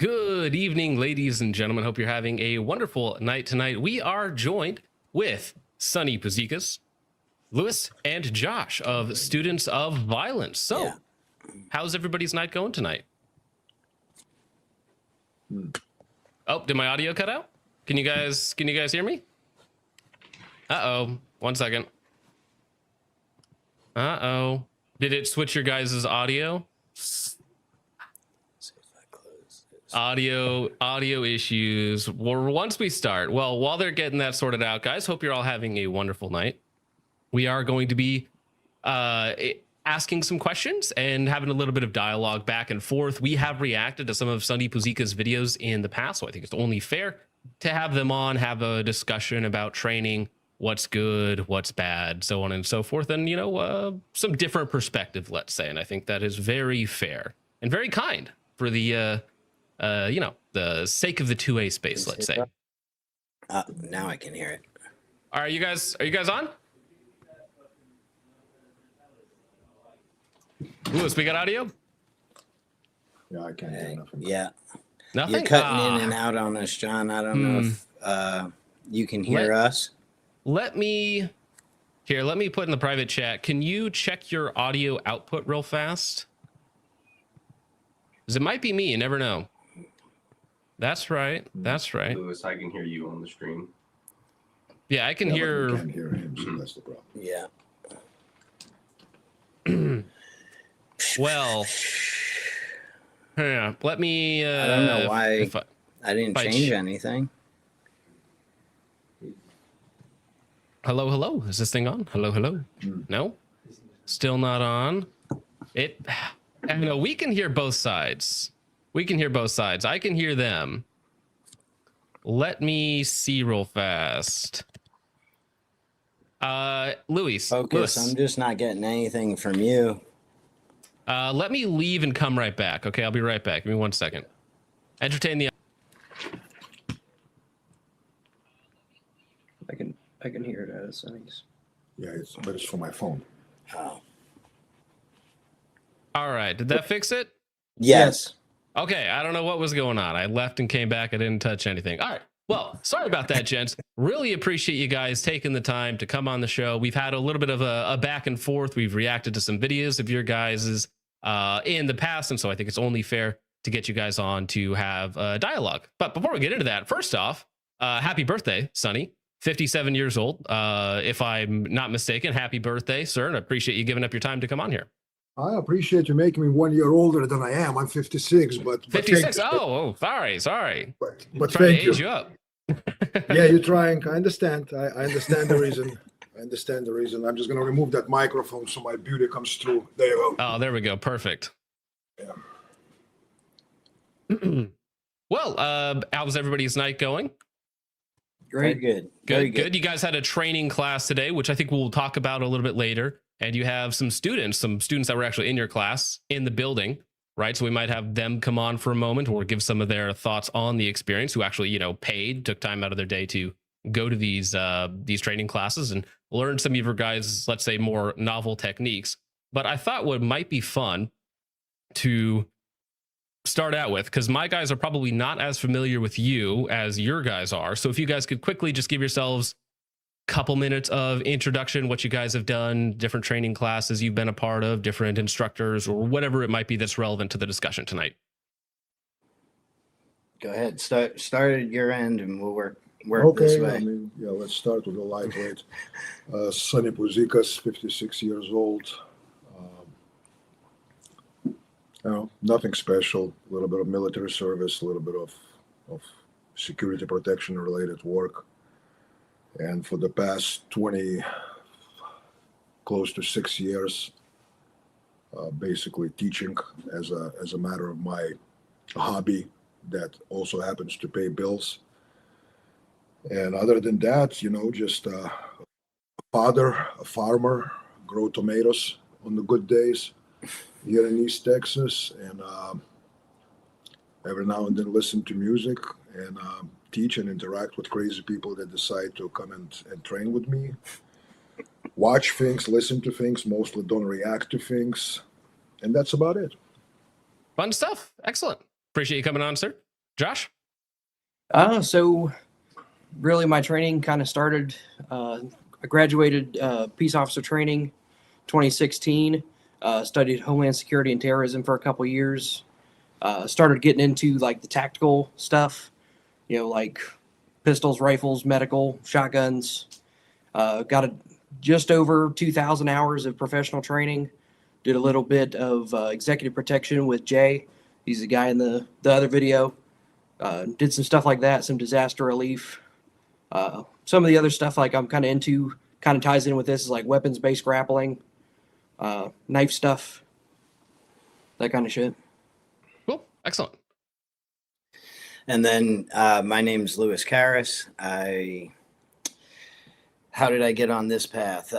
Good evening, ladies and gentlemen. Hope you're having a wonderful night tonight. We are joined with Sonny, Puzikas, Lewis, and Josh of Students of Violence. So, how's everybody's night going tonight? Oh, did my audio cut out? Can you guys hear me? Uh-oh. 1 second. Uh-oh. Did it switch your guys' audio? Audio issues. Well, once we start, well, while they're getting that sorted out, guys, hope you're all having a wonderful night. We are going to be asking some questions and having a little bit of dialogue back and forth. We have reacted to some of Sonny Puzikas' videos in the past, so I think it's only fair to have them on, have a discussion about training, what's good, what's bad, so on and so forth, and, you know, some different perspective, let's say. And I think that is very fair and very kind for the you know, the sake of the 2A space, let's say. Now I can hear it. Are you guys on? Lewis, we got audio? Yeah, I can't hear nothing. Yeah. Nothing? You're cutting in and out on us, John. I don't know if you can hear us. Let me put in the private chat. Can you check your audio output real fast? Because it might be me, you never know. That's right. That's right. Lewis, I can hear you on the stream. Yeah, I can hear. I can't hear him, so that's the problem. Yeah. Well, yeah. Let me. I don't know why I didn't change anything. Hello, hello. Is this thing on? Hello, hello. No, still not on. It. You know, we can hear both sides. We can hear both sides. I can hear them. Let me see real fast. Louis. Focus. I'm just not getting anything from you. Let me leave and come right back. Okay, I'll be right back. Give me 1 second. Entertain the. I can hear it as Sonny's. Yeah, but it's from my phone. Oh. All right. Did that fix it? Yes. Okay, I don't know what was going on. I left and came back. I didn't touch anything. All right. Well, sorry about that, gents. Really appreciate you guys taking the time to come on the show. We've had a little bit of a back and forth. We've reacted to some videos of your guys's in the past, and so I think it's only fair to get you guys on to have a dialogue. But before we get into that, first off, happy birthday, Sonny. 57 years old, if I'm not mistaken. Happy birthday, sir, and I appreciate you giving up your time to come on here. I appreciate you making me 1 year older than I am. I'm 56, but 56. Oh, sorry. But Trying thank to age you. you up. Yeah, you're trying. I understand. I understand the reason. I understand the reason. I'm just going to remove that microphone so my beauty comes through. There you go. Oh, there we go. Perfect. Yeah. Well, how's everybody's night going? Very good. Good. You guys had a training class today, which I think we'll talk about a little bit later. And you have some students that were actually in your class in the building, right? So we might have them come on for a moment or give some of their thoughts on the experience, who actually, you know, took time out of their day to go to these training classes and learn some of your guys', let's say, more novel techniques. But I thought what might be fun to start out with, because my guys are probably not as familiar with you as your guys are. So if you guys could quickly just give yourselves couple minutes of introduction, what you guys have done, different training classes you've been a part of, different instructors, or whatever it might be that's relevant to the discussion tonight. Go ahead. Start at your end, and we'll work Okay, this way. I mean, yeah, let's start with the lightweight. Sonny Puzikas, 56 years old. You know, nothing special. A little bit of military service, a little bit of security protection related work. And for the past 20, close to 6 years, basically teaching as a matter of my hobby that also happens to pay bills. And other than that, you know, just a father, a farmer, grow tomatoes on the good days here in East Texas, and every now and then listen to music and teach and interact with crazy people that decide to come and train with me. Watch things, listen to things, mostly don't react to things. And that's about it. Fun stuff. Excellent. Appreciate you coming on, sir. Josh? So really my training kind of started, I graduated peace officer training 2016, studied Homeland Security and terrorism for a couple years, started getting into like the tactical stuff, like pistols, rifles, medical, shotguns. Got just over 2,000 hours of professional training. Did a little bit of executive protection with Jay. He's the guy in the other video. Did some stuff like that, some disaster relief. Some of the other stuff like I'm kind of into kind of ties in with this is like weapons-based grappling, knife stuff, that kind of shit. Cool. Excellent. And then my name's Louis Karras. How did I get on this path?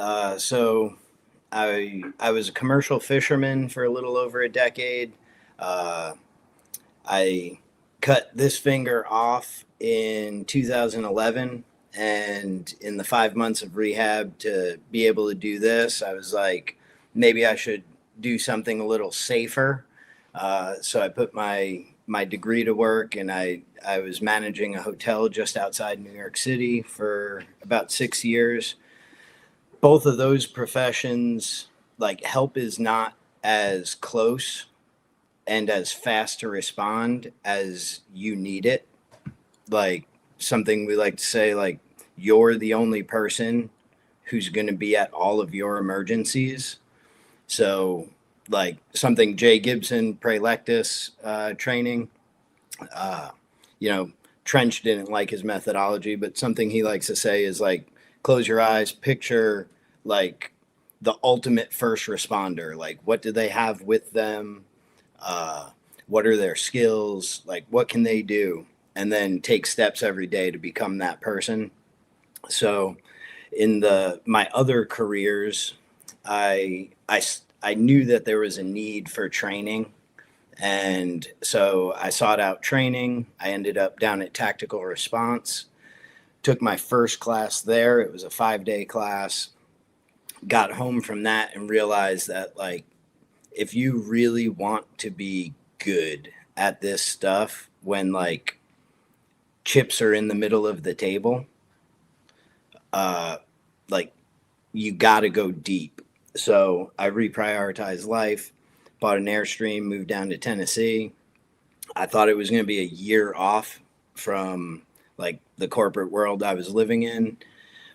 So I was a commercial fisherman for a little over a decade. I cut this finger off in 2011, and in the 5 months of rehab to be able to do this, I was like, maybe I should do something a little safer. So I put my degree to work, and I was managing a hotel just outside New York City for about 6 years. Both of those professions, like, help is not as close and as fast to respond as you need it. Like, something we like to say, like, you're the only person who's going to be at all of your emergencies. So, like, something Jay Gibson, Praelectus training, Trench didn't like his methodology, but something he likes to say is like, close your eyes, picture like the ultimate first responder. Like, what do they have with them? What are their skills? Like, what can they do? And then take steps every day to become that person. So in my other careers, I knew that there was a need for training. And so I sought out training. I ended up down at Tactical Response, took my first class there. It was a 5-day class. Got home from that and realized that, like, if you really want to be good at this stuff, when like chips are in the middle of the table, like, you got to go deep. So I reprioritized life, bought an Airstream, moved down to Tennessee. I thought it was going to be a year off from like the corporate world I was living in,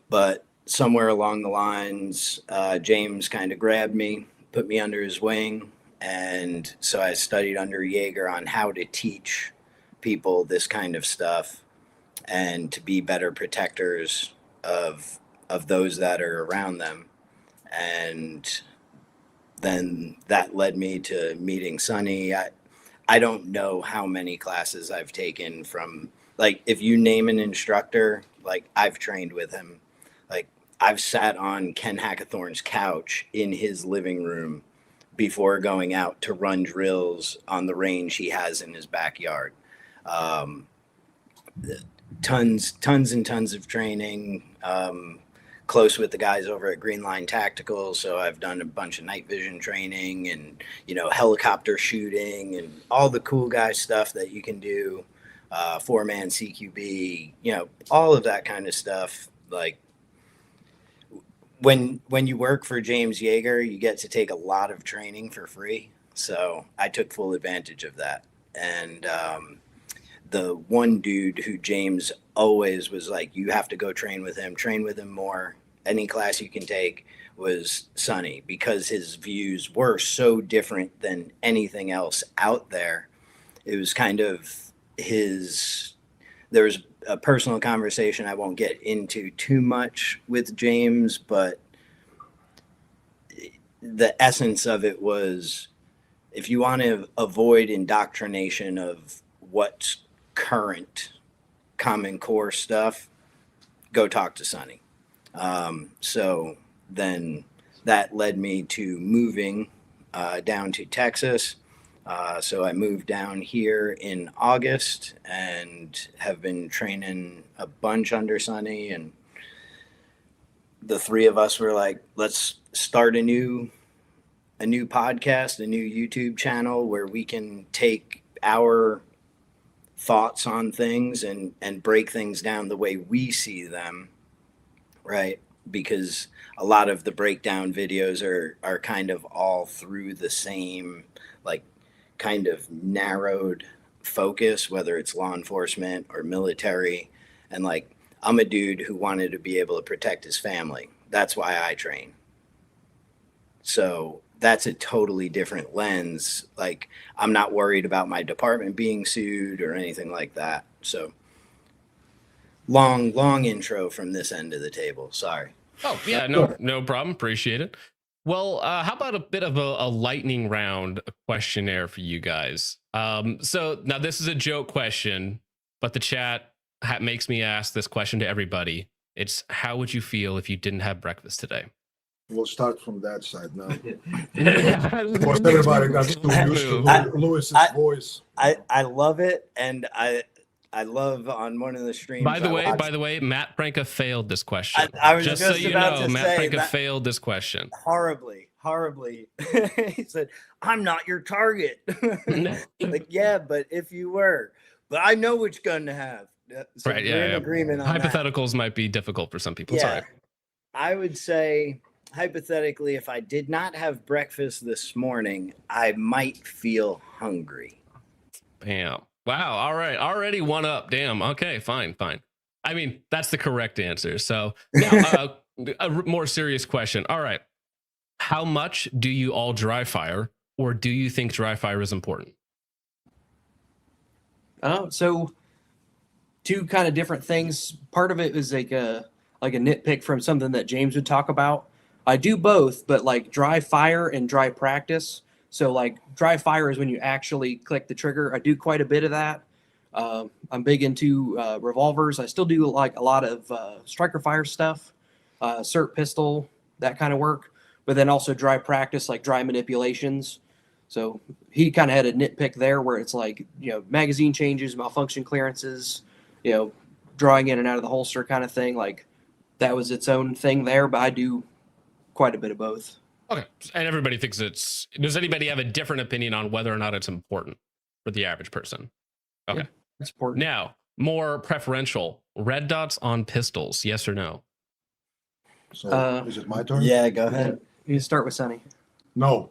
but somewhere along the lines, James kind of grabbed me, put me under his wing. And so I studied under Jaeger on how to teach people this kind of stuff and to be better protectors of those that are around them. And then that led me to meeting Sonny. I don't know how many classes I've taken from, like, if you name an instructor, like, I've trained with him. Like, I've sat on Ken Hackathorn's couch in his living room before going out to run drills on the range he has in his backyard. Tons and tons of training. Close with the guys over at Green Line Tactical, so I've done a bunch of night vision training and helicopter shooting and all the cool guy stuff that you can do. 4-man CQB, all of that kind of stuff. Like, when you work for James Yeager, you get to take a lot of training for free. So I took full advantage of that. And the one dude who James always was like, you have to go train with him more, any class you can take, was Sonny, because his views were so different than anything else out there. It was kind of there was a personal conversation I won't get into too much with James, but the essence of it was, if you want to avoid indoctrination of what's current Common Core stuff, go talk to Sonny. So then that led me to moving down to Texas. So I moved down here in August and have been training a bunch under Sonny. And the three of us were like, let's start a new podcast, a new YouTube channel where we can take our thoughts on things and break things down the way we see them, right? Because a lot of the breakdown videos are kind of all through the same, like, kind of narrowed focus, whether it's law enforcement or military. And like, I'm a dude who wanted to be able to protect his family. That's why I train. So that's a totally different lens. Like, I'm not worried about my department being sued or anything like that. So long intro from this end of the table. Sorry. Oh yeah, no problem. Appreciate it. Well, how about a bit of a lightning round questionnaire for you guys? So now this is a joke question, but the chat makes me ask this question to everybody. It's, how would you feel if you didn't have breakfast today? We'll start from that side now. Of course, everybody got too used to Lewis's voice. I love it, and I love on one of the streams. By the way, Matt Pranka failed this question. I was just so you about know, to Matt say Pranka that failed this question. horribly. He said, "I'm not your target." Like, yeah, but if you were, but I know which gun to have. So Right? we're in Yeah. agreement on that. Hypotheticals might be difficult for some people. Yeah. Sorry. I would say, hypothetically, if I did not have breakfast this morning, I might feel hungry. Bam. Wow. All right. Already one up. Damn. Okay. Fine. I mean, that's the correct answer. So now, a more serious question. All right. How much do you all dry fire, or do you think dry fire is important? So two kind of different things. Part of it is like a nitpick from something that James would talk about. I do both, but like dry fire and dry practice. So like dry fire is when you actually click the trigger. I do quite a bit of that. I'm big into revolvers. I still do like a lot of striker fire stuff, cert pistol, that kind of work. But then also dry practice, like dry manipulations. So he kind of had a nitpick there where it's like, magazine changes, malfunction clearances, drawing in and out of the holster kind of thing. Like that was its own thing there, but I do quite a bit of both. Okay. And everybody thinks does anybody have a different opinion on whether or not it's important for the average person? Okay. Yeah, it's important. Now, more preferential, red dots on pistols, yes or no? So is it my turn? Yeah, go ahead. You start with Sonny. No.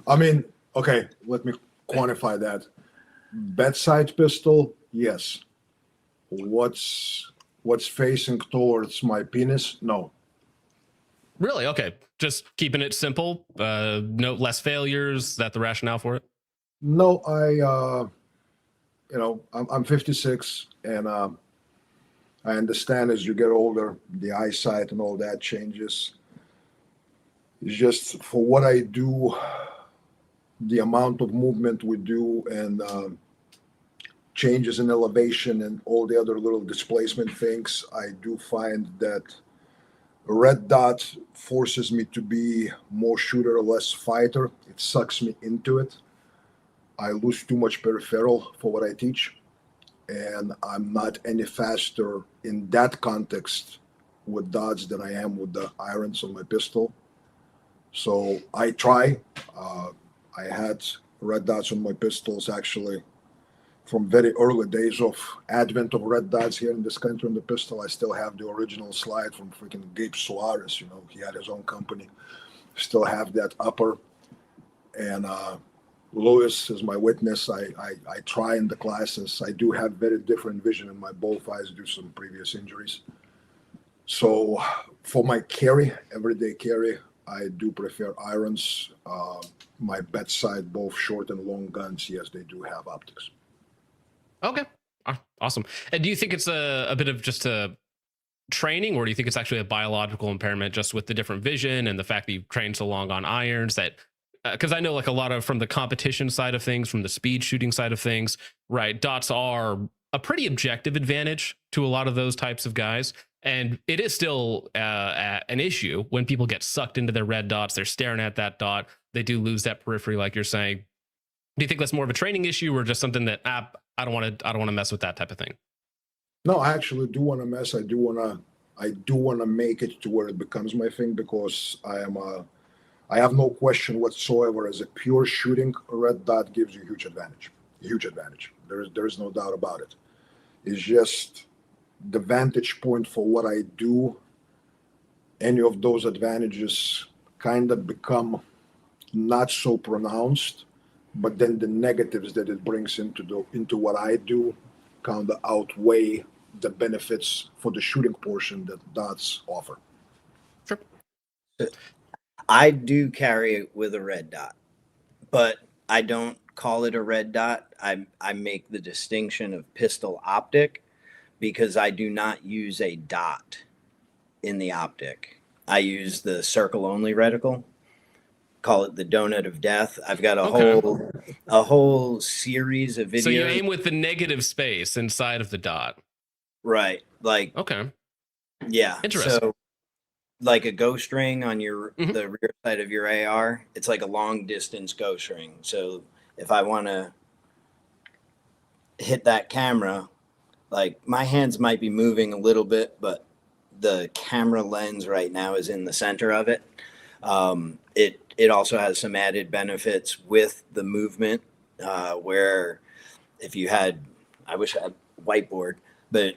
I mean, okay, let me quantify that. Bedside pistol, yes. What's facing towards my penis? No. Really? Okay. Just keeping it simple. No less failures. Is that the rationale for it? No, I'm 56, and I understand as you get older, the eyesight and all that changes. It's just for what I do, the amount of movement we do, and changes in elevation and all the other little displacement things, I do find that a red dot forces me to be more shooter, less fighter. It sucks me into it. I lose too much peripheral for what I teach, and I'm not any faster in that context with dots than I am with the irons on my pistol. So I try. I had red dots on my pistols actually from very early days of advent of red dots here in this country on the pistol. I still have the original slide from freaking Gabe Suarez. He had his own company. Still have that upper. And Lewis is my witness. I try in the classes. I do have very different vision in my both eyes due to some previous injuries. So for my carry, everyday carry, I do prefer irons. My bedside, both short and long guns, yes, they do have optics. Okay. Awesome. And do you think it's a bit of just a training, or do you think it's actually a biological impairment just with the different vision and the fact that you've trained so long on irons that, because I know like a lot of from the competition side of things, from the speed shooting side of things, right? Dots are a pretty objective advantage to a lot of those types of guys. And it is still an issue when people get sucked into their red dots. They're staring at that dot. They do lose that periphery, like you're saying. Do you think that's more of a training issue, or just something that I don't want to mess with that type of thing? No, I actually do want to mess. I do want to make it to where it becomes my thing, because I have no question whatsoever. As a pure shooting, a red dot gives you a huge advantage. huge advantage. There is no doubt about it. It's just the vantage point for what I do. Any of those advantages kind of become not so pronounced, but then the negatives that it brings into what I do kind of outweigh the benefits for the shooting portion that dots offer. Sure. I do carry it with a red dot, but I don't call it a red dot. I make the distinction of pistol optic because I do not use a dot in the optic. I use the circle only reticle. Call it the donut of death. I've got a whole series of videos. So you aim with the negative space inside of the dot. Right. Like, okay. Yeah. Interesting. So like a ghost ring on your Mhm. the rear side of your AR, it's like a long distance ghost ring. So if I want to hit that camera, like my hands might be moving a little bit, but the camera lens right now is in the center of it. It also has some added benefits with the movement, where if you had, I wish I had a whiteboard, but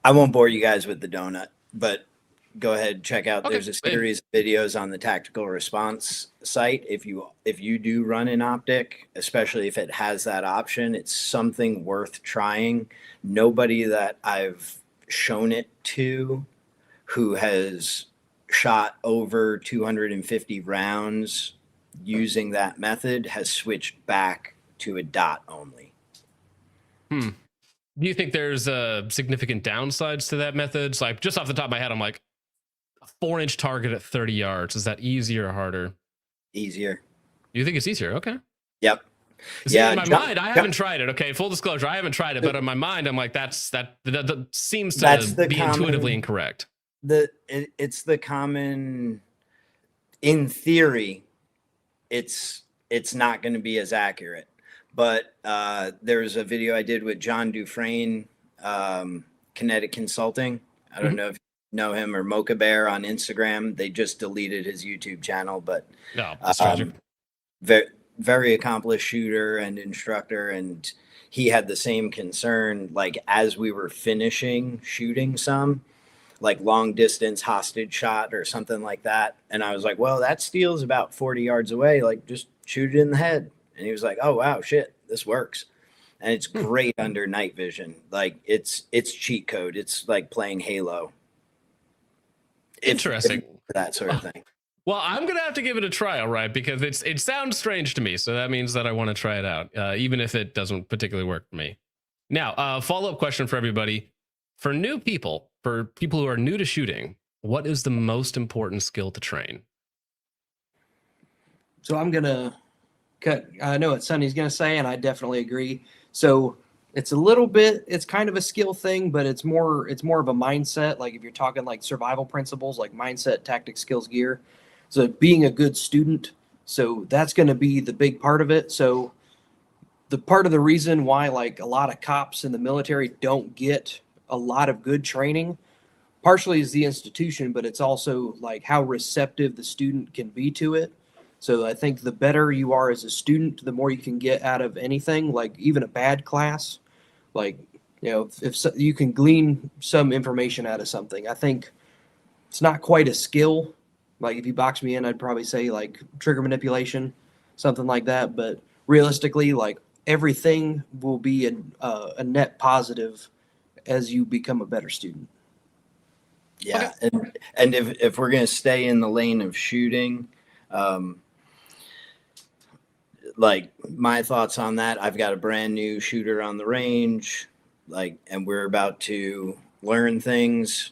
I won't bore you guys with the donut, but go ahead, check out. Okay. There's a series of videos on the tactical response site. If you do run an optic, especially if it has that option, it's something worth trying. Nobody that I've shown it to who has shot over 250 rounds using that method has switched back to a dot only. Do you think there's significant downsides to that method? So like just off the top of my head, I'm like, a 4-inch target at 30 yards. Is that easier or harder? Easier. You think it's easier? Okay. Yep. See, in my mind, I haven't tried it. Okay, full disclosure, I haven't tried it, but in my mind, I'm like, that seems to be intuitively incorrect. It's the common. In theory, it's not going to be as accurate. But there's a video I did with John Dufresne, Kinetic Consulting. I don't know if you know him, or Mocha Bear on Instagram. They just deleted his YouTube channel, but no, that's tragic. Very, very accomplished shooter and instructor, and he had the same concern. Like as we were finishing shooting some, like long distance hostage shot or something like that, and I was like, "Well, that steel's about 40 yards away. Like just shoot it in the head." And he was like, "Oh wow, shit, this works." And it's great under night vision. Like it's cheat code. It's like playing Halo. Interesting. That sort of thing. Well, I'm gonna have to give it a try, all right, because it sounds strange to me. So that means that I want to try it out, even if it doesn't particularly work for me. Now, follow-up question for everybody: for new people, for people who are new to shooting, what is the most important skill to train? So I'm gonna cut. I know what Sonny's gonna say, and I definitely agree. So it's a little bit. It's kind of a skill thing, but it's more of a mindset. Like if you're talking like survival principles, like mindset, tactics, skills, gear. So being a good student. So that's going to be the big part of it. So the part of the reason why like a lot of cops in the military don't get a lot of good training, partially is the institution, but it's also like how receptive the student can be to it. So I think the better you are as a student, the more you can get out of anything, like even a bad class. Like, you know, if you can glean some information out of something, I think it's not quite a skill. Like if you box me in, I'd probably say like trigger manipulation, something like that. But realistically, like everything will be a net positive as you become a better student. Yeah, and if we're gonna stay in the lane of shooting, like my thoughts on that, I've got a brand new shooter on the range, like, and we're about to learn things.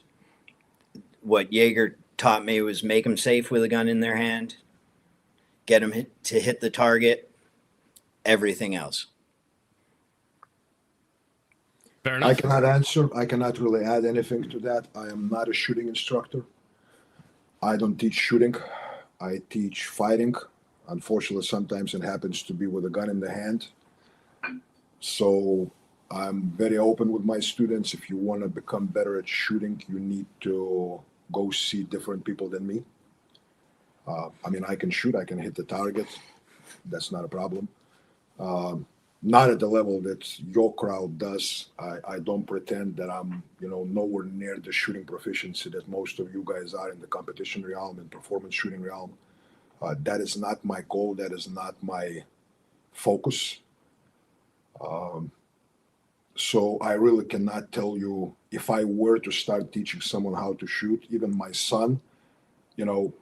What Jaeger taught me was make them safe with a gun in their hand, get them to hit the target, everything else. Fair enough. I cannot answer. I cannot really add anything to that. I am not a shooting instructor. I don't teach shooting. I teach fighting. Unfortunately, sometimes it happens to be with a gun in the hand. So I'm very open with my students. If you want to become better at shooting, you need to go see different people than me. I mean, I can shoot. I can hit the target. That's not a problem. Not at the level that your crowd does. I don't pretend that I'm, nowhere near the shooting proficiency that most of you guys are in the competition realm and performance shooting realm. That is not my goal. That is not my focus. So I really cannot tell you if I were to start teaching someone how to shoot, even my son,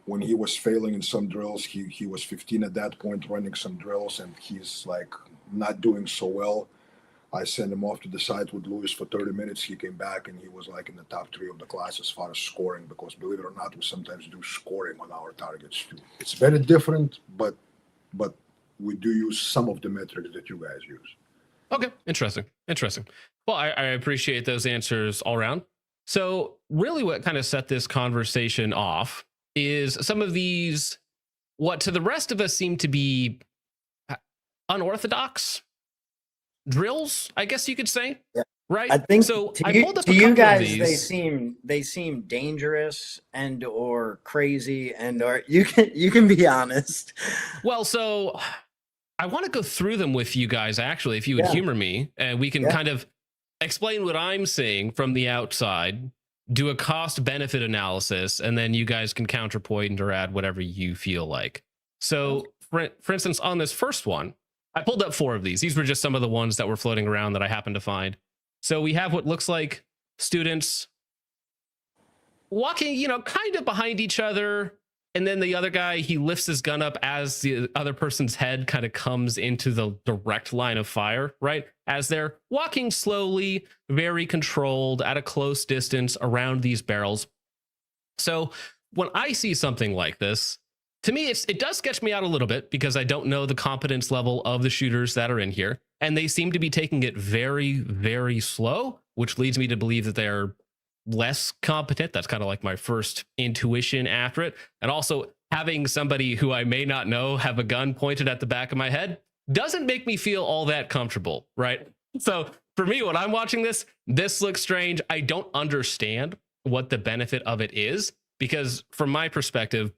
when he was failing in some drills, he was 15 at that point running some drills and he's like not doing so well. I sent him off to the side with Lewis for 30 minutes. He came back and he was like in the top 3 of the class as far as scoring, because believe it or not, we sometimes do scoring on our targets too. It's very different, but we do use some of the metrics that you guys use. Okay, interesting. Well, I appreciate those answers all around. So really what kind of set this conversation off is some of these, what to the rest of us seem to be unorthodox drills, I guess you could say. Yeah. Right? I think so. To I you, pulled up to a you couple guys, of these. they seem dangerous and or crazy and or you can be honest. Well, so I want to go through them with you guys, actually, if you would humor me, and we can kind of explain what I'm seeing from the outside, do a cost benefit analysis, and then you guys can counterpoint or add whatever you feel like. So, for instance, on this first one, I pulled up 4 of these. These were just some of the ones that were floating around that I happened to find. So we have what looks like students walking, kind of behind each other. And then the other guy, he lifts his gun up as the other person's head kind of comes into the direct line of fire, right? As they're walking slowly, very controlled at a close distance around these barrels. So when I see something like this, to me, it does sketch me out a little bit because I don't know the competence level of the shooters that are in here. And they seem to be taking it very, very slow, which leads me to believe that they're less competent. That's kind of like my first intuition after it. And also having somebody who I may not know have a gun pointed at the back of my head doesn't make me feel all that comfortable, right? So for me, when I'm watching this looks strange. I don't understand what the benefit of it is, because from my perspective,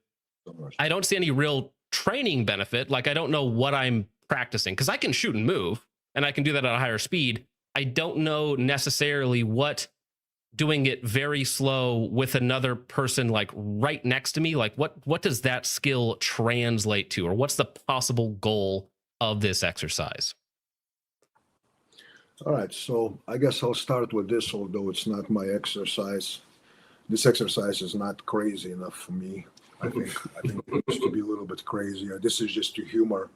I don't see any real training benefit. Like, I don't know what I'm practicing, because I can shoot and move and I can do that at a higher speed. I don't know necessarily what doing it very slow with another person like right next to me, like what does that skill translate to, or what's the possible goal of this exercise? All right, so I guess I'll start with this, although it's not my exercise. This exercise is not crazy enough for me. I think it needs to be a little bit crazier. This is just to humor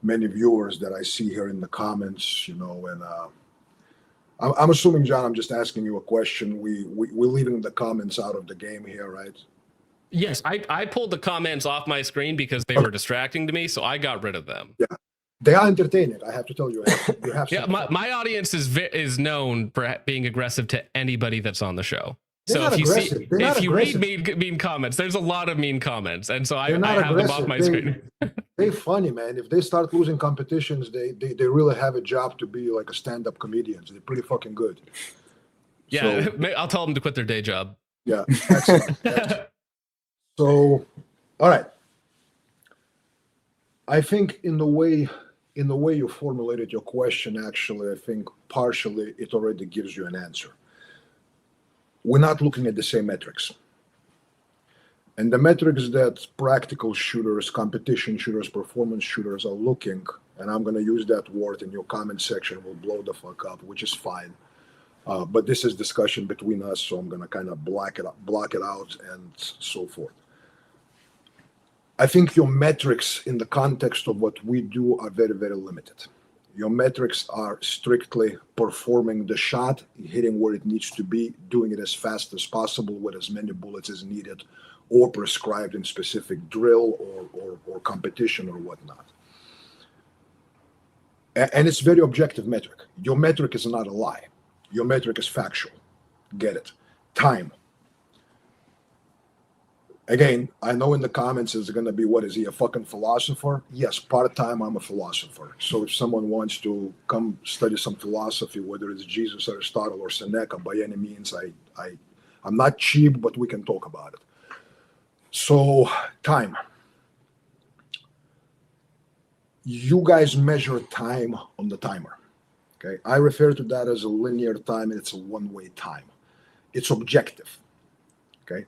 many viewers that I see here in the comments, and I'm assuming, John, I'm just asking you a question. We're leaving the comments out of the game here, right? Yes, I pulled the comments off my screen because they were distracting to me, so I got rid of them. Yeah, they are entertaining. I have to tell you. You have yeah, my audience is known for being aggressive to anybody that's on the show. So if you read mean comments, there's a lot of mean comments, and so I have them off my screen. They're funny, man. If they start losing competitions, they really have a job to be like a stand-up comedians. They're pretty fucking good. Yeah, so, I'll tell them to quit their day job. Yeah, excellent. So, all right. I think in the way you formulated your question, actually, I think partially it already gives you an answer. We're not looking at the same metrics. And the metrics that practical shooters, competition shooters, performance shooters are looking, and I'm going to use that word in your comment section, will blow the fuck up, which is fine. But this is discussion between us, so I'm going to kind of block it out and so forth. I think your metrics in the context of what we do are very, very limited. Your metrics are strictly performing the shot, hitting where it needs to be, doing it as fast as possible with as many bullets as needed, or prescribed in specific drill or competition or whatnot. And it's very objective metric. Your metric is not a lie. Your metric is factual. Get it? Time. Again, I know in the comments is going to be, what is he, a fucking philosopher? Yes, part-time I'm a philosopher. So if someone wants to come study some philosophy, whether it's Jesus, Aristotle, or Seneca, by any means, I'm not cheap, but we can talk about it. So, time. you guys measure time on the timer. Okay, I refer to that as a linear time, and it's a one-way time. It's objective. Okay,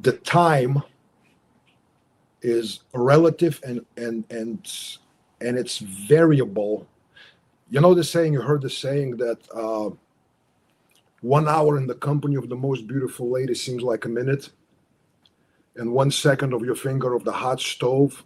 the time is relative and it's variable. You know the saying, you heard the saying that 1 hour in the company of the most beautiful lady seems like a minute, and 1 second of your finger of the hot stove,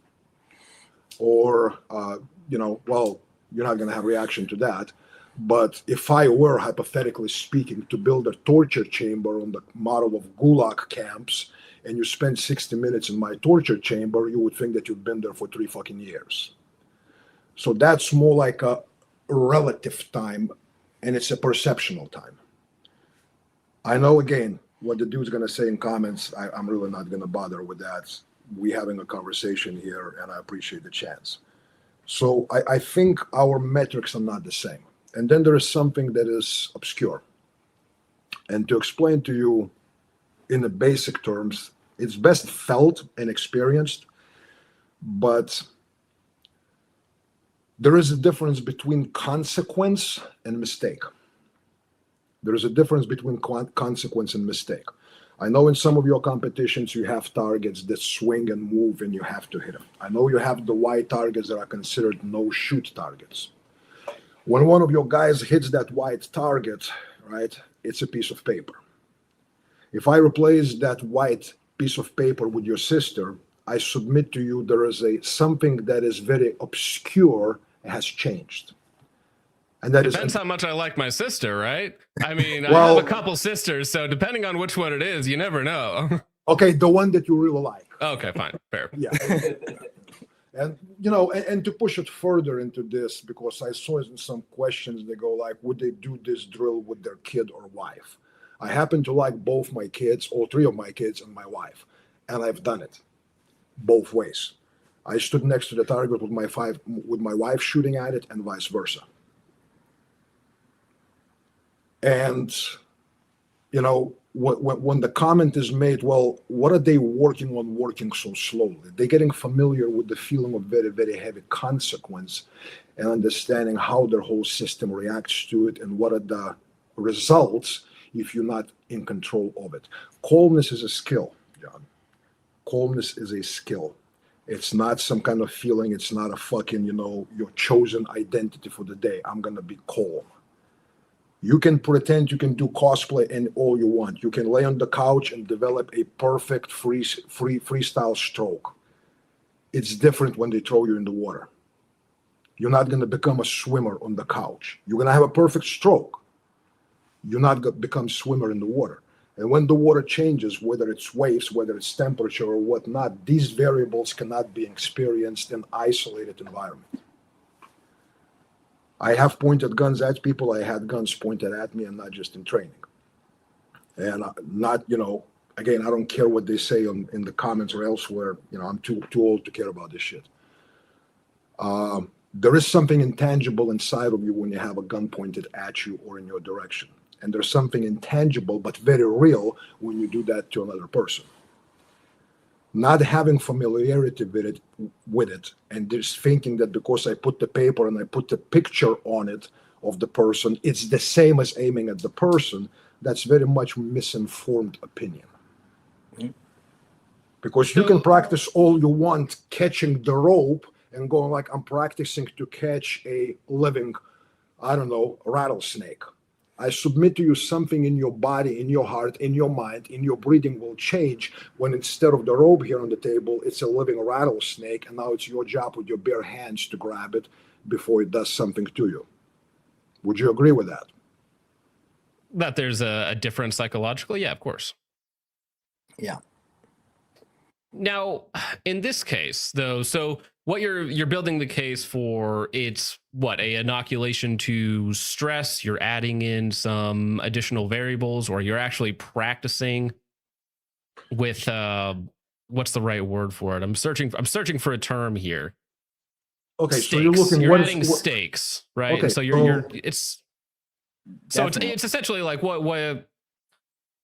or well, you're not going to have reaction to that. But if I were, hypothetically speaking, to build a torture chamber on the model of gulag camps, and you spend 60 minutes in my torture chamber, you would think that you've been there for 3 fucking years. So that's more like a relative time, and it's a perceptual time. I know, again, what the dude's going to say in comments. I'm really not going to bother with that. We're having a conversation here, and I appreciate the chance. So I think our metrics are not the same. And then there is something that is obscure. And to explain to you in the basic terms, it's best felt and experienced, but there is a difference between consequence and mistake. There is a difference between consequence and mistake. I know in some of your competitions you have targets that swing and move and you have to hit them. I know you have the white targets that are considered no-shoot targets. When one of your guys hits that white target, right, it's a piece of paper. If I replace that white piece of paper with your sister, I submit to you there is something that is very obscure has changed. And that Depends how much I like my sister, right? I mean, well, I have a couple sisters, so depending on which one it is, you never know. Okay, the one that you really like. Okay, fine, fair. Yeah. And, and to push it further into this, because I saw in some questions, they go like, would they do this drill with their kid or wife? I happen to like both my kids, all 3 of my kids and my wife, and I've done it both ways. I stood next to the target with my wife shooting at it, and vice versa. And, when the comment is made, well, what are they working on working so slowly? They're getting familiar with the feeling of very, very heavy consequence and understanding how their whole system reacts to it and what are the results if you're not in control of it. Calmness is a skill, John. Calmness is a skill. It's not some kind of feeling. It's not a fucking, your chosen identity for the day. I'm going to be calm. You can pretend you can do cosplay and all you want. You can lay on the couch and develop a perfect freestyle stroke. It's different when they throw you in the water. You're not going to become a swimmer on the couch. You're going to have a perfect stroke. You're not going to become swimmer in the water. And when the water changes, whether it's waves, whether it's temperature or whatnot, these variables cannot be experienced in isolated environment. I have pointed guns at people. I had guns pointed at me, and not just in training. And again, I don't care what they say in the comments or elsewhere. I'm too old to care about this shit. There is something intangible inside of you when you have a gun pointed at you or in your direction. And there's something intangible but very real when you do that to another person. Not having familiarity with it and just thinking that because I put the paper and I put the picture on it of the person, it's the same as aiming at the person, that's very much misinformed opinion. Mm-hmm. Because you can practice all you want catching the rope and going like, I'm practicing to catch a living, rattlesnake. I submit to you something in your body, in your heart, in your mind, in your breathing will change when instead of the rope here on the table, it's a living rattlesnake, and now it's your job with your bare hands to grab it before it does something to you. Would you agree with that? That there's a difference psychologically? Yeah, of course. Yeah. Now, in this case, though, so what you're building the case for, it's what, a inoculation to stress, you're adding in some additional variables, or you're actually practicing with what's the right word for it? I'm searching for a term here. Okay, stakes. So you're adding stakes, right? Okay, And so it's essentially like what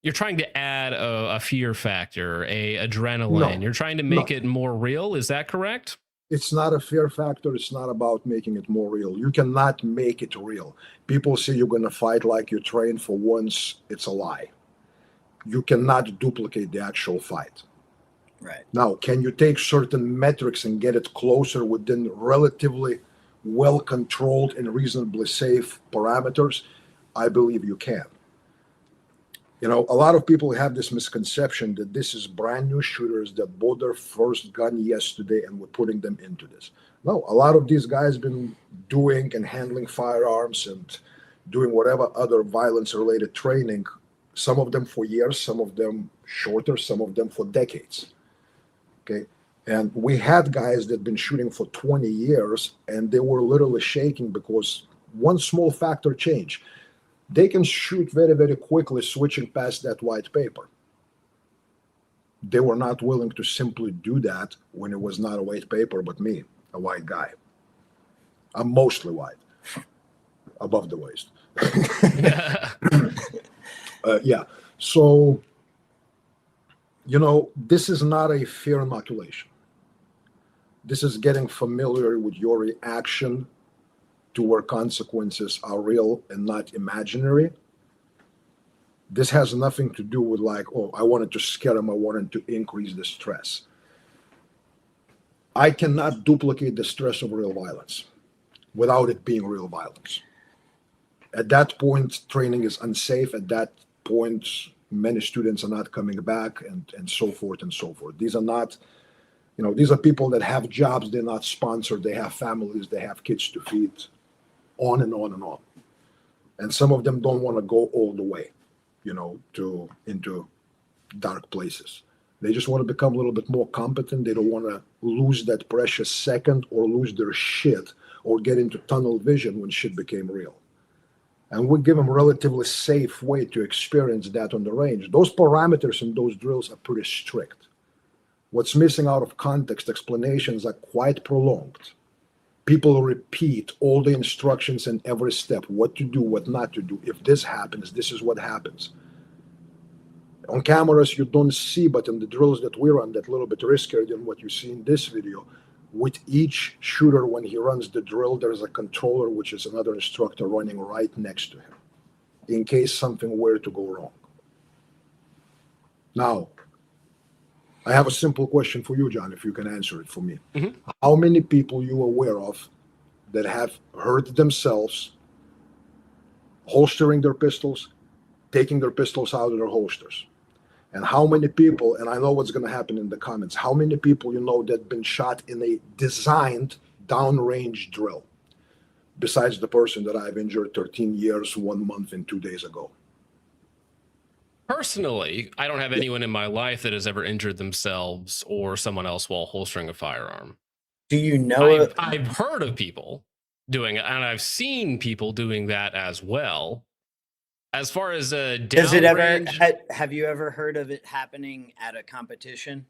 you're trying to add a fear factor, a adrenaline. No, You're trying to no. make it more real. Is that correct? It's not a fear factor. It's not about making it more real. You cannot make it real. People say you're going to fight like you trained for once. It's a lie. You cannot duplicate the actual fight. Right. Now, can you take certain metrics and get it closer within relatively well controlled and reasonably safe parameters? I believe you can. You know, a lot of people have this misconception that this is brand new shooters that bought their first gun yesterday and we're putting them into this. No, a lot of these guys been doing and handling firearms and doing whatever other violence related training, some of them for years, some of them shorter, some of them for decades. Okay. And we had guys that been shooting for 20 years and they were literally shaking because one small factor change. They can shoot very, very quickly, switching past that white paper. They were not willing to simply do that when it was not a white paper, but me, a white guy. I'm mostly white, above the waist. Yeah. So, you know, this is not a fear inoculation. This is getting familiar with your reaction to where consequences are real and not imaginary. This has nothing to do with like, oh, I wanted to scare him, I wanted to increase the stress. I cannot duplicate the stress of real violence without it being real violence. At that point, training is unsafe. At that point, many students are not coming back and so forth and so forth. These are not, you know, these are people that have jobs, they're not sponsored, they have families, they have kids to feed, on and on and on. And some of them don't want to go all the way, you know, into dark places. They just want to become a little bit more competent. They don't want to lose that precious second or lose their shit or get into tunnel vision when shit became real. And we give them a relatively safe way to experience that on the range. Those parameters and those drills are pretty strict. What's missing out of context, explanations are quite prolonged. People repeat all the instructions in every step, what to do, what not to do. If this happens, this is what happens. On cameras, you don't see, but in the drills that we run, that a little bit riskier than what you see in this video, with each shooter, when he runs the drill, there's a controller, which is another instructor running right next to him, in case something were to go wrong. Now, I have a simple question for you, John, if you can answer it for me. Mm-hmm. How many people you aware of that have hurt themselves holstering their pistols, taking their pistols out of their holsters? And how many people, and I know what's going to happen in the comments, how many people you know that have been shot in a designed downrange drill, besides the person that I've injured 13 years, 1 month, and 2 days ago? Personally, I don't have anyone in my life that has ever injured themselves or someone else while holstering a firearm. Do you know? I've heard of people doing it, and I've seen people doing that as well. As far as Does it ever? downrange, Have you ever heard of it happening at a competition?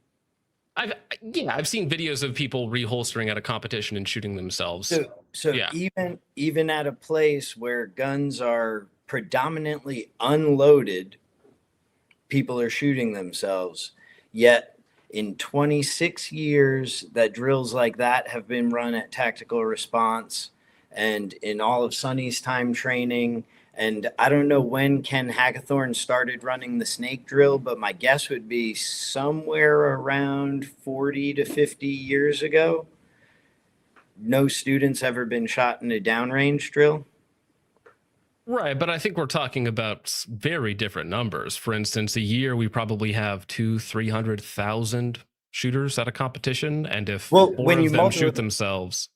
I've seen videos of people reholstering at a competition and shooting themselves. So Yeah. even at a place where guns are predominantly unloaded, people are shooting themselves. Yet in 26 years that drills like that have been run at Tactical Response, and in all of Sonny's time training, and I don't know when Ken Hackathorn started running the snake drill, but my guess would be somewhere around 40 to 50 years ago. No students ever been shot in a downrange drill. Right, but I think we're talking about very different numbers. For instance, a year we probably have 200,000-300,000 shooters at a competition, and if four of them shoot themselves.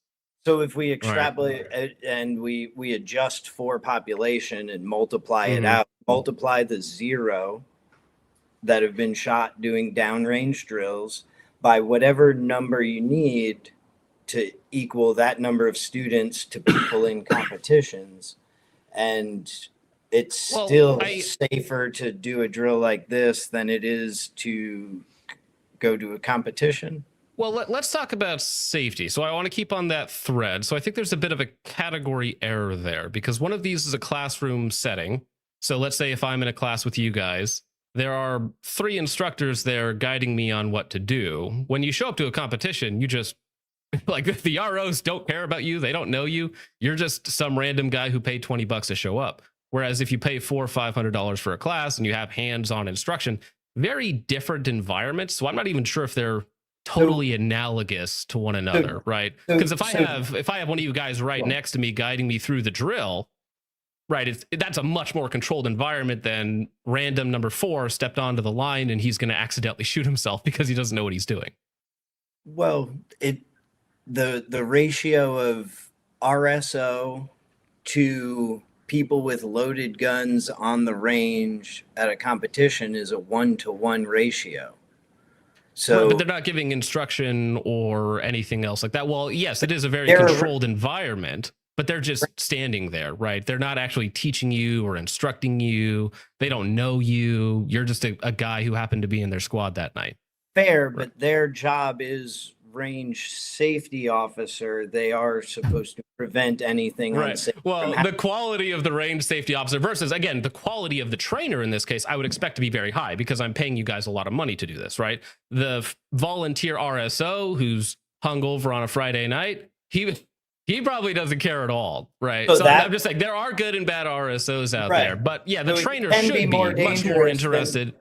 So if we extrapolate and we adjust for population and multiply it out, multiply the zero that have been shot doing downrange drills by whatever number you need to equal that number of students to people in competitions. And it's still safer to do a drill like this than it is to go to a competition. Well, let's talk about safety. So I want to keep on that thread. So I think there's a bit of a category error there, because one of these is a classroom setting. So let's say if I'm in a class with you guys there are 3 instructors there guiding me on what to do. When you show up to a competition, you just like the ROs don't care about you. They don't know you. You're just some random guy who paid $20 to show up. Whereas if you pay $400 or $500 for a class and you have hands-on instruction, very different environments. So I'm not even sure if they're totally analogous to one another, right? Because if I have one of you guys right next to me guiding me through the drill, right, that's a much more controlled environment than random number 4 stepped onto the line and he's going to accidentally shoot himself because he doesn't know what he's doing. Well, the ratio of RSO to people with loaded guns on the range at a competition is a 1-to-1 ratio. So, right, but they're not giving instruction or anything else like that. Well, yes, it is a very controlled environment, but they're just standing there, right? They're not actually teaching you or instructing you. They don't know you. You're just a guy who happened to be in their squad that night. Fair, right. But their job is range safety officer. They are supposed to prevent anything unsafe. Well, the quality of the range safety officer versus, again, the quality of the trainer in this case, I would expect to be very high because I'm paying you guys a lot of money to do this, right? The volunteer RSO who's hungover on a Friday night, he probably doesn't care at all, right? So I'm just like, there are good and bad RSOs out there, but yeah, the trainer should be much more interested.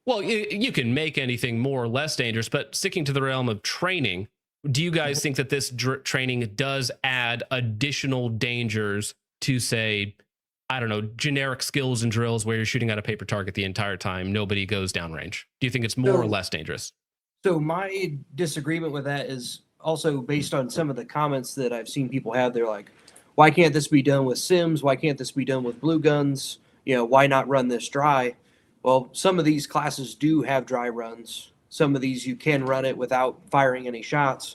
Well, you can make anything more or less dangerous, but sticking to the realm of training, do you guys think that this training does add additional dangers to, say, I don't know, generic skills and drills where you're shooting at a paper target the entire time, nobody goes downrange? Do you think it's more or less dangerous? So my disagreement with that is also based on some of the comments that I've seen people have. They're like, why can't this be done with sims? Why can't this be done with blue guns? Why not run this dry? Well, some of these classes do have dry runs. Some of these you can run it without firing any shots.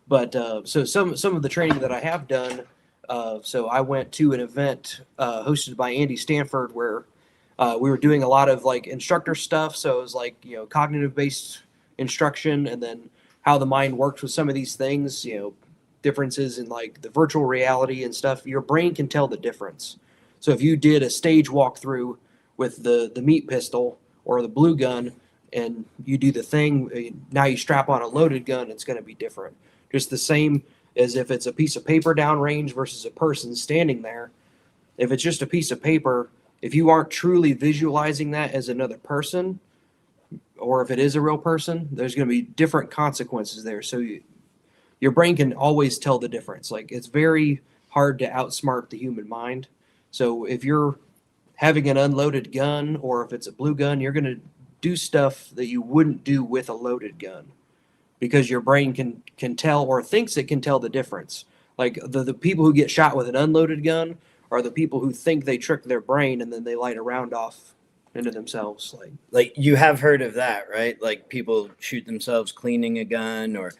But so some of the training that I have done, so I went to an event hosted by Andy Stanford where we were doing a lot of like instructor stuff. So it was like, cognitive based instruction and then how the mind works with some of these things, differences in like the virtual reality and stuff. Your brain can tell the difference. So if you did a stage walkthrough with the meat pistol or the blue gun and you do the thing, now you strap on a loaded gun, it's going to be different. Just the same as if it's a piece of paper downrange versus a person standing there. If it's just a piece of paper, if you aren't truly visualizing that as another person, or if it is a real person, there's going to be different consequences there. So your brain can always tell the difference. Like, it's very hard to outsmart the human mind. So if you're having an unloaded gun, or if it's a blue gun, you're going to do stuff that you wouldn't do with a loaded gun because your brain can tell or thinks it can tell the difference. Like the people who get shot with an unloaded gun are the people who think they tricked their brain and then they light a round off into themselves. Like you have heard of that, right? Like people shoot themselves cleaning a gun or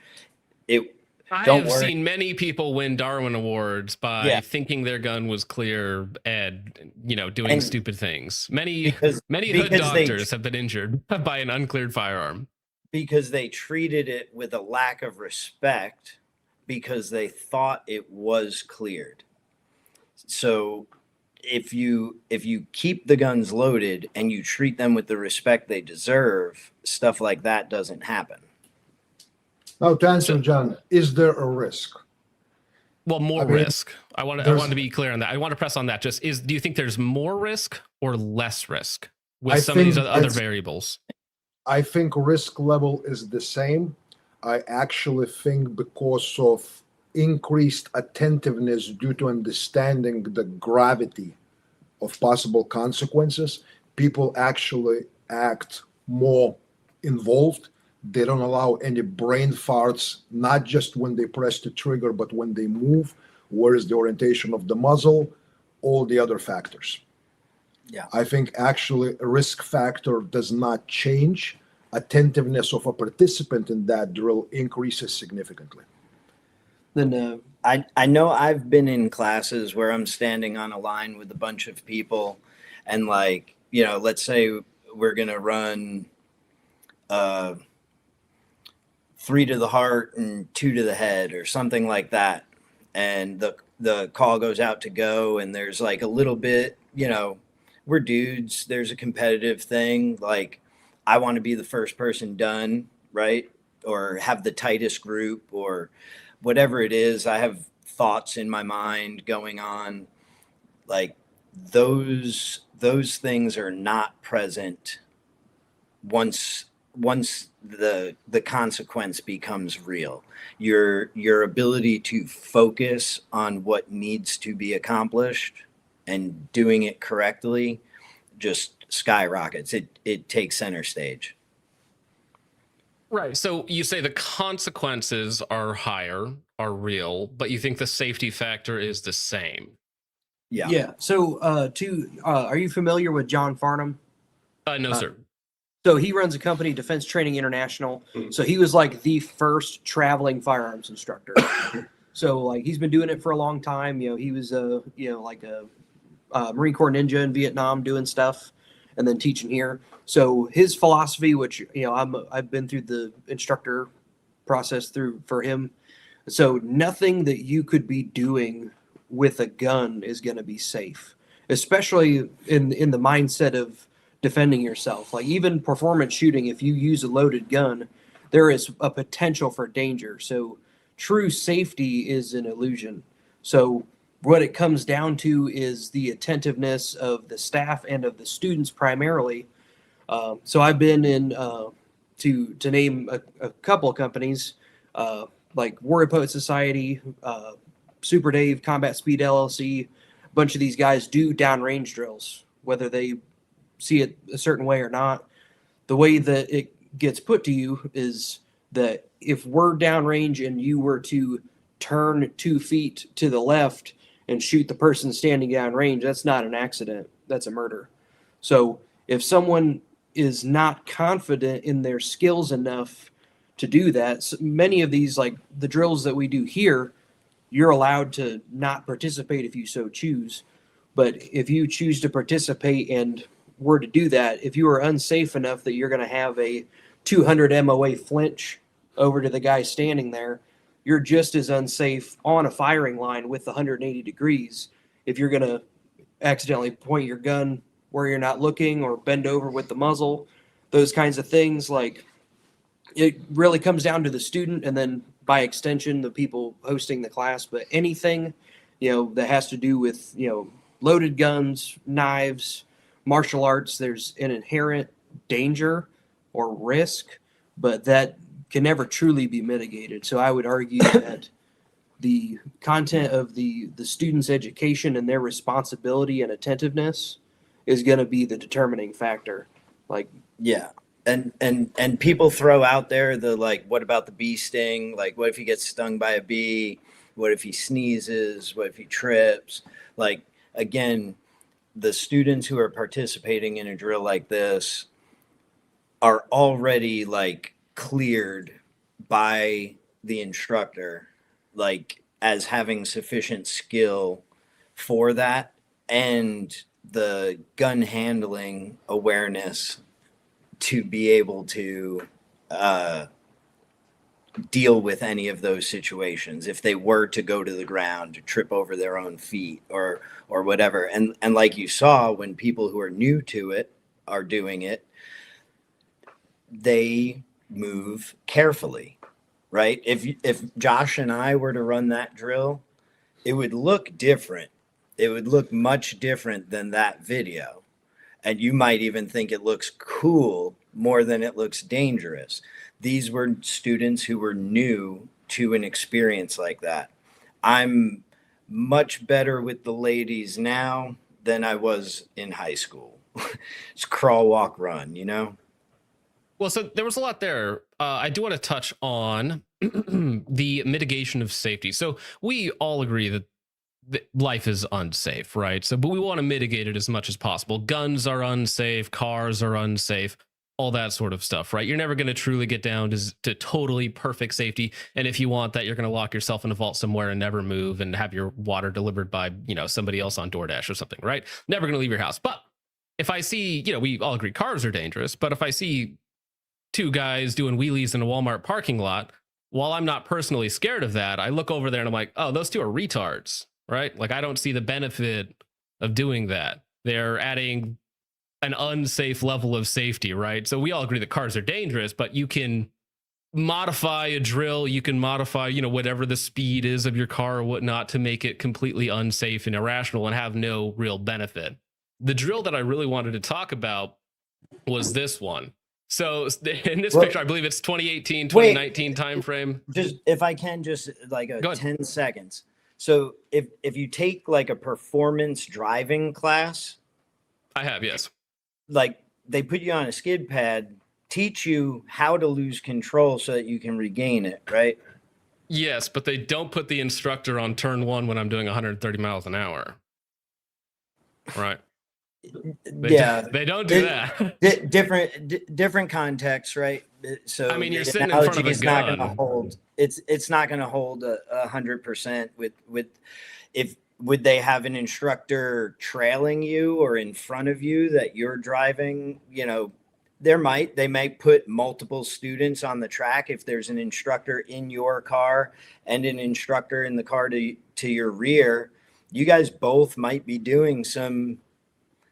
it. I have seen many people win Darwin Awards by thinking their gun was clear and, doing stupid things. Many hood doctors have been injured by an uncleared firearm. Because they treated it with a lack of respect because they thought it was cleared. So if you keep the guns loaded and you treat them with the respect they deserve, stuff like that doesn't happen. Now, to answer, John, is there a risk? Well, more risk. I want to be clear on that. I want to press on that. Do you think there's more risk or less risk with some of these other variables? I think risk level is the same. I actually think because of increased attentiveness due to understanding the gravity of possible consequences, people actually act more involved. They don't allow any brain farts, not just when they press the trigger, but when they move, where is the orientation of the muzzle, all the other factors. Yeah, I think actually a risk factor does not change. Attentiveness of a participant in that drill increases significantly. Then I know I've been in classes where I'm standing on a line with a bunch of people and let's say we're going to run 3 to the heart and 2 to the head or something like that. And the call goes out to go and there's like a little bit, we're dudes. There's a competitive thing. Like, I want to be the first person done, right? Or have the tightest group or whatever it is. I have thoughts in my mind going on. Like, those things are not present once the consequence becomes real. Your ability to focus on what needs to be accomplished and doing it correctly just skyrockets. It takes center stage. Right. So you say the consequences are higher, are real, but you think the safety factor is the same. Yeah. Yeah. So, are you familiar with John Farnham? No, sir. So he runs a company, Defense Training International. So he was like the first traveling firearms instructor. So like he's been doing it for a long time. He was like a Marine Corps ninja in Vietnam doing stuff, and then teaching here. So his philosophy, which I've been through the instructor process for him. So nothing that you could be doing with a gun is going to be safe, especially in the mindset of defending yourself. Like even performance shooting, if you use a loaded gun, there is a potential for danger. So true safety is an illusion. So what it comes down to is the attentiveness of the staff and of the students primarily. So I've been in to name a couple of companies like Warrior Poet Society, Super Dave, Combat Speed LLC. A bunch of these guys do downrange drills, whether they see it a certain way or not. The way that it gets put to you is that if we're downrange and you were to turn 2 feet to the left and shoot the person standing downrange, that's not an accident. That's a murder. So if someone is not confident in their skills enough to do that, so many of these, like the drills that we do here, you're allowed to not participate if you so choose. But if you choose to participate and were to do that, if you are unsafe enough that you're going to have a 200 MOA flinch over to the guy standing there, you're just as unsafe on a firing line with 180 degrees if you're going to accidentally point your gun where you're not looking or bend over with the muzzle. Those kinds of things, like, it really comes down to the student and then by extension the people hosting the class. But anything that has to do with loaded guns, knives, martial arts, there's an inherent danger or risk, but that can never truly be mitigated. So I would argue that the content of the student's education and their responsibility and attentiveness is going to be the determining factor. Like, Yeah. And people throw out there the, like, what about the bee sting? Like, what if he gets stung by a bee? What if he sneezes? What if he trips? Like, again, the students who are participating in a drill like this are already like cleared by the instructor, like as having sufficient skill for that and the gun handling awareness to be able to deal with any of those situations if they were to go to the ground, to trip over their own feet or whatever. And like you saw, when people who are new to it are doing it, they move carefully, right? If Josh and I were to run that drill, it would look different. It would look much different than that video. And you might even think it looks cool more than it looks dangerous. These were students who were new to an experience like that. I'm much better with the ladies now than I was in high school. It's crawl, walk, run, Well, so there was a lot there. I do want to touch on the mitigation of safety. So we all agree that life is unsafe, right? So, but we want to mitigate it as much as possible. Guns are unsafe, cars are unsafe, all that sort of stuff, right? You're never going to truly get down to totally perfect safety. And if you want that, you're going to lock yourself in a vault somewhere and never move and have your water delivered by, somebody else on DoorDash or something, right? Never going to leave your house. But if I see, we all agree cars are dangerous, but if I see two guys doing wheelies in a Walmart parking lot, while I'm not personally scared of that, I look over there and I'm like, oh, those two are retards, right? Like, I don't see the benefit of doing that. they're adding an unsafe level of safety, right? So we all agree that cars are dangerous, but you can modify a drill, you can modify, whatever the speed is of your car or whatnot to make it completely unsafe and irrational and have no real benefit. The drill that I really wanted to talk about was this one. So in this picture, I believe it's 2018, 2019 timeframe. Just if I can, just like 10 seconds. So if you take like a performance driving class, I have, yes. Like they put you on a skid pad, teach you how to lose control so that you can regain it, right? Yes, but they don't put the instructor on turn one when I'm doing 130 miles an hour. Right. They don't do that. Different context, right? So I mean, you're sitting in front of a gun. Not going to hold. It's not going to hold 100% with if would they have an instructor trailing you or in front of you that you're driving? They might put multiple students on the track if there's an instructor in your car and an instructor in the car to your rear. You guys both might be doing some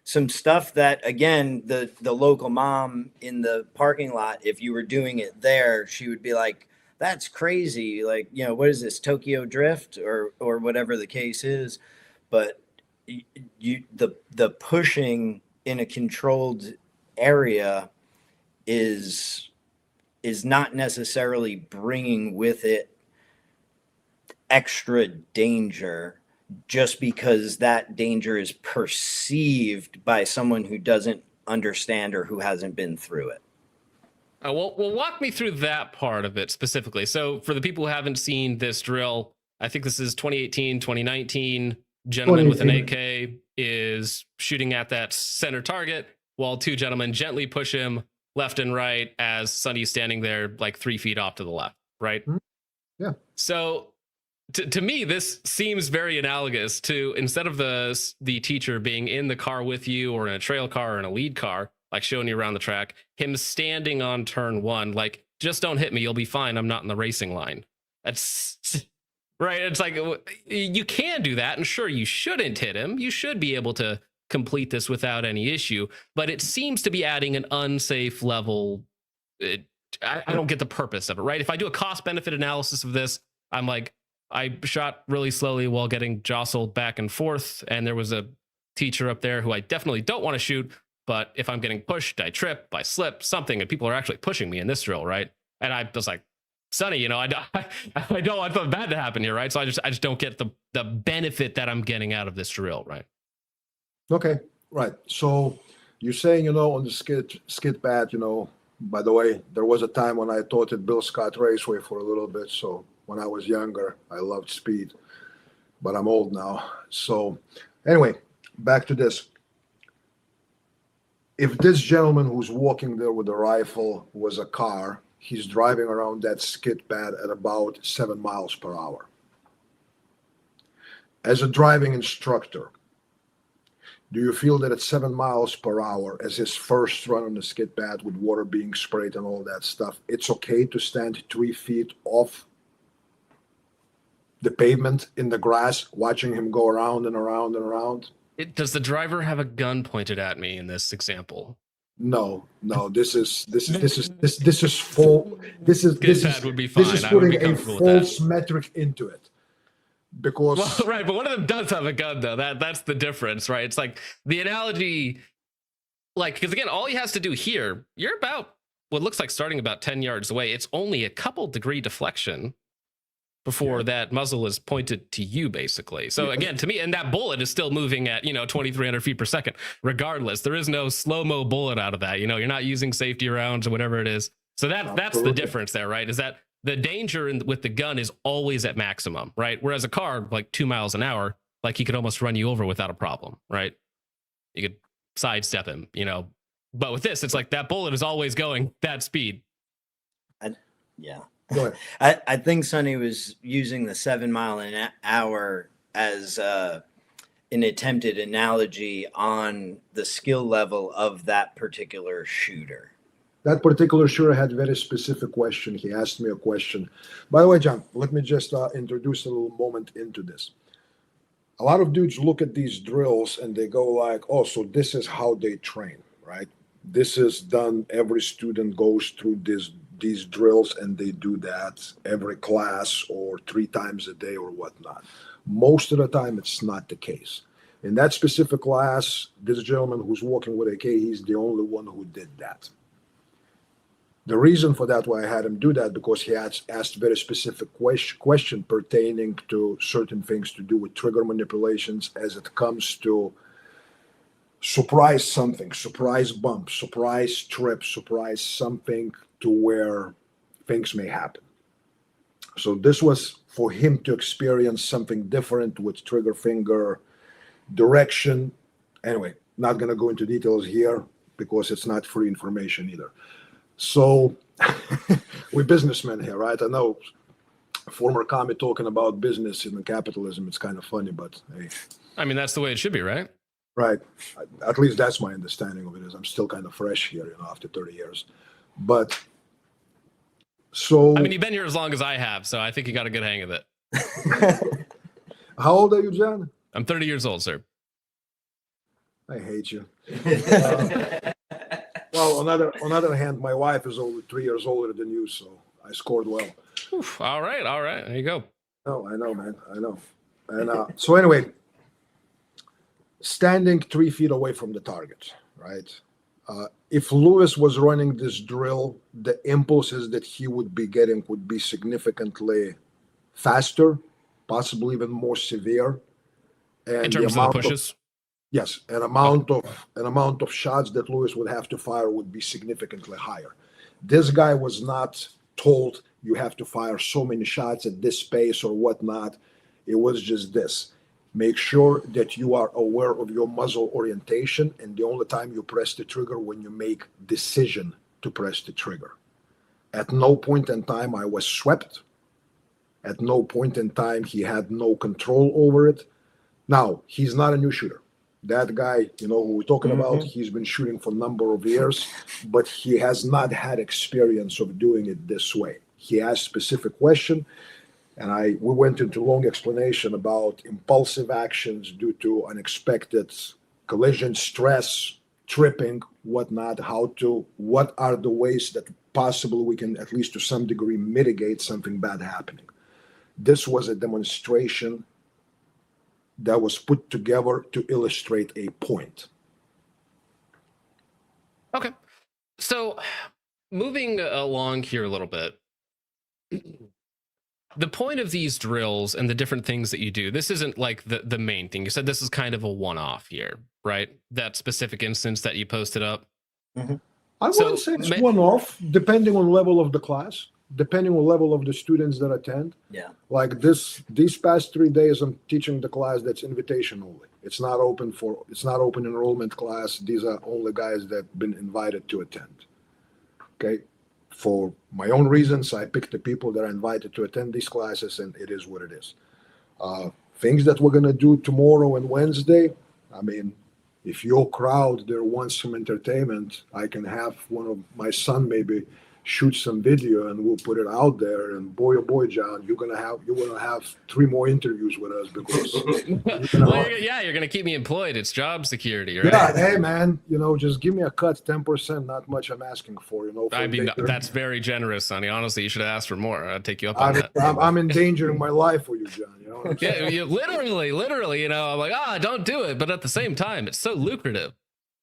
stuff that, again, the local mom in the parking lot, if you were doing it there, she would be like, that's crazy. Like, what is this, Tokyo Drift or whatever the case is? But the pushing in a controlled area is not necessarily bringing with it extra danger just because that danger is perceived by someone who doesn't understand or who hasn't been through it. Well, walk me through that part of it specifically. So for the people who haven't seen this drill, I think this is 2018, 2019. Gentleman with an AK is shooting at that center target while two gentlemen gently push him left and right as Sonny's standing there like 3 feet off to the left, right? Yeah. So to me, this seems very analogous to, instead of the teacher being in the car with you or in a trail car or in a lead car, like showing you around the track, him standing on turn one, like, just don't hit me, you'll be fine, I'm not in the racing line. That's right. It's like, you can do that, and sure, you shouldn't hit him. You should be able to complete this without any issue, but it seems to be adding an unsafe level. I don't get the purpose of it, right? If I do a cost benefit analysis of this, I'm like, I shot really slowly while getting jostled back and forth, and there was a teacher up there who I definitely don't want to shoot, but if I'm getting pushed, I trip, I slip, something, and people are actually pushing me in this drill, right? And I was like, Sonny, I don't want something bad to happen here, right? So I just don't get the benefit that I'm getting out of this drill, right? Okay, right. So you're saying, on the skid pad, by the way, there was a time when I taught at Bill Scott Raceway for a little bit. So when I was younger, I loved speed, but I'm old now. So anyway, back to this. If this gentleman who's walking there with a rifle was a car, he's driving around that skid pad at about 7 miles per hour. As a driving instructor, do you feel that at 7 miles per hour, as his first run on the skid pad with water being sprayed and all that stuff, it's okay to stand 3 feet off the pavement in the grass, watching him go around and around and around? Does the driver have a gun pointed at me in this example? No. This is full. This is would be fine. This is putting a false metric into it. Because right, but one of them does have a gun, though. That's the difference, right? It's like the analogy, like, because again, all he has to do here, you're about what looks like starting about 10 yards away. It's only a couple degree deflection before that muzzle is pointed to you, basically. So again, to me, and that bullet is still moving at 2,300 feet per second. Regardless, there is no slow-mo bullet out of that. You're not using safety rounds or whatever it is. So that's the difference there, right? Is that the danger with the gun is always at maximum, right? Whereas a car, like 2 miles an hour, like he could almost run you over without a problem, right? You could sidestep him, But with this, it's like that bullet is always going that speed. Yeah. Go ahead. I think Sonny was using the 7 mile an hour as an attempted analogy on the skill level of that particular shooter. That particular shooter had a very specific question. He asked me a question. By the way, John, let me just introduce a little moment into this. a lot of dudes look at these drills and they go like, oh, so this is how they train, right? This is done. Every student goes through these drills and they do that every class or 3 times a day or whatnot. Most of the time, it's not the case. In that specific class, this gentleman who's working with AK, he's the only one who did that. The reason for that, why I had him do that, because he had asked very specific question pertaining to certain things to do with trigger manipulations as it comes to surprise something, surprise bump, surprise trip, surprise something to where things may happen. So this was for him to experience something different with trigger finger direction. Anyway, not going to go into details here because it's not free information either. So we're businessmen here, right? I know former commie talking about business and capitalism. It's kind of funny, but hey. I mean, that's the way it should be, right? Right. At least that's my understanding of it. Is I'm still kind of fresh here, after 30 years. But so I mean, you've been here as long as I have, so I think you got a good hang of it. How old are you, John? I'm 30 years old, sir. I hate you. Well, on other hand, my wife is over 3 years older than you, so I scored well. Oof, all right. There you go. Oh, I know, man. I know. And so anyway, standing 3 feet away from the target, right? If Lewis was running this drill, the impulses that he would be getting would be significantly faster, possibly even more severe. And In terms of the pushes? Yes, an amount of shots that Lewis would have to fire would be significantly higher. This guy was not told you have to fire so many shots at this pace or whatnot. It was just this. Make sure that you are aware of your muzzle orientation, and the only time you press the trigger when you make decision to press the trigger. At no point in time I was swept. At no point in time he had no control over it. Now, he's not a new shooter. That guy, who we're talking about, he's been shooting for a number of years, but he has not had experience of doing it this way. He asked specific question, and we went into long explanation about impulsive actions due to unexpected collision, stress, tripping, whatnot, what are the ways that possibly we can, at least to some degree, mitigate something bad happening. This was a demonstration that was put together to illustrate a point. Okay. So moving along here a little bit, the point of these drills and the different things that you do, this isn't like the main thing. You said this is kind of a one-off here, right? That specific instance that you posted up. Mm-hmm. I wouldn't say it's one-off, depending on level of the class, depending on level of the students that attend. Yeah. Like these past 3 days, I'm teaching the class that's invitation only. It's not open enrollment class. These are only guys that have been invited to attend. Okay. For my own reasons, I picked the people that are invited to attend these classes, and it is what it is. Things that we're going to do tomorrow and Wednesday, I mean, if your crowd there wants some entertainment, I can have one of my son maybe shoot some video and we'll put it out there. And boy, oh boy, John, you're gonna have 3 more interviews with us because you're gonna keep me employed. It's job security, right? Yeah, hey man, just give me a cut, 10%, not much I'm asking for. I mean, that's very generous, Sonny. Honestly, you should have asked for more. I'd take you up on that. I'm endangering my life for you, John. Yeah, literally. I'm like, don't do it. But at the same time, it's so lucrative.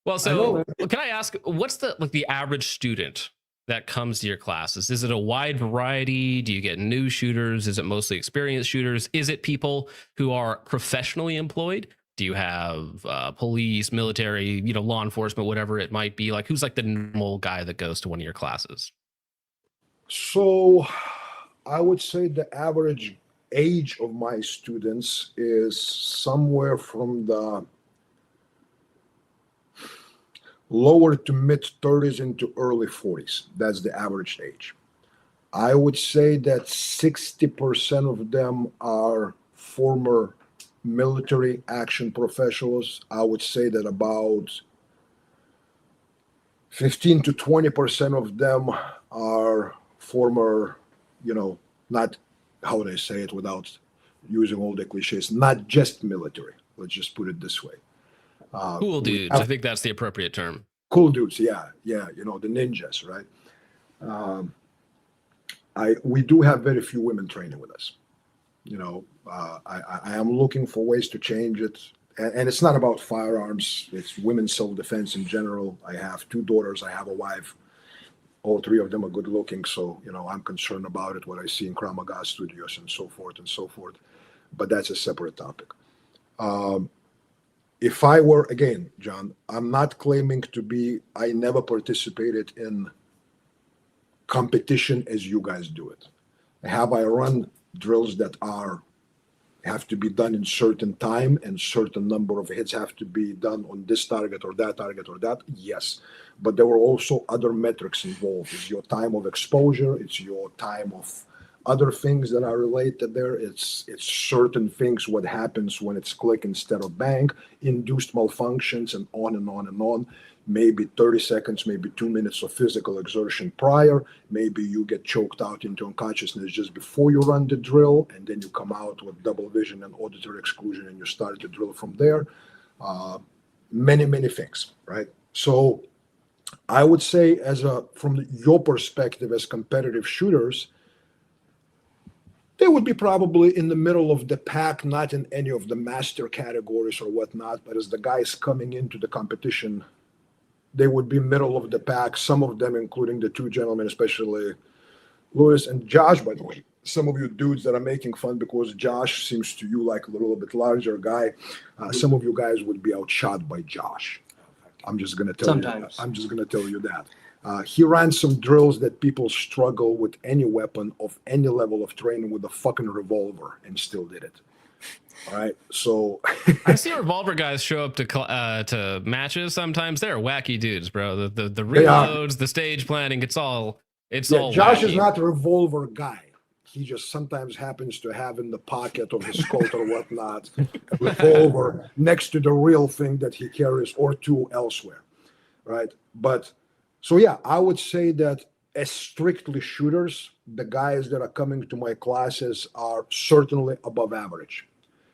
Well, so can I ask, what's the average student that comes to your classes? Is it a wide variety? Do you get new shooters? Is it mostly experienced shooters? Is it people who are professionally employed? Do you have police, military, law enforcement, whatever it might be? Like, who's like the normal guy that goes to one of your classes? So I would say the average age of my students is somewhere from the lower to mid 30s into early 40s. That's the average age. I would say that 60% of them are former military action professionals. I would say that about 15 to 20% of them are former, not, how would I say it without using all the cliches, not just military. Let's just put it this way. Cool dudes. I think that's the appropriate term. Cool dudes, yeah, you know, the ninjas, right? We do have very few women training with us. You know, I am looking for ways to change it, and it's not about firearms. It's women's self-defense in general. I have 2 daughters. I have a wife. All 3 of them are good looking, so you know I'm concerned about it. What I see in Krav Maga studios and so forth and so forth. But that's a separate topic. If I were, again, John, I'm not claiming to be. I never participated in competition as you guys do it. Have I run drills that have to be done in certain time and certain number of hits have to be done on this target or that target or that? Yes. But there were also other metrics involved. It's your time of exposure. It's your time of other things that are related there. It's certain things, what happens when it's click instead of bang, induced malfunctions, and on and on and on. Maybe 30 seconds, maybe 2 minutes of physical exertion prior. Maybe you get choked out into unconsciousness just before you run the drill, and then you come out with double vision and auditory exclusion, and you start to drill from there. Many, many things, right? So I would say, from your perspective as competitive shooters, they would be probably in the middle of the pack, not in any of the master categories or whatnot, but as the guys coming into the competition, they would be middle of the pack. Some of them, including the 2 gentlemen, especially Louis and Josh, by the way. Some of you dudes that are making fun because Josh seems to you like a little bit larger guy. Some of you guys would be outshot by Josh. I'm just going to tell you that. I'm just going to tell you that. He ran some drills that people struggle with any weapon of any level of training with a fucking revolver and still did it. All right, so I see revolver guys show up to matches sometimes. They're wacky dudes, bro. The reloads, the stage planning, it's all Josh wacky. is not a revolver guy. He just sometimes happens to have in the pocket of his coat or whatnot a revolver next to the real thing that he carries or 2 elsewhere, right? But so yeah, I would say that as strictly shooters, the guys that are coming to my classes are certainly above average.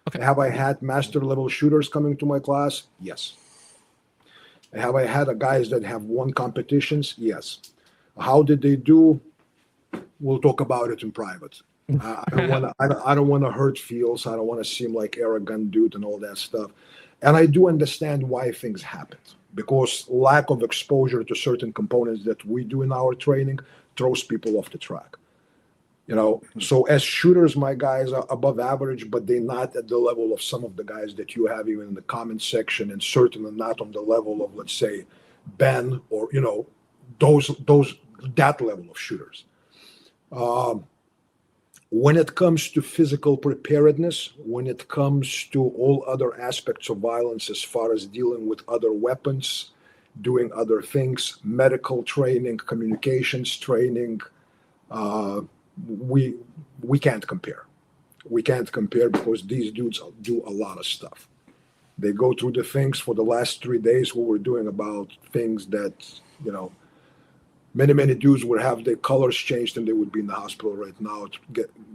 Okay. Have I had master level shooters coming to my class? Yes. Have I had guys that have won competitions? Yes. How did they do? We'll talk about it in private. I don't want to hurt feels. I don't want to seem like arrogant dude and all that stuff. And I do understand why things happen, because lack of exposure to certain components that we do in our training throws people off the track. You know, so as shooters, my guys are above average, but they're not at the level of some of the guys that you have even in the comment section, and certainly not on the level of, let's say, Ben or, you know, that level of shooters. When it comes to physical preparedness, when it comes to all other aspects of violence, as far as dealing with other weapons, doing other things, medical training, communications training, we can't compare. We can't compare because these dudes do a lot of stuff. They go through the things for the last 3 days. What we're doing about things that, you know, many dudes would have their colors changed and they would be in the hospital right now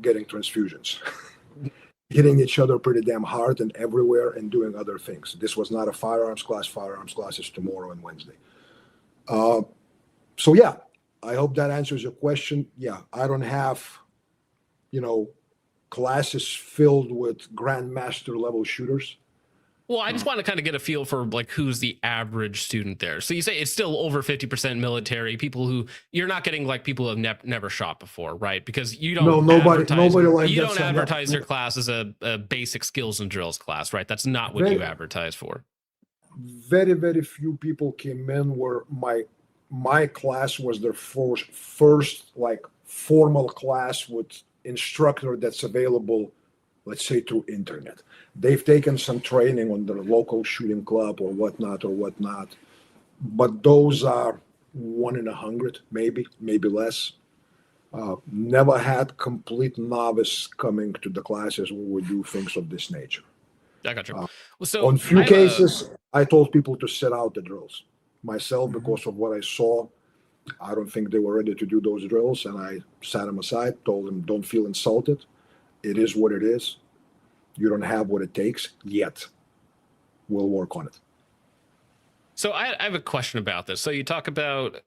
getting transfusions, hitting each other pretty damn hard and everywhere and doing other things. This was not a firearms class. Firearms class is tomorrow and Wednesday. So yeah, I hope that answers your question. Yeah, I don't have, you know, classes filled with grandmaster level shooters. Well, I just want to kind of get a feel for like who's the average student there. So you say it's still over 50% military, people who you're not getting like people who have never shot before, right? Because you don't advertise your class as a basic skills and drills class, right? That's not what you advertise for. Very, very few people came in where my class was their first like formal class with instructor that's available, let's say, through internet. They've taken some training on their local shooting club or whatnot, but those are 1 in 100, maybe less. Never had complete novice coming to the classes where we do things of this nature. I got you. Well, so on few cases, I told people to sit out the drills myself because of what I saw. I don't think they were ready to do those drills, and I sat them aside, told them, don't feel insulted. It is what it is. You don't have what it takes yet. We'll work on it. So I have a question about this. So you talk about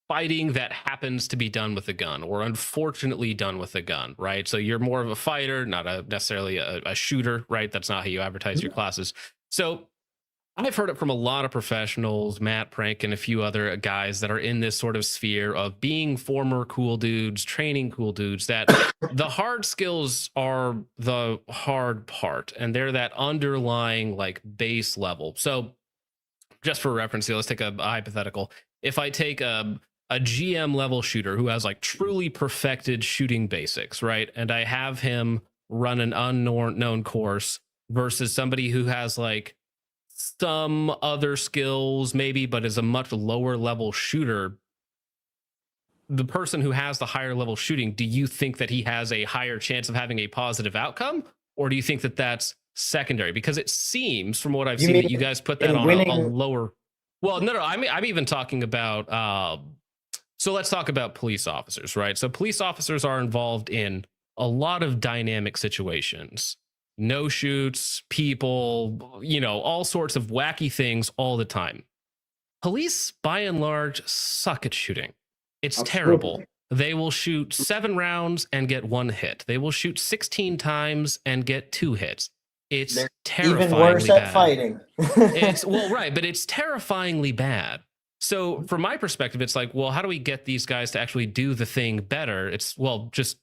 fighting that happens to be done with a gun, or unfortunately done with a gun, right? So you're more of a fighter, not necessarily a shooter, right? That's not how you advertise your classes. So I've heard it from a lot of professionals, Matt Prank and a few other guys that are in this sort of sphere of being former cool dudes, training cool dudes, that the hard skills are the hard part, and they're that underlying like base level. So just for reference here, let's take a hypothetical. If I take a GM level shooter who has like truly perfected shooting basics, right? And I have him run an unknown course versus somebody who has like some other skills maybe, but is a much lower level shooter. The person who has the higher level shooting, do you think that he has a higher chance of having a positive outcome? Or do you think that that's secondary? Because it seems from what I've seen that you guys put that on a lower. Well, no, I'm even talking about, so let's talk about police officers, right? So police officers are involved in a lot of dynamic situations, no shoots, people, you know, all sorts of wacky things all the time. Police, by and large, suck at shooting. It's terrible. They will shoot 7 rounds and get 1 hit. They will shoot 16 times and get 2 hits. It's terrifyingly even worse at bad. fighting. It's well, right, but it's terrifyingly bad. So from my perspective, it's like, well, how do we get these guys to actually do the thing better? It's, well, just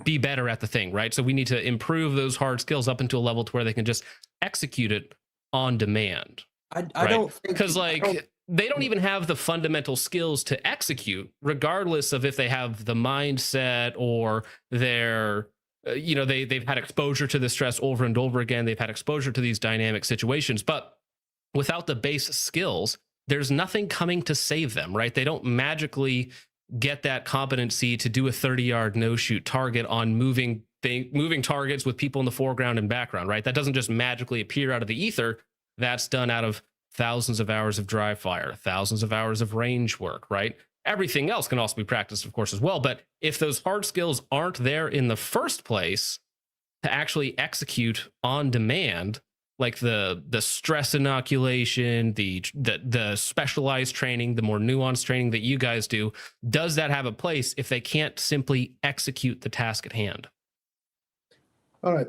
be better at the thing, right? So we need to improve those hard skills up into a level to where they can just execute it on demand. I right? don't think, Because like they don't even have the fundamental skills to execute, regardless of if they have the mindset or they're you know, they've had exposure to the stress over and over again. They've had exposure to these dynamic situations, but without the base skills, there's nothing coming to save them, right? They don't magically get that competency to do a 30-yard no-shoot target on moving targets with people in the foreground and background, right? That doesn't just magically appear out of the ether. That's done out of thousands of hours of dry fire, thousands of hours of range work, right? Everything else can also be practiced, of course, as well. But if those hard skills aren't there in the first place to actually execute on demand, like the stress inoculation, the specialized training, the more nuanced training that you guys do, does that have a place if they can't simply execute the task at hand? All right.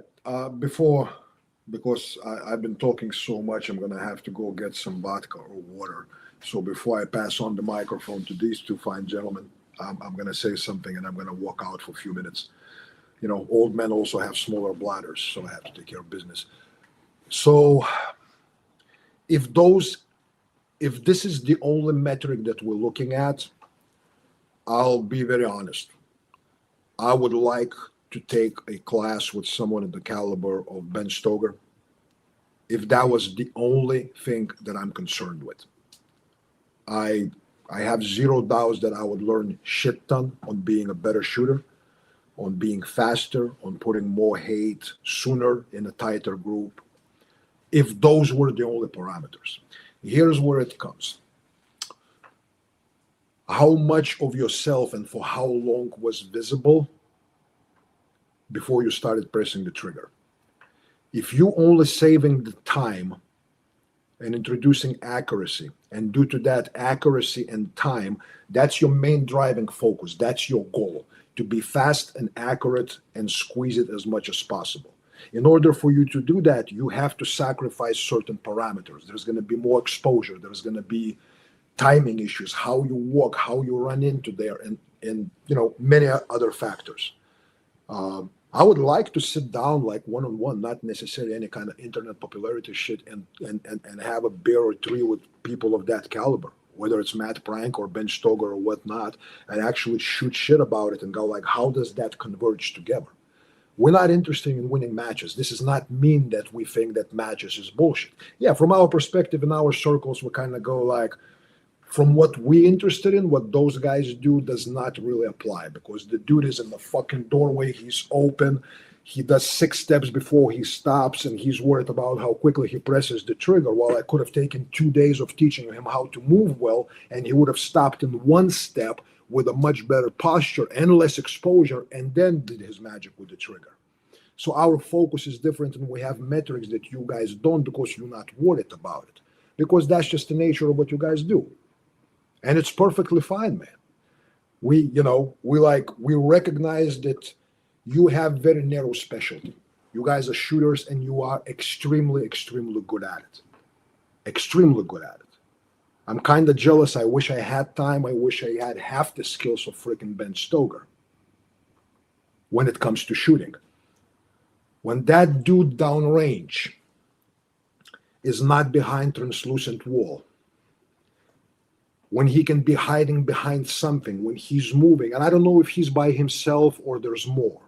Because I've been talking so much, I'm going to have to go get some vodka or water. So before I pass on the microphone to these two fine gentlemen, I'm going to say something and I'm going to walk out for a few minutes. You know, old men also have smaller bladders, so I have to take care of business. So if this is the only metric that we're looking at, I'll be very honest. I would like to take a class with someone of the caliber of Ben Stoker, if that was the only thing that I'm concerned with. I have zero doubts that I would learn shit ton on being a better shooter, on being faster, on putting more hate sooner in a tighter group, if those were the only parameters. Here's where it comes. How much of yourself and for how long was visible before you started pressing the trigger? If you only saving the time and introducing accuracy, and due to that accuracy and time, that's your main driving focus, that's your goal, to be fast and accurate and squeeze it as much as possible. In order for you to do that, you have to sacrifice certain parameters. There's going to be more exposure, there's going to be timing issues, how you walk, how you run into there, and you know, many other factors. I would like to sit down like one-on-one, not necessarily any kind of internet popularity shit, and have a beer or 3 with people of that caliber, whether it's Matt Prank or Ben Stoker or whatnot, and actually shoot shit about it and go like, how does that converge together? We're not interested in winning matches. This does not mean that we think that matches is bullshit. Yeah, from our perspective in our circles, we kind of go like, from what we're interested in, what those guys do does not really apply, because the dude is in the fucking doorway, he's open, he does 6 steps before he stops, and he's worried about how quickly he presses the trigger, while I could have taken 2 days of teaching him how to move well, and he would have stopped in 1 step with a much better posture and less exposure, and then did his magic with the trigger. So our focus is different, and we have metrics that you guys don't because you're not worried about it. Because that's just the nature of what you guys do. And it's perfectly fine, man. We recognize that you have very narrow specialty. You guys are shooters, and you are extremely, extremely good at it. Extremely good at it. I'm kind of jealous. I wish I had time. I wish I had half the skills of freaking Ben Stoker when it comes to shooting. When that dude downrange is not behind translucent wall, when he can be hiding behind something, when he's moving, and I don't know if he's by himself or there's more.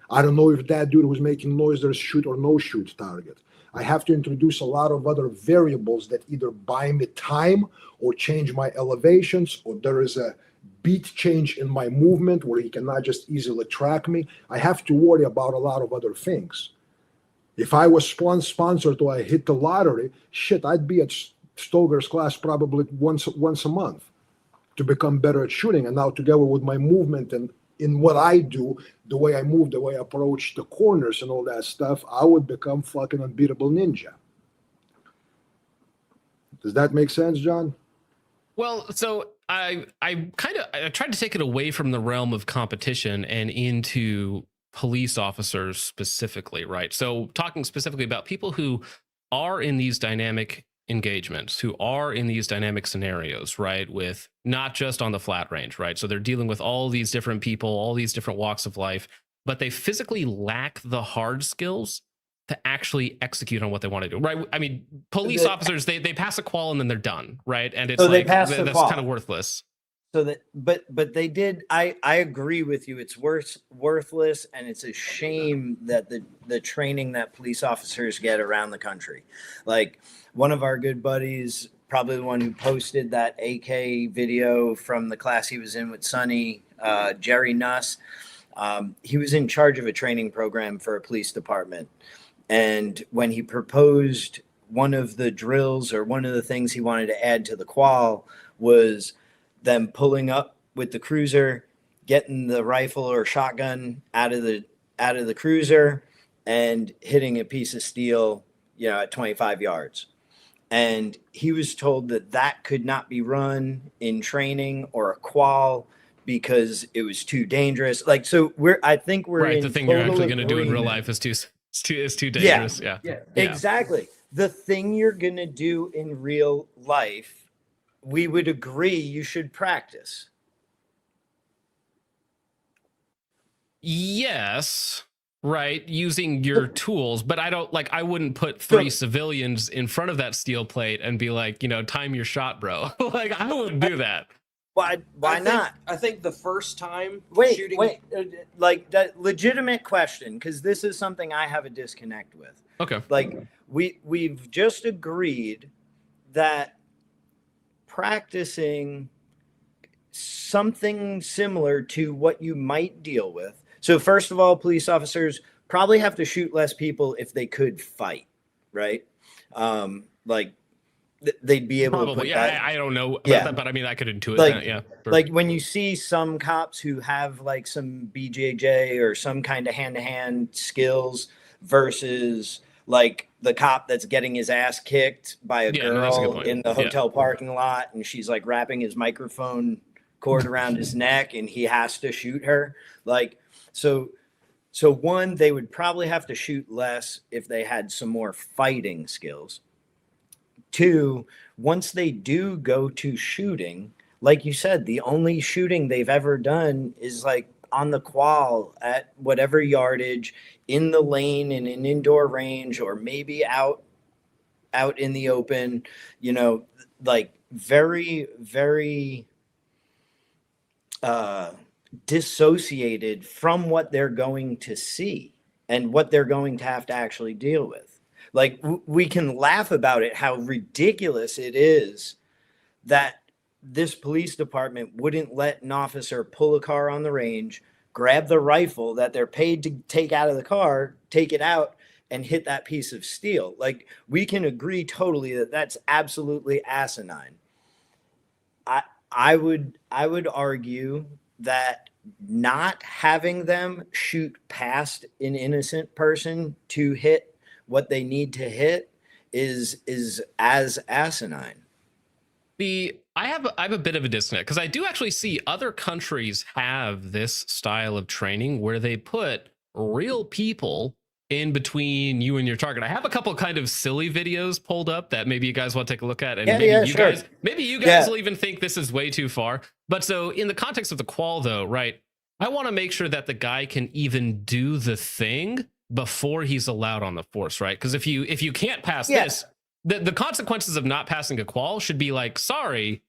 I don't know if that dude was making noise, there's shoot or no shoot target. I have to introduce a lot of other variables that either buy me time or change my elevations, or there is a beat change in my movement where he cannot just easily track me. I have to worry about a lot of other things. If I was sponsored or I hit the lottery, shit, I'd be at Stoker's class probably once a month to become better at shooting. And now together with my movement and in what I do, the way I move, the way I approach the corners and all that stuff, I would become fucking unbeatable ninja. Does that make sense, John? Well, so I tried to take it away from the realm of competition and into police officers specifically, right? So talking specifically about people who are in these dynamic engagements, who are in these dynamic scenarios, right? With not just on the flat range, right? So they're dealing with all these different people, all these different walks of life, but they physically lack the hard skills to actually execute on what they want to do, right? I mean, police officers, they pass a qual and then they're done, right? And it's So like, that's kind of worthless. So that, but they did. I agree with you. It's worthless, and it's a shame that the training that police officers get around the country, like one of our good buddies, probably the one who posted that AK video from the class he was in with Sonny, Jerry Nuss. He was in charge of a training program for a police department, and when he proposed one of the drills or one of the things he wanted to add to the qual was them pulling up with the cruiser, getting the rifle or shotgun out of the cruiser and hitting a piece of steel, at 25 yards. And he was told that could not be run in training or a qual because it was too dangerous. Like, so I think we're right. in The thing you're actually going to do in real agreement. life is too dangerous. Yeah. Exactly. The thing you're going to do in real life, we would agree you should practice. Yes, right. Using your tools, but I wouldn't put three civilians in front of that steel plate and be like, time your shot, bro. Like, I wouldn't do that. Why not? I think the first time shooting. Like, that legitimate question, because this is something I have a disconnect with. Okay. Like, we've just agreed that practicing something similar to what you might deal with. So first of all, police officers probably have to shoot less people if they could fight, right? They'd be able to put that. I don't know about that, but I mean, I could intuit that. Yeah. Like when you see some cops who have like some BJJ or some kind of hand-to-hand skills versus like the cop that's getting his ass kicked by a girl in the hotel parking lot, and she's like wrapping his microphone cord around his neck and he has to shoot her. Like, so one, they would probably have to shoot less if they had some more fighting skills. Two, once they do go to shooting, like you said, the only shooting they've ever done is like on the qual at whatever yardage in the lane in an indoor range, or maybe out in the open, like very, very dissociated from what they're going to see and what they're going to have to actually deal with. Like, we can laugh about it, how ridiculous it is that this police department wouldn't let an officer pull a car on the range, grab the rifle that they're paid to take out of the car, take it out, and hit that piece of steel. Like, we can agree totally that that's absolutely asinine. I would argue that not having them shoot past an innocent person to hit what they need to hit is as asinine. I have a bit of a disconnect because I do actually see other countries have this style of training where they put real people in between you and your target. I have a couple kind of silly videos pulled up that maybe you guys want to take a look at, and Sure. Maybe you guys will even think this is way too far. But so in the context of the qual, though, right? I want to make sure that the guy can even do the thing before he's allowed on the force, right? Because if you can't pass this, the consequences of not passing a qual should be like, sorry,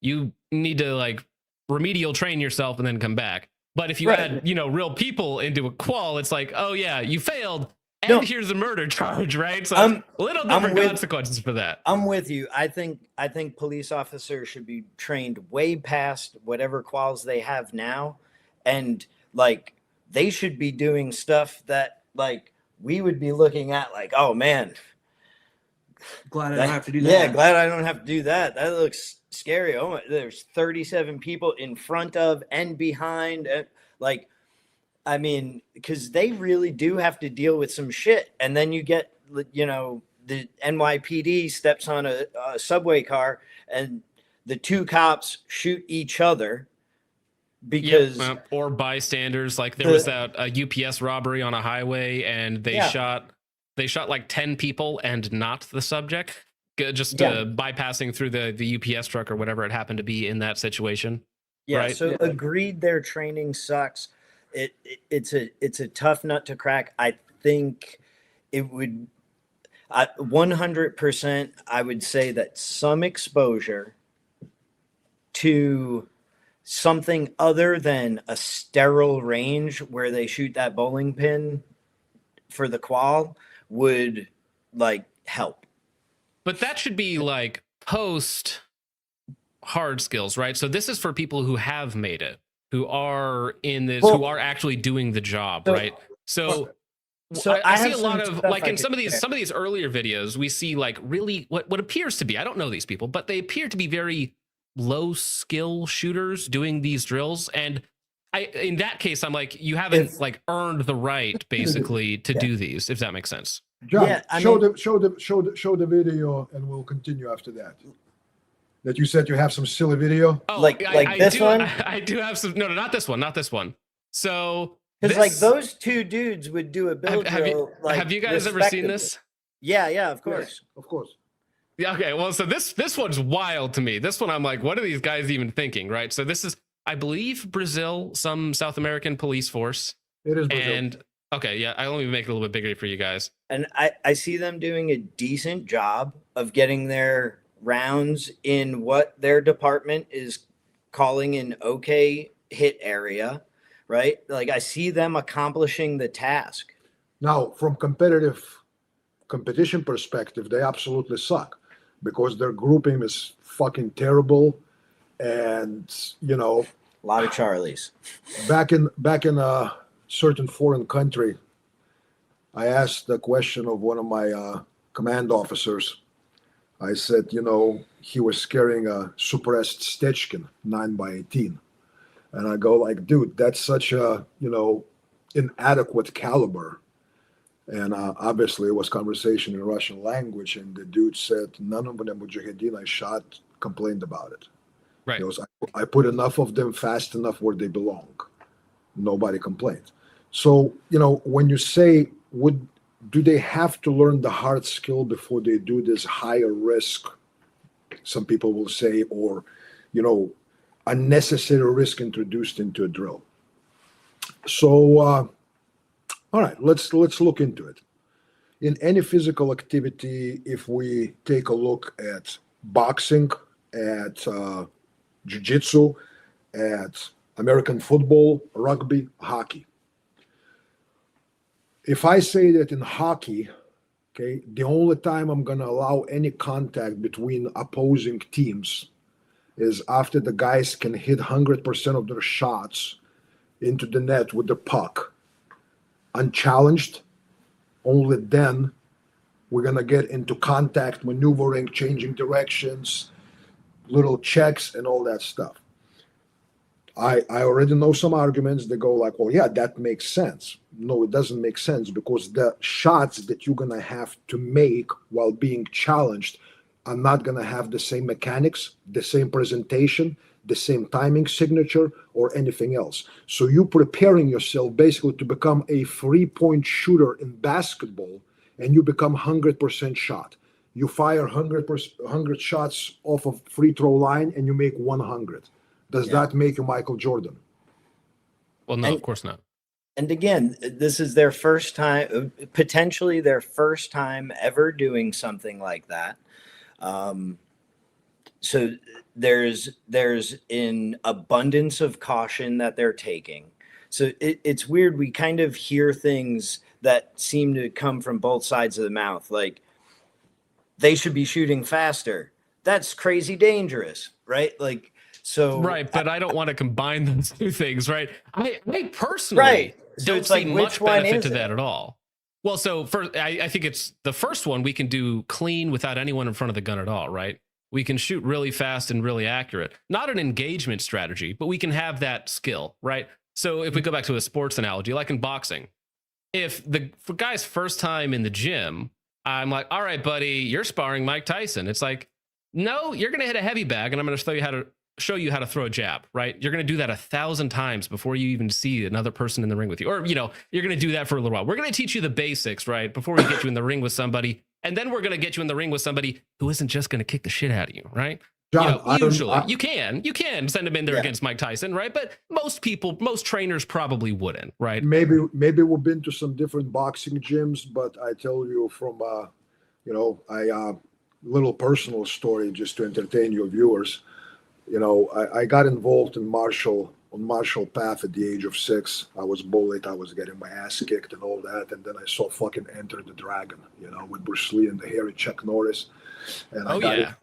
you need to like remedial train yourself and then come back. But if you add, real people into a qual, it's like, oh yeah, you failed, and here's a murder charge, right? So little different consequences for that. I'm with you. I think police officers should be trained way past whatever quals they have now, and like they should be doing stuff that like we would be looking at like, oh man, glad I don't have to do that. Yeah, glad I don't have to do that. That looks scary. Oh my, there's 37 people in front of and behind. Like, I mean, because they really do have to deal with some shit. And then you get, the NYPD steps on a subway car and the two cops shoot each other because or bystanders. Like there was that UPS robbery on a highway, and they shot like 10 people and not the subject, just bypassing through the UPS truck or whatever it happened to be in that situation. Yeah. Right? So agreed, their training sucks. It's a tough nut to crack. I think it would 100%. I would say that some exposure to something other than a sterile range where they shoot that bowling pin for the qual would like help. But that should be like post hard skills, right? So this is for people who have made it, who are in this, who are actually doing the job, right? So I see a lot of like in some of these earlier videos, we see like really what appears to be, I don't know these people, but they appear to be very low skill shooters doing these drills. And in that case, I'm like, you haven't like earned the right basically to do these, if that makes sense. John, show the video, and we'll continue after that. That you said you have some silly video. Oh, like this one. I do have some. No, not this one. Not this one. So because like those two dudes would do a build drill. Have you guys ever seen this? Yeah, of course. Yes, of course. Yeah. Okay. Well, so this one's wild to me. This one, I'm like, what are these guys even thinking? Right. So this is, I believe, Brazil, some South American police force. It is Brazil. And okay, yeah, I'll only make it a little bit bigger for you guys. And I see them doing a decent job of getting their rounds in what their department is calling an okay hit area, right? Like I see them accomplishing the task. Now, from competition perspective, they absolutely suck because their grouping is fucking terrible, and a lot of Charlies. Back in a certain foreign country, I asked the question of one of my command officers. I said, he was carrying a suppressed Stechkin 9x18. And I go like, dude, that's such a, inadequate caliber. And obviously it was conversation in Russian language. And the dude said, none of them mujahideen I shot complained about it. Right. He goes, I put enough of them fast enough where they belong. Nobody complained. So, when you say, do they have to learn the hard skill before they do this higher risk, some people will say, or, unnecessary risk introduced into a drill? So, all right, let's look into it. In any physical activity, if we take a look at boxing, at jiu-jitsu, at American football, rugby, hockey. If I say that in hockey, okay, the only time I'm going to allow any contact between opposing teams is after the guys can hit 100% of their shots into the net with the puck unchallenged. Only then we're going to get into contact maneuvering, changing directions, little checks, and all that stuff. I already know some arguments that go like, well, yeah, that makes sense. No, it doesn't make sense because the shots that you're gonna have to make while being challenged are not gonna have the same mechanics, the same presentation, the same timing signature, or anything else. So you preparing yourself basically to become a 3-point shooter in basketball, and you become 100% shot. You fire 100 shots off of free throw line, and you make 100. Does Yeah. that make you Michael Jordan? Well, no, And- of course not. And again, this is their first time, potentially their first time ever doing something like that. So there's an abundance of caution that they're taking. So it's weird. We kind of hear things that seem to come from both sides of the mouth, like they should be shooting faster. That's crazy dangerous, right? Like, so Right, but I don't want to combine those two things, right? I personally Right. So don't it's see like, which much one benefit is to that it? at all. Well, so first, I think it's the first one we can do clean without anyone in front of the gun at all, right? We can shoot really fast and really accurate. Not an engagement strategy, but we can have that skill, right? So if we go back to a sports analogy, like in boxing, if the guy's first time in the gym, I'm like, all right, buddy, you're sparring Mike Tyson. It's like, no, you're going to hit a heavy bag, and I'm going to show you how to throw a jab, right? You're going to do that 1,000 times before you even see another person in the ring with you. Or, you're going to do that for a little while. We're going to teach you the basics, right? Before we get you in the ring with somebody. And then we're going to get you in the ring with somebody who isn't just going to kick the shit out of you, right? John, Usually you can send him in there Yeah. against Mike Tyson, right? But most trainers probably wouldn't, right? maybe we've been to some different boxing gyms, but I tell you from I little personal story just to entertain your viewers. I got involved in martial path at the age of 6. I was bullied, I was getting my ass kicked and all that, and then I saw fucking Enter the Dragon, with Bruce Lee and the hairy Chuck Norris, and Oh yeah.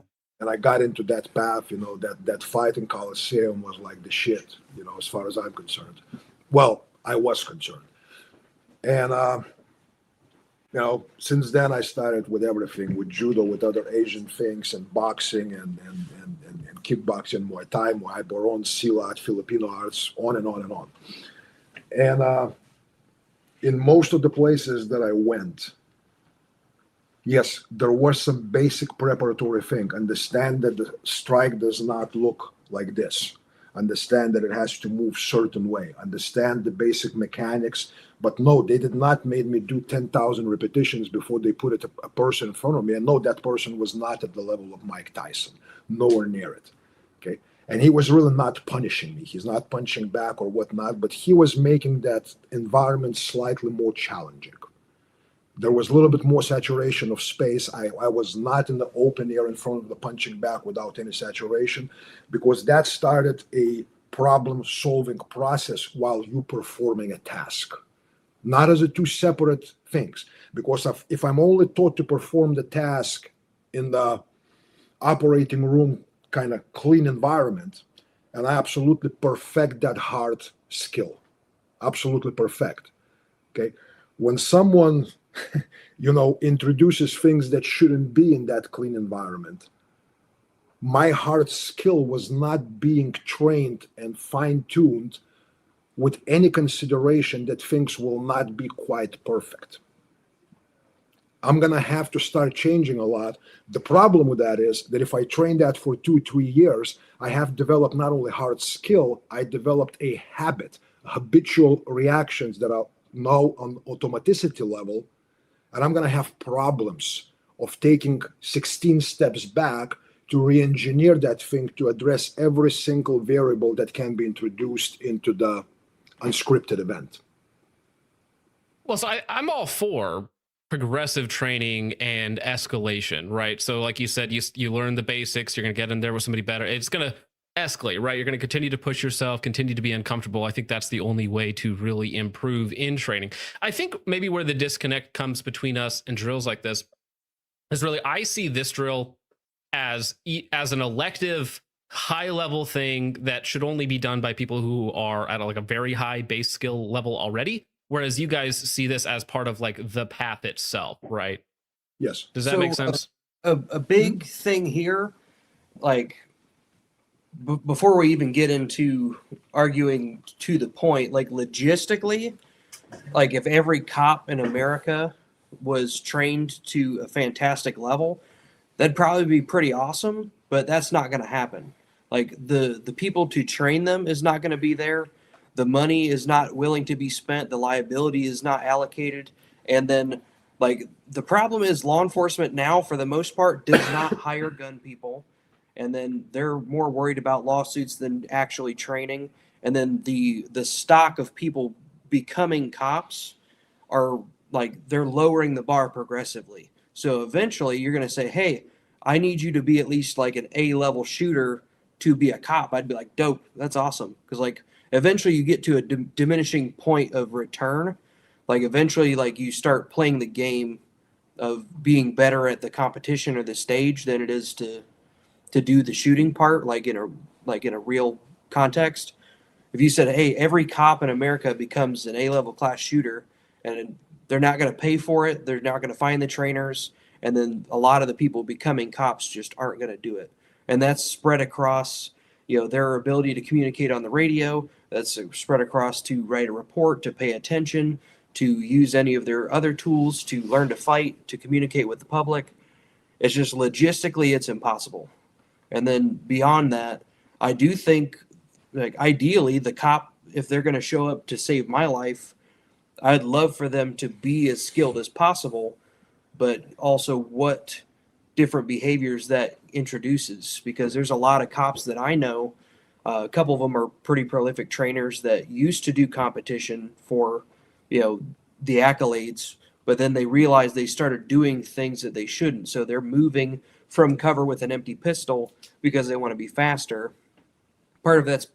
I got into that path. That fight in Coliseum was like the shit, as far as I'm concerned. Well, I was concerned. And, since then I started with everything, with judo, with other Asian things, and boxing, and kickboxing, Muay Thai, Muay Boron, Silat, Filipino arts, on and on and on. And in most of the places that I went, yes, there was some basic preparatory thing. Understand that the strike does not look like this. Understand that it has to move certain way. Understand the basic mechanics. But no, they did not make me do 10,000 repetitions before they put a person in front of me. And no, that person was not at the level of Mike Tyson, nowhere near it. Okay. And he was really not punishing me. He's not punching back or whatnot, but he was making that environment slightly more challenging. There was a little bit more saturation of space. I was not in the open air in front of the punching bag without any saturation, because that started a problem-solving process while you performing a task, not as a two separate things. Because if I'm only taught to perform the task in the operating room kind of clean environment, and I absolutely perfect that hard skill, absolutely perfect. Okay, when someone introduces things that shouldn't be in that clean environment, my hard skill was not being trained and fine-tuned with any consideration that things will not be quite perfect. I'm going to have to start changing a lot. The problem with that is that if I train that for 2-3 years, I have developed not only hard skill, I developed a habit, habitual reactions that are now on automaticity level, and I'm going to have problems of taking 16 steps back to re-engineer that thing to address every single variable that can be introduced into the unscripted event. Well, so I'm all for progressive training and escalation, right? So like you said, you learn the basics, you're going to get in there with somebody better. It's going to escalate, right? You're going to continue to push yourself, continue to be uncomfortable. I think that's the only way to really improve in training. I think maybe where the disconnect comes between us and drills like this is really, I see this drill as an elective high level thing that should only be done by people who are at a very high base skill level already. Whereas you guys see this as part of the path itself, right? Yes. Does that make sense? A big thing here, before we even get into arguing to the point, like logistically, like if every cop in America was trained to a fantastic level, that'd probably be pretty awesome, but that's not going to happen. Like the people to train them is not going to be there. The money is not willing to be spent. The liability is not allocated. And then like the problem is law enforcement now for the most part does not hire gun people. And then they're more worried about lawsuits than actually training. And then the stock of people becoming cops are like they're lowering the bar progressively. So eventually you're going to say, "Hey, I need you to be at least like an A-level shooter to be a cop." I'd be like, "Dope. That's awesome." Cuz like eventually you get to a diminishing point of return. Like eventually like you start playing the game of being better at the competition or the stage than it is to do the shooting part like in a real context. If you said, "Hey, every cop in America becomes an A-level class shooter," and they're not going to pay for it, they're not going to find the trainers, and then a lot of the people becoming cops just aren't going to do it. And that's spread across, their ability to communicate on the radio. That's spread across to write a report, to pay attention, to use any of their other tools, to learn to fight, to communicate with the public. It's just logistically, it's impossible. And then beyond that, I do think, like, ideally, the cop, if they're going to show up to save my life, I'd love for them to be as skilled as possible, but also what different behaviors that introduces. Because there's a lot of cops that I know, a couple of them are pretty prolific trainers that used to do competition for, the accolades, but then they realized they started doing things that they shouldn't. So they're moving from cover with an empty pistol because they want to be faster. Part of that's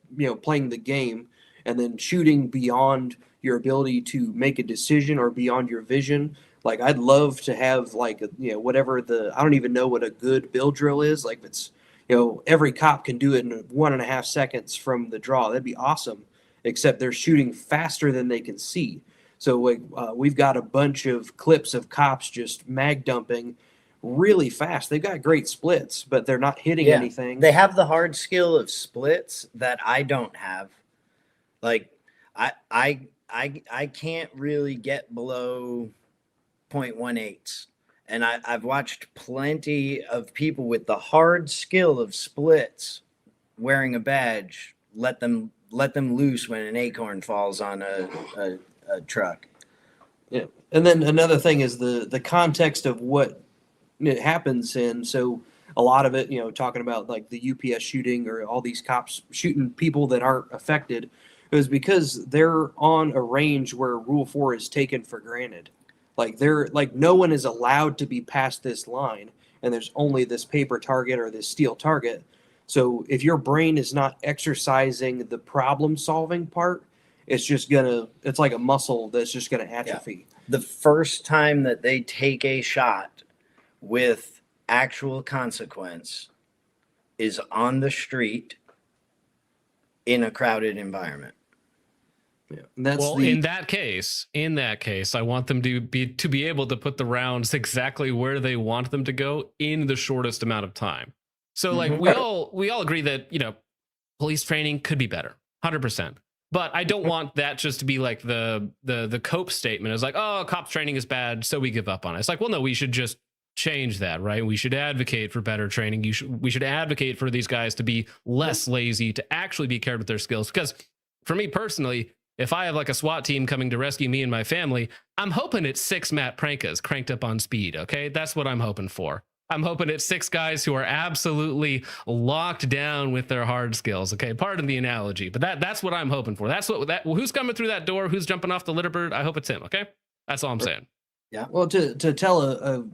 playing the game, and then shooting beyond your ability to make a decision or beyond your vision. Like I'd love to have like whatever I don't even know what a good bill drill is. Like if it's every cop can do it in 1.5 seconds from the draw. That'd be awesome. Except they're shooting faster than they can see. So like we've got a bunch of clips of cops just mag dumping really fast. They've got great splits, but they're not hitting anything. They have the hard skill of splits that I don't have. Like I can't really get below 0.18. And I've watched plenty of people with the hard skill of splits wearing a badge let them loose when an acorn falls on a truck. Yeah. And then another thing is the context of what it happens in. So a lot of it, talking about like the UPS shooting or all these cops shooting people that aren't affected, it was because they're on a range where Rule 4 is taken for granted. Like they're like no one is allowed to be past this line, and there's only this paper target or this steel target. So if your brain is not exercising the problem solving part, it's like a muscle that's just gonna atrophy. Yeah. The first time that they take a shot with actual consequence is on the street in a crowded environment. Yeah. And that's in that case, I want them to be able to put the rounds exactly where they want them to go in the shortest amount of time. So like we all agree that, police training could be better, 100%. But I don't want that just to be like the cope statement. It's like, oh, cops training is bad, so we give up on it. It's like, well, no, we should just change that, right? We should advocate for better training. We should advocate for these guys to be less lazy, to actually be cared with their skills. Because for me personally, if I have like a SWAT team coming to rescue me and my family, I'm hoping it's 6 Matt Prankas cranked up on speed. Okay, that's what I'm hoping for. I'm hoping it's 6 guys who are absolutely locked down with their hard skills. Okay, pardon the analogy, but that's what I'm hoping for. Who's coming through that door? Who's jumping off the litter bird? I hope it's him. Okay, that's all I'm saying. Yeah. Well, to tell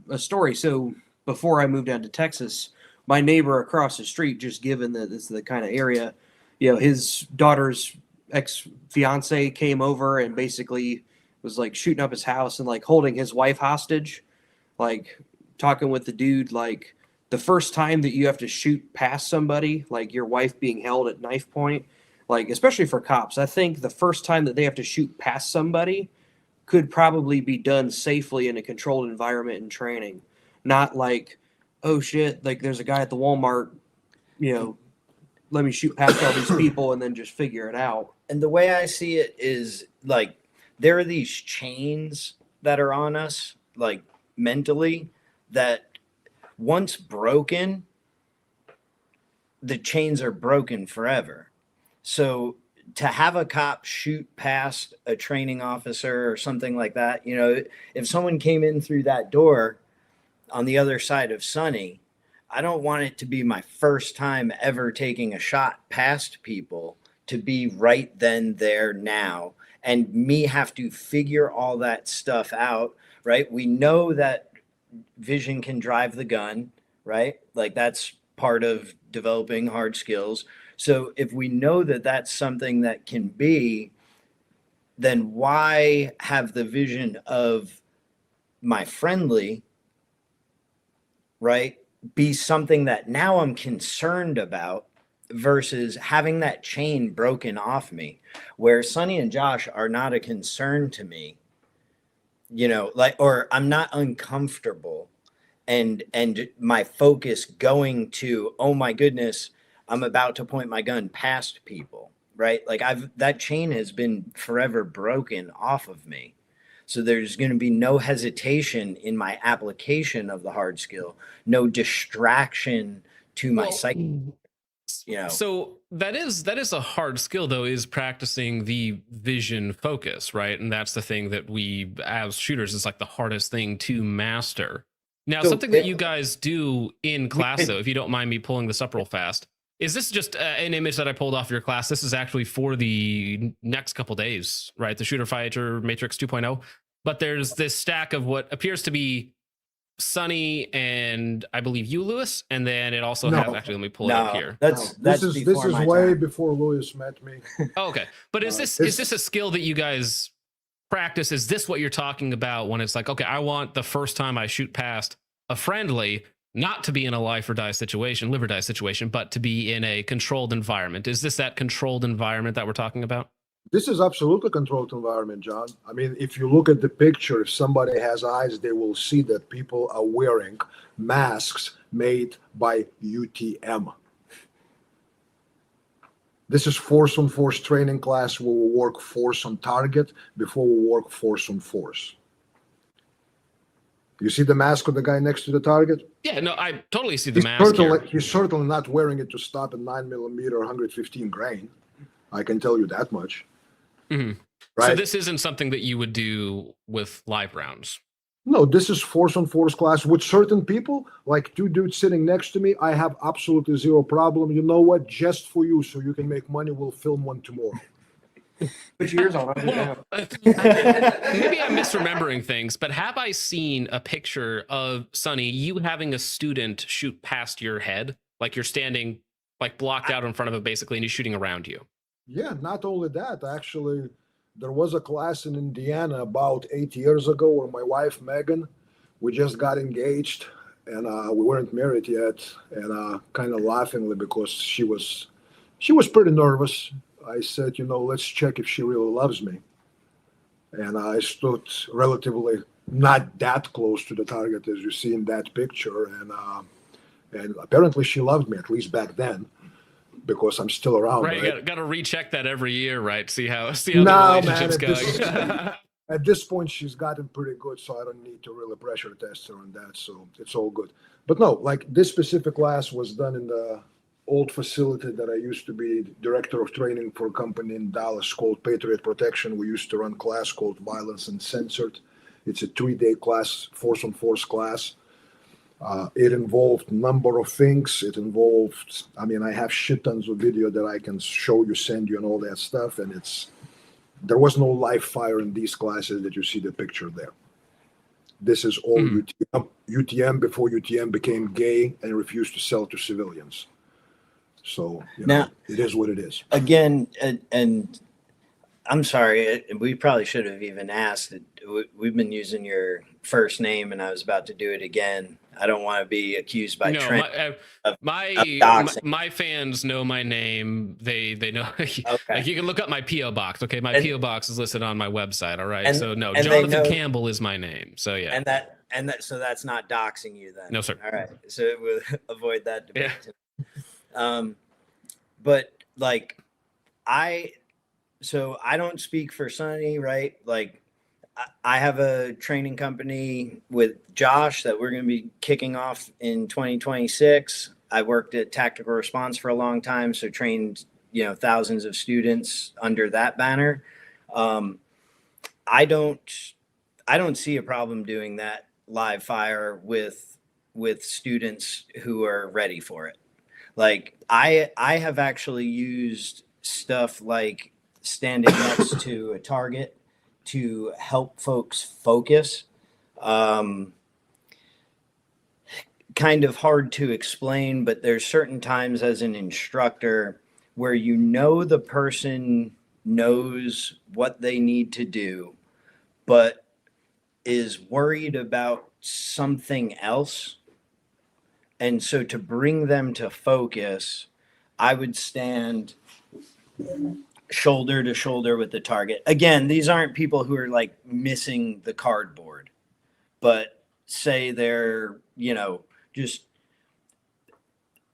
a story. So before I moved down to Texas, my neighbor across the street, just given that this is the kind of area, his daughter's ex-fiance came over and basically was like shooting up his house and like holding his wife hostage, like talking with the dude, like the first time that you have to shoot past somebody, like your wife being held at knife point, like especially for cops, I think the first time that they have to shoot past somebody could probably be done safely in a controlled environment and training, not like, oh shit, like there's a guy at the Walmart, let me shoot past all these people and then just figure it out. And the way I see it is like there are these chains that are on us, like mentally, that once broken, the chains are broken forever. So to have a cop shoot past a training officer or something like that, you know, if someone came in through that door on the other side of Sonny, I don't want it to be my first time ever taking a shot past people to be right then, there, now, and me have to figure all that stuff out, right? We know that vision can drive the gun, right? Like that's part of developing hard skills. So if we know that that's something that can be, then why have the vision of my friendly, right, be something that now I'm concerned about versus having that chain broken off me, where Sonny and Josh are not a concern to me, you know, like, or I'm not uncomfortable and my focus going to, oh my goodness, I'm about to point my gun past people, right? Like that chain has been forever broken off of me. So there's going to be no hesitation in my application of the hard skill, no distraction to my psyche, you know. So that is a hard skill though, is practicing the vision focus, right? And that's the thing that we as shooters is like the hardest thing to master. Now, So something that you guys do in class though, if you don't mind me pulling this up real fast, is this just an image that I pulled off your class? This is actually for the next couple days, right? The Shooter Fighter Matrix 2.0. But there's this stack of what appears to be Sonny and I believe you, Lewis. And then it also has, actually, let me pull it up here. That's This is my way time. before Lewis met me. Oh, okay. But is this a skill that you guys practice? Is this what you're talking about when it's like, okay, I want the first time I shoot past a friendly not to be in a live or die situation, but to be in a controlled environment? Is this that controlled environment that we're talking about? This is absolutely controlled environment, John. I mean, if you look at the picture, if somebody has eyes, they will see that people are wearing masks made by UTM. This is force on force training class where we work force on target before we work force on force. You see the mask of the guy next to the target? Yeah, no, I totally see the mask here. He's certainly not wearing it to stop at 9mm, 115 grain. I can tell you that much. Mm-hmm. Right? So this isn't something that you would do with live rounds. No, this is force on force class with certain people, like two dudes sitting next to me. I have absolutely zero problem. You know what? Just for you, so you can make money, we'll film one tomorrow. Put yours on. Well, maybe I'm misremembering things, but have I seen a picture of Sonny, you having a student shoot past your head? Like you're standing like blocked out in front of it basically, and he's shooting around you. Yeah, not only that, actually, there was a class in Indiana about 8 years ago where my wife, Megan, we just got engaged and we weren't married yet. And kind of laughingly, because she was pretty nervous, I said, you know, let's check if she really loves me. And I stood relatively not that close to the target as you see in that picture. And apparently she loved me, at least back then, because I'm still around. Right, got to recheck that every year, right? See how the relationship's going. At this point, she's gotten pretty good, so I don't need to really pressure test her on that. So it's all good. But no, like this specific class was done in the old facility that I used to be director of training for a company in Dallas called Patriot Protection. We used to run a class called Violence Uncensored. It's a 3-day class, force on force class. It involved a number of things. It involved, I mean, I have shit tons of video that I can show you, send you, and all that stuff. And there was no live fire in these classes that you see the picture there. This is all UTM before UTM became gay and refused to sell to civilians. So now, it is what it is. Again, and I'm sorry, we probably should have even asked. We've been using your first name, and I was about to do it again. I don't want to be accused by Trent. My fans know my name. They know. Okay. Like you can look up my PO box. Okay, my PO box is listed on my website. All right. So no, Jonathan Campbell is my name. So yeah. And that so that's not doxing you then. No sir. All right. So we'll avoid that debate. Yeah. but like I so I don't speak for Sonny, right? Like I have a training company with Josh that we're going to be kicking off in 2026. I worked at Tactical Response for a long time, so trained thousands of students under that banner. Um, I don't I don't see a problem doing that live fire with students who are ready for it. Like I have actually used stuff like standing next to a target to help folks focus. Um, Kind of hard to explain, but there's certain times as an instructor where the person knows what they need to do, but is worried about something else. And so to bring them to focus, I would stand shoulder to shoulder with the target. Again, these aren't people who are like missing the cardboard, but say they're, just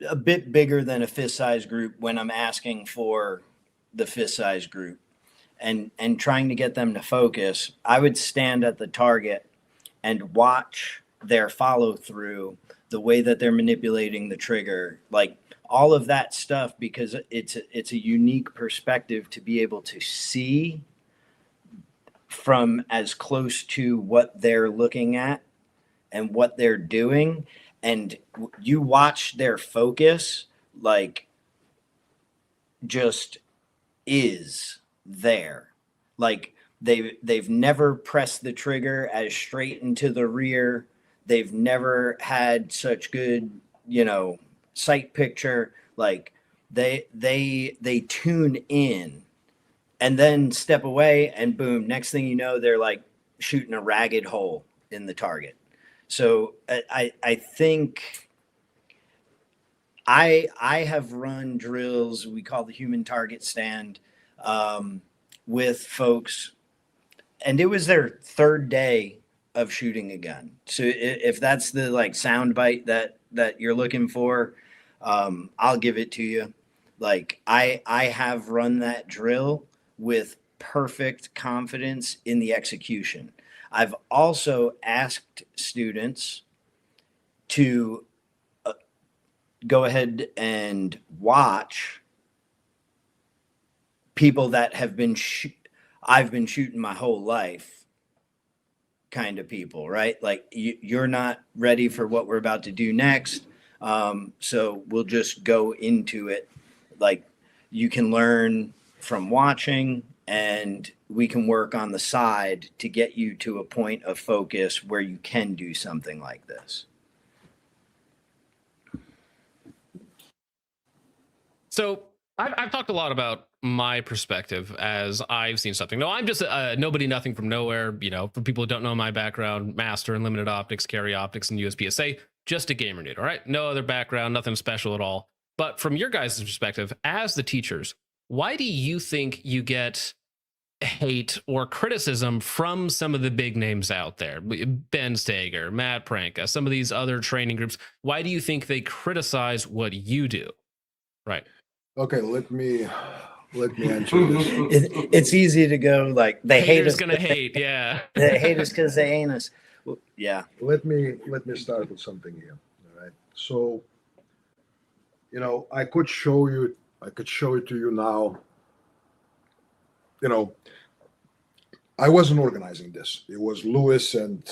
a bit bigger than a fist size group when I'm asking for the fist size group and trying to get them to focus. I would stand at the target and watch their follow through, the way that they're manipulating the trigger, like all of that stuff, because it's a unique perspective to be able to see from as close to what they're looking at and what they're doing. And you watch their focus, like, just is there. Like they've never pressed the trigger as straight into the rear. They've never had such good, sight picture. Like they tune in and then step away, and boom, next thing you know, they're like shooting a ragged hole in the target. So I think I have run drills we call the human target stand, with folks, and it was their third day of shooting a gun. So if that's the like sound bite that you're looking for, I'll give it to you. Like I have run that drill with perfect confidence in the execution. I've also asked students to go ahead and watch people that have been I've been shooting my whole life, kind of people, right? Like you're not ready for what we're about to do next, so we'll just go into it. Like you can learn from watching, and we can work on the side to get you to a point of focus where you can do something like this. So I've talked a lot about my perspective as I've seen something. No, I'm just nobody, nothing from nowhere. For people who don't know my background, master in limited optics, carry optics, and USPSA, just a gamer dude. All right, no other background, nothing special at all. But from your guys' perspective, as the teachers, why do you think you get hate or criticism from some of the big names out there? Ben Stager, Matt Pranka, some of these other training groups. Why do you think they criticize what you do? Right. Okay, let me answer this. It's easy to go like they hate us. Gonna hate, yeah. They hate us because they ain't us. Well, yeah. Let me start with something here. All right. So, I could show it to you now. I wasn't organizing this. It was Lewis and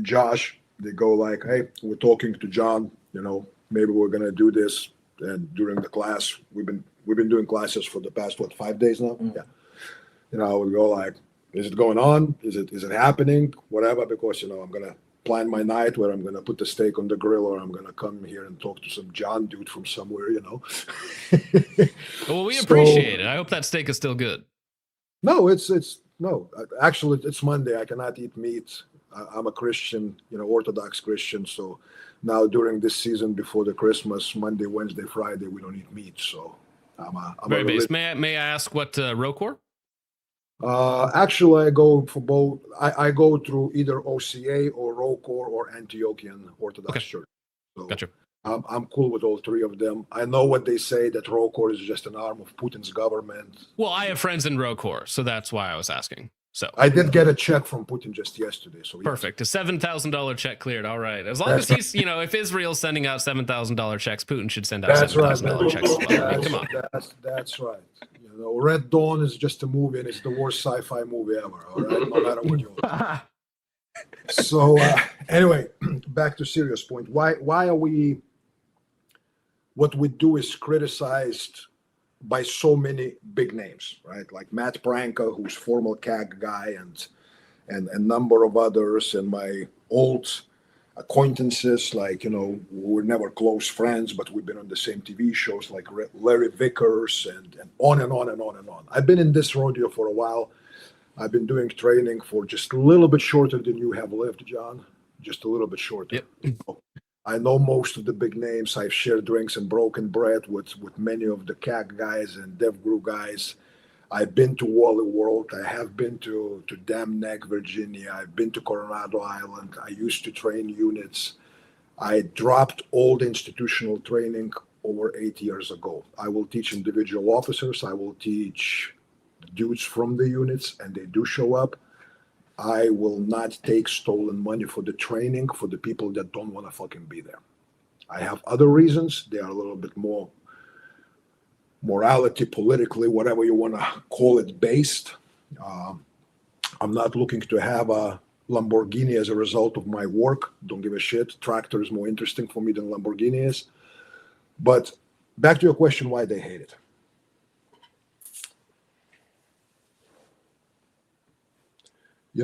Josh. They go like, "Hey, we're talking to John. Maybe we're gonna do this." And during the class, we've been doing classes for the past 5 days now. Mm-hmm. Yeah. I would go like, "Is it going on? Is it happening? Whatever." Because I'm gonna plan my night where I'm gonna put the steak on the grill, or I'm gonna come here and talk to some John dude from somewhere. Well, we appreciate it. I hope that steak is still good. No, no. Actually, it's Monday. I cannot eat meat. I'm a Christian, Orthodox Christian. So now during this season before the Christmas, Monday, Wednesday, Friday, we don't eat meat. So I'm very base. May I ask what ROCOR? Actually, I go for both. I go through either OCA or ROCOR or Antiochian Orthodox Church. So, Gotcha. I'm cool with all three of them. I know what they say, that ROKOR is just an arm of Putin's government. Well, I have friends in ROKOR, so that's why I was asking. So I did get a check from Putin just yesterday. So yes. Perfect. A $7,000 check cleared. All right. As long as he's, if Israel's sending out $7,000 checks, Putin should send out $7,000 checks as well. I mean, come on. That's right. Red Dawn is just a movie, and it's the worst sci-fi movie ever. All right, no matter what you want. So anyway, back to serious point. Why are we? What we do is criticized by so many big names, right? Like Matt Branca, who's former CAG guy, and a number of others, and my old acquaintances, like, we're never close friends, but we've been on the same TV shows, like Larry Vickers, and on and on and on and on. I've been in this rodeo for a while. I've been doing training for just a little bit shorter than you have lived, John. Just a little bit shorter. Yep. I know most of the big names. I've shared drinks and broken bread with many of the CAG guys and DevGru guys. I've been to Wally World. I have been to Dam Neck, Virginia. I've been to Coronado Island. I used to train units. I dropped old institutional training over 8 years ago. I will teach individual officers. I will teach dudes from the units, and they do show up. I will not take stolen money for the training for the people that don't want to fucking be there. I have other reasons. They are a little bit more morality, politically, whatever you want to call it, based. I'm not looking to have a Lamborghini as a result of my work. Don't give a shit. Tractor is more interesting for me than Lamborghini is. But back to your question, why they hate it. I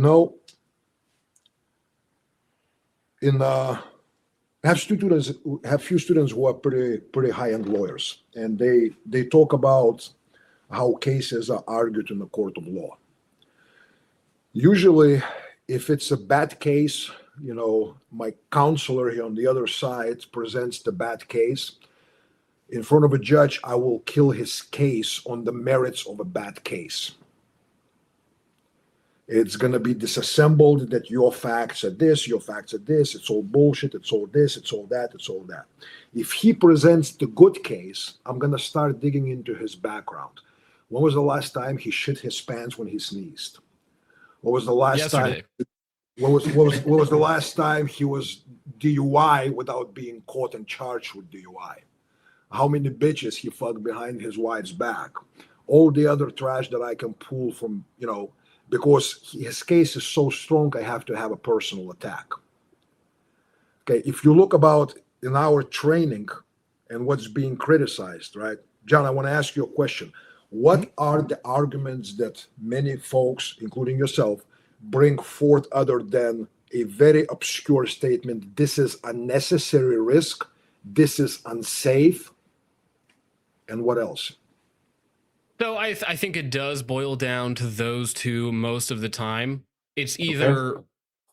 have few students who are pretty high-end lawyers, and they talk about how cases are argued in the court of law. Usually, if it's a bad case, my counselor here on the other side presents the bad case. In front of a judge, I will kill his case on the merits of a bad case. It's going to be disassembled that your facts are this, your facts are this, it's all bullshit, it's all this, it's all that, it's all that. If he presents the good case, I'm going to start digging into his background. When was the last time he shit his pants when he sneezed? What was the last time? What was the last time he was DUI without being caught and charged with DUI? How many bitches he fucked behind his wife's back? All the other trash that I can pull from, because his case is so strong, I have to have a personal attack. Okay, if you look about in our training and what's being criticized, right? John, I want to ask you a question. What are the arguments that many folks, including yourself, bring forth other than a very obscure statement, this is unnecessary risk, this is unsafe, and what else? So I think it does boil down to those two most of the time. It's either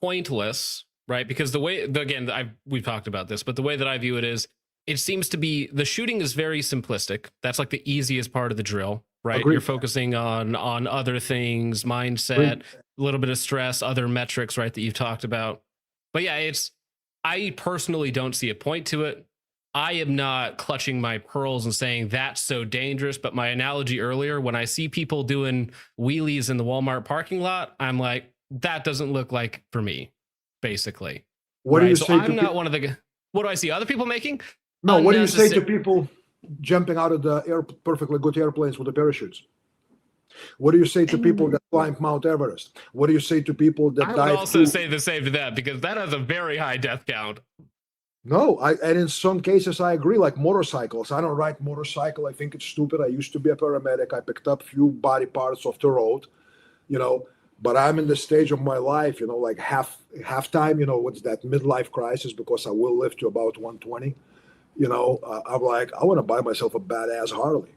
pointless, right? Because we've talked about this, but the way that I view it is, it seems to be the shooting is very simplistic. That's like the easiest part of the drill, right? Agreed. You're focusing on other things, mindset, a little bit of stress, other metrics, right, that you've talked about. But yeah, I personally don't see a point to it. I am not clutching my pearls and saying that's so dangerous. But my analogy earlier, when I see people doing wheelies in the Walmart parking lot, I'm like, that doesn't look like for me, basically. What do you say? I'm not one of the. What do I see other people making? No, what do you say to people jumping out of the perfectly good airplanes with the parachutes? What do you say to people that climb Mount Everest? What do you say to people that dive? I would also say the same to that, because that has a very high death count. No, and in some cases I agree, like motorcycles. I don't ride motorcycle. I think it's stupid. I used to be a paramedic. I picked up few body parts off the road, but I'm in the stage of my life, like halftime, what's that midlife crisis, because I will live to about 120. I'm like, I want to buy myself a badass Harley,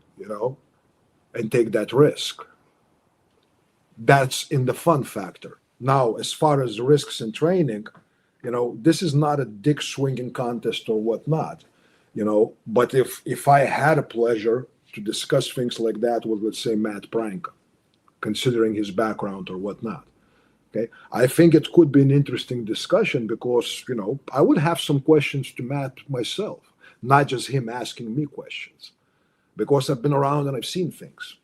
and take that risk. That's in the fun factor. Now, as far as risks in training, this is not a dick swinging contest or whatnot, but if I had a pleasure to discuss things like that with, let's say, Matt Branca, considering his background or whatnot, okay, I think it could be an interesting discussion, because, I would have some questions to Matt myself. not just him asking me questions, because I've been around and I've seen things.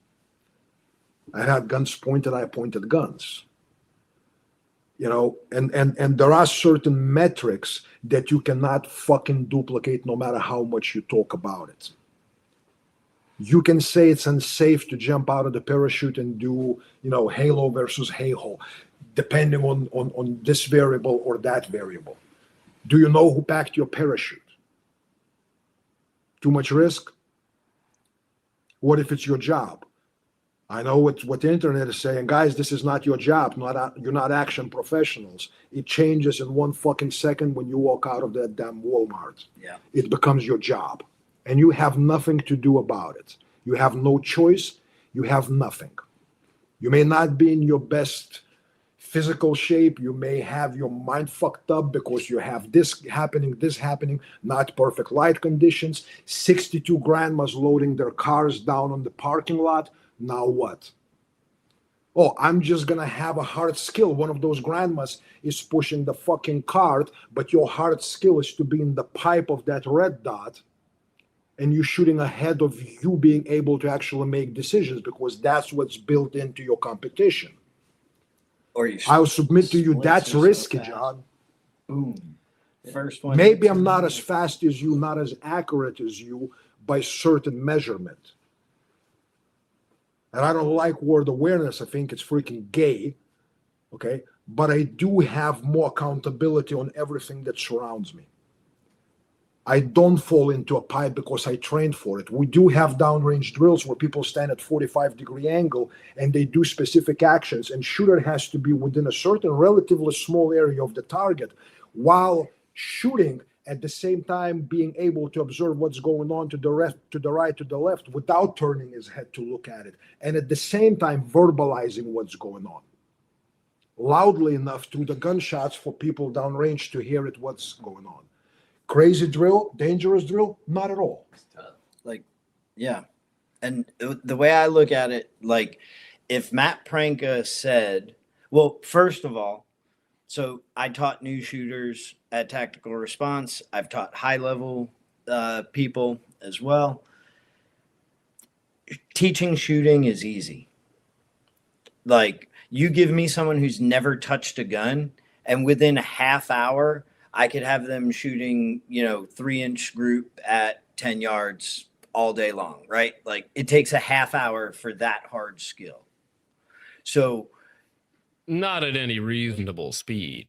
I had guns pointed, I pointed guns. You know, and there are certain metrics that you cannot fucking duplicate no matter how much you talk about it. You can say it's unsafe to jump out of the parachute and do, you know, halo versus hey-ho, depending on this variable or that variable. Do you know who packed your parachute? Too much risk? What if it's your job? I know what the internet is saying, guys, this is not your job. You're not action professionals. It changes in 1 fucking second when you walk out of that damn Walmart. Yeah. It becomes your job. And you have nothing to do about it. You have no choice. You have nothing. You may not be in your best physical shape. You may have your mind fucked up because you have this happening, not perfect light conditions. 62 grandmas loading their cars down on the parking lot. Now what? Oh, I'm just going to have a hard skill. One of those grandmas is pushing the fucking cart, but your hard skill is to be in the pipe of that red dot, and you're shooting ahead of you being able to actually make decisions, because that's what's built into your competition. Or you I'll submit to you, splits that's are so risky, fast. John. Boom. First one. Maybe I'm not as fast as you, not as accurate as you by certain measurement. And I don't like word awareness. I think it's freaking gay. Okay. But I do have more accountability on everything that surrounds me. I don't fall into a pipe because I trained for it. We do have downrange drills where people stand at 45-degree angle and they do specific actions, and shooter has to be within a certain relatively small area of the target while shooting, at the same time being able to observe what's going on to the right, to the left, without turning his head to look at it, and at the same time verbalizing what's going on loudly enough to the gunshots for people downrange to hear it, what's going on. Crazy drill, dangerous drill? Not at all. Like, yeah. And the way I look at it, like, if Matt Pranka said, well, first of all, so I taught new shooters at Tactical Response. I've taught high-level people as well. Teaching shooting is easy. Like, you give me someone who's never touched a gun, and within a half hour, I could have them shooting, 3-inch group at 10 yards all day long, right? Like, it takes a half hour for that hard skill. So, not at any reasonable speed.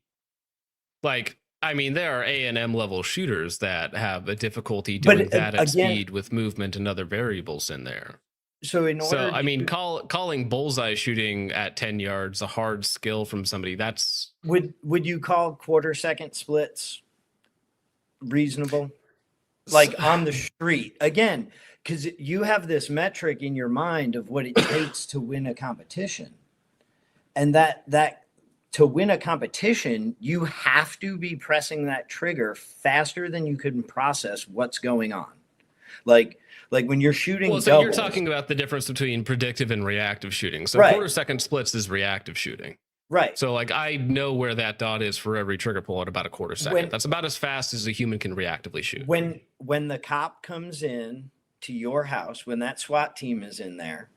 Like, I mean, there are A&M level shooters that have a difficulty doing that at speed with movement and other variables in there. So I mean, calling bullseye shooting at 10 yards a hard skill from somebody, that's... Would you call quarter-second splits reasonable? Like, on the street? Again, because you have this metric in your mind of what it takes to win a competition. And that to win a competition, you have to be pressing that trigger faster than you can process what's going on. Like when you're shooting so doubles, you're talking about the difference between predictive and reactive shooting. So right. Quarter-second splits is reactive shooting. Right. So, like, I know where that dot is for every trigger pull at about a quarter second. That's about as fast as a human can reactively shoot. When the cop comes in to your house, when that SWAT team is in there,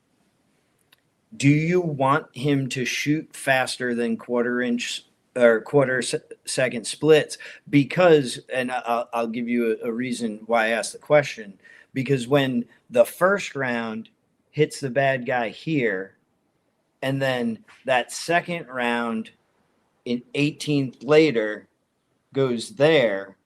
do you want him to shoot faster than quarter-inch or quarter-second splits? Because, and I'll give you a reason why I asked the question, because when the first round hits the bad guy here, and then that second round in 18th later goes there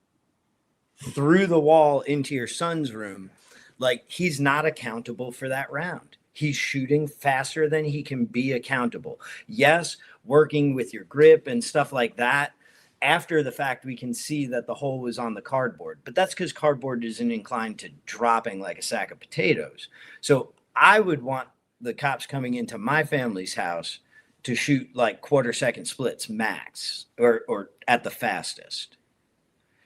through the wall into your son's room, like, he's not accountable for that round. He's shooting faster than he can be accountable. Yes, working with your grip and stuff like that. After the fact, we can see that the hole was on the cardboard, but that's because cardboard isn't inclined to dropping like a sack of potatoes. So I would want the cops coming into my family's house to shoot like quarter-second splits max or at the fastest.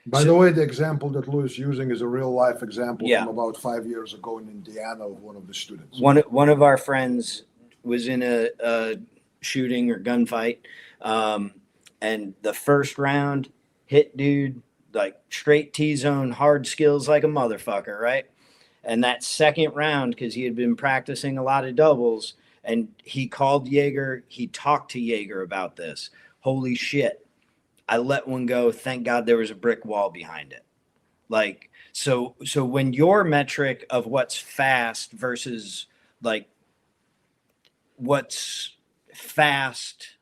By the way, the example that Louis is using is a real-life example Yeah. from about 5 years ago in Indiana of one of the students. One of our friends was in a shooting or gunfight, and the first round hit dude like straight T-zone, hard skills like a motherfucker, right? And that second round, because he had been practicing a lot of doubles, and he called Jaeger, he talked to Jaeger about this. Holy shit. I let one go. Thank God there was a brick wall behind it. Like, so when your metric of what's fast versus like what's fast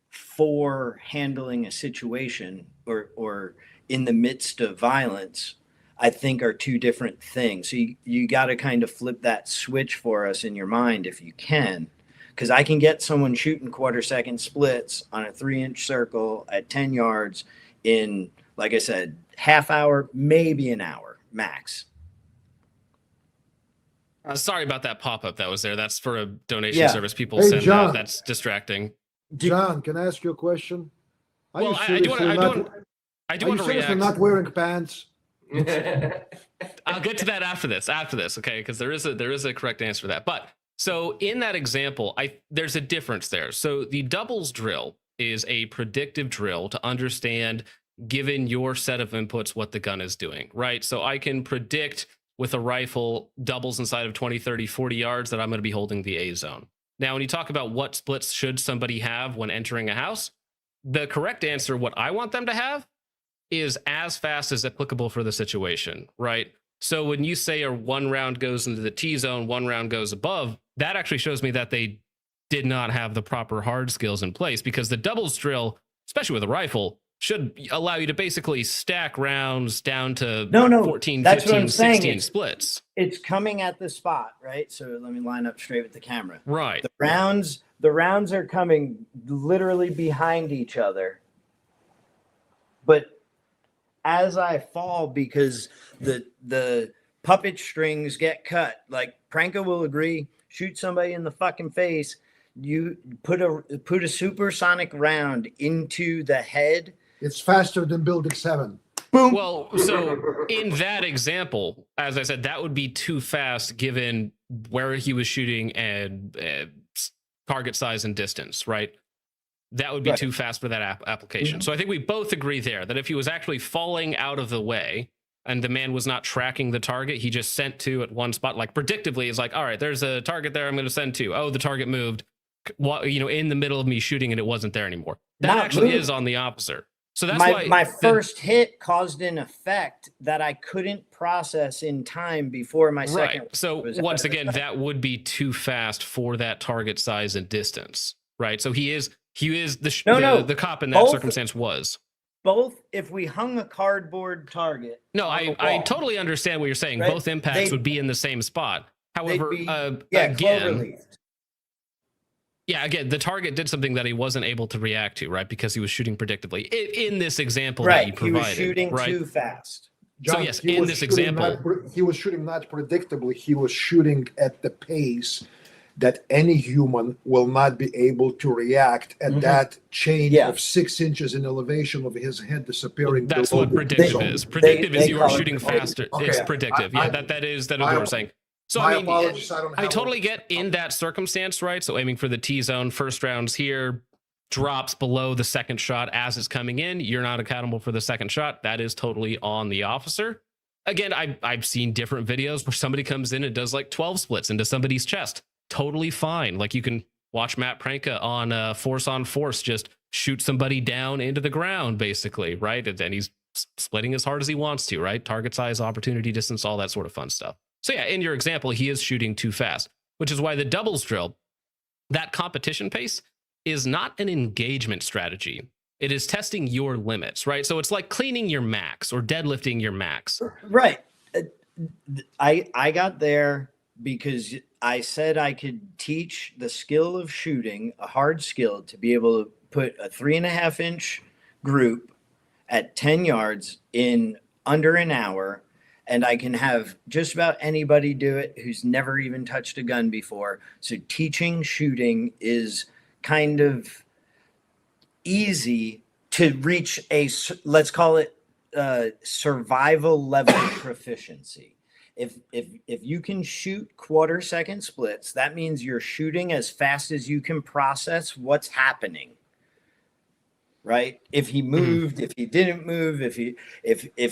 for handling a situation or in the midst of violence, I think are two different things. So you got to kind of flip that switch for us in your mind if you can. Because I can get someone shooting quarter-second splits on a 3-inch circle at 10 yards in, like I said, half hour, maybe an hour max. Sorry about that pop-up that was there. That's for a donation Yeah. service people Hey, send John. out. That's distracting. John, can I ask you a question? Are Well, you I do seriously want to seriously react. not wearing pants? I'll get to that after this, okay? Because there is a correct answer for that. But so in that example, there's a difference there. So the doubles drill is a predictive drill to understand, given your set of inputs, what the gun is doing, right? So I can predict with a rifle doubles inside of 20, 30, 40 yards that I'm going to be holding the A zone. Now, when you talk about what splits should somebody have when entering a house, the correct answer, what I want them to have, is as fast as applicable for the situation, right? So when you say a 1 round goes into the T zone, 1 round goes above, that actually shows me that they did not have the proper hard skills in place, because the doubles drill, especially with a rifle, should allow you to basically stack rounds down to 14, that's 15, what I'm saying. 16 splits. It's coming at the spot, right? So let me line up straight with the camera. Right. The rounds are coming literally behind each other. But as I fall, because the puppet strings get cut, like Pranka will agree, shoot somebody in the fucking face, you put a supersonic round into the head. It's faster than Building 7. Boom. Well, so in that example, as I said, that would be too fast given where he was shooting and target size and distance, right? That would be too fast for that application. So I think we both agree there that if he was actually falling out of the way and the man was not tracking the target, he just sent to at one spot, like predictably, is like, all right, there's a target there, I'm going to send to. Oh, the target moved, in the middle of me shooting and it wasn't there anymore. That actually is on the opposite. So that's why my first hit caused an effect that I couldn't process in time before my second. Right. So once again, that would be too fast for that target size and distance, right? So he is the cop in that circumstance was. Both, if we hung a cardboard target. No, I totally understand what you're saying. Right? Both impacts would be in the same spot. However, again, the target did something that he wasn't able to react to, right? Because he was shooting predictably. In this example that you provided, he was shooting too fast. John, so yes, in this example, he was shooting not predictably. He was shooting at the pace that any human will not be able to react at that change of 6 inches in elevation of his head disappearing. That's what predictive is. Predictive is you are shooting faster. Okay. It's predictive. That is what we're saying. So I totally get in that circumstance, right? So aiming for the T zone, first rounds here, drops below the second shot as it's coming in. You're not accountable for the second shot. That is totally on the officer. Again, I've seen different videos where somebody comes in and does like 12 splits into somebody's chest. Totally fine. Like you can watch Matt Pranka on Force on Force just shoot somebody down into the ground, basically, right? And then he's splitting as hard as he wants to, right? Target size, opportunity distance, all that sort of fun stuff. So yeah, in your example, he is shooting too fast, which is why the doubles drill, that competition pace, is not an engagement strategy. It is testing your limits, right? So it's like cleaning your max or deadlifting your max. Right. I got there because I said I could teach the skill of shooting, a hard skill, to be able to put a 3.5 inch group at 10 yards in under an hour. And I can have just about anybody do it who's never even touched a gun before. So teaching shooting is kind of easy to reach let's call it survival level proficiency. If you can shoot quarter-second splits, that means you're shooting as fast as you can process what's happening. right? If he moved, if he didn't move, if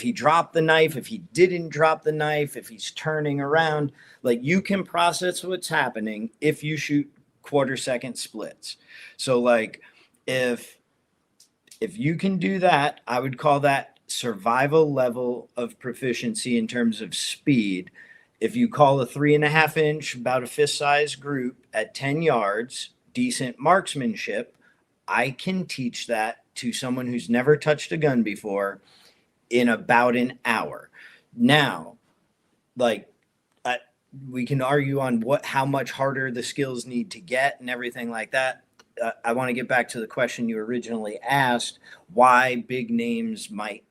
he dropped the knife, if he didn't drop the knife, if he's turning around, like you can process what's happening if you shoot quarter-second splits. So like if you can do that, I would call that survival level of proficiency in terms of speed. If you call a 3.5 inch, about a fist size group at 10 yards, decent marksmanship, I can teach that to someone who's never touched a gun before in about an hour. Now, like, we can argue on how much harder the skills need to get and everything like that. I want to get back to the question you originally asked, why big names might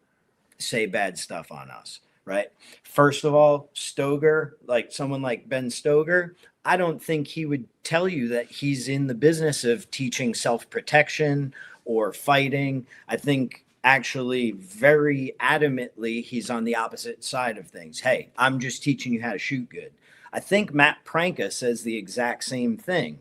say bad stuff on us, right? First of all, Stoger, like someone like Ben Stoger, I don't think he would tell you that he's in the business of teaching self-protection or fighting. I think actually very adamantly he's on the opposite side of things. Hey, I'm just teaching you how to shoot good. I think Matt Pranka says the exact same thing.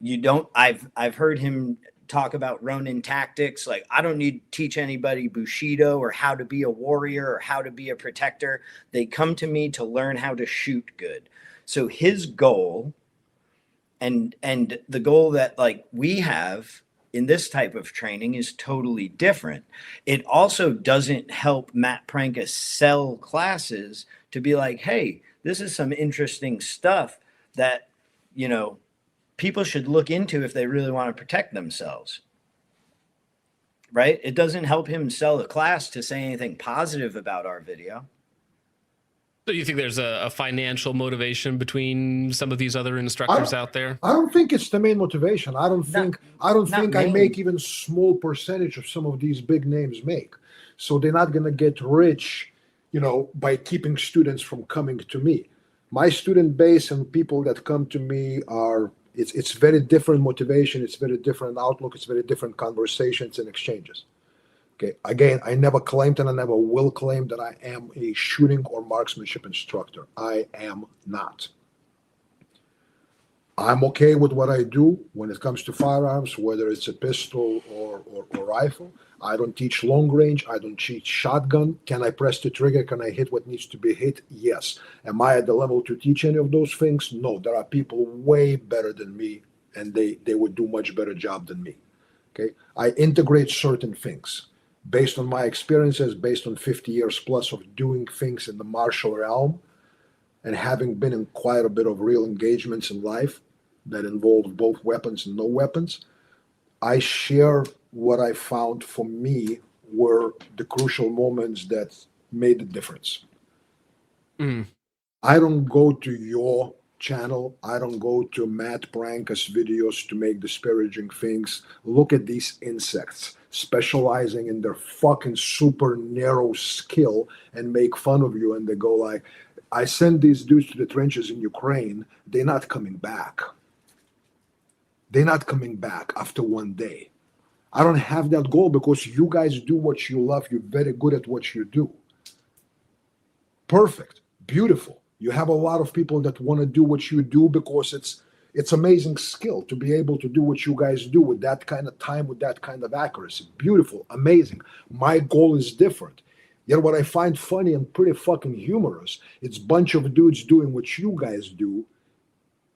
You don't, I've heard him talk about Ronin tactics. Like, I don't need to teach anybody Bushido or how to be a warrior or how to be a protector. They come to me to learn how to shoot good. So his goal and the goal that like we have in this type of training is totally different. It also doesn't help Matt Pranka sell classes to be like, hey, this is some interesting stuff that, you know, people should look into if they really want to protect themselves. Right? It doesn't help him sell a class to say anything positive about our video. So you think there's a financial motivation between some of these other instructors out there? I don't think it's the main motivation. I don't think I make even small percentage of some of these big names make. So they're not going to get rich, you know, by keeping students from coming to me. My student base and people that come to me are, it's very different motivation. It's very different outlook. It's very different conversations and exchanges. Okay. Again, I never claimed and I never will claim that I am a shooting or marksmanship instructor. I am not. I'm okay with what I do when it comes to firearms, whether it's a pistol or rifle. I don't teach long range. I don't teach shotgun. Can I press the trigger? Can I hit what needs to be hit? Yes. Am I at the level to teach any of those things? No. There are people way better than me, and they would do much better job than me. Okay. I integrate certain things based on my experiences, based on 50 years plus of doing things in the martial realm and having been in quite a bit of real engagements in life that involved both weapons and no weapons. I share what I found for me were the crucial moments that made the difference. I don't go to your channel. I don't go to Matt Pranka's videos to make disparaging things. Look at these insects specializing in their fucking super narrow skill and make fun of you. And they go like, I send these dudes to the trenches in Ukraine. They're not coming back. They're not coming back after one day. I don't have that goal because you guys do what you love. You're very good at what you do. Perfect. Beautiful. You have a lot of people that want to do what you do because it's amazing skill to be able to do what you guys do with that kind of time, with that kind of accuracy. Beautiful. Amazing. My goal is different. Yet what I find funny and pretty fucking humorous, it's a bunch of dudes doing what you guys do,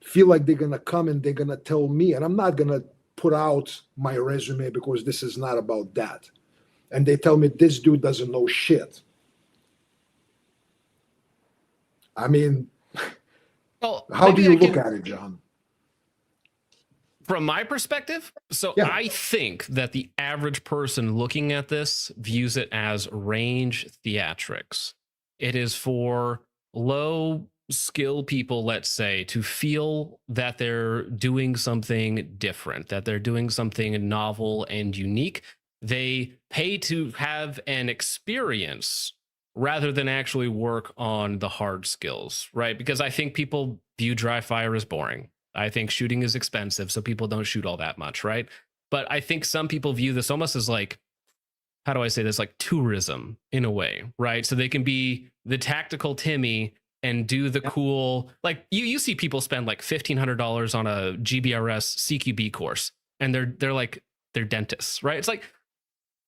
feel like they're going to come and they're going to tell me, and I'm not going to put out my resume because this is not about that. And they tell me this dude doesn't know shit. I mean, well, how do you look at it, John? From my perspective, so yeah. I think that the average person looking at this views it as range theatrics. It is for low skill people, let's say, to feel that they're doing something different, that they're doing something novel and unique. They pay to have an experience rather than actually work on the hard skills, right? Because I think people view dry fire as boring. I think shooting is expensive, so people don't shoot all that much, right? But I think some people view this almost as like, how do I say this? Like tourism in a way, right? So they can be the tactical Timmy and do the cool, like you see people spend like $1,500 on a GBRS CQB course, and they're dentists, right? It's like,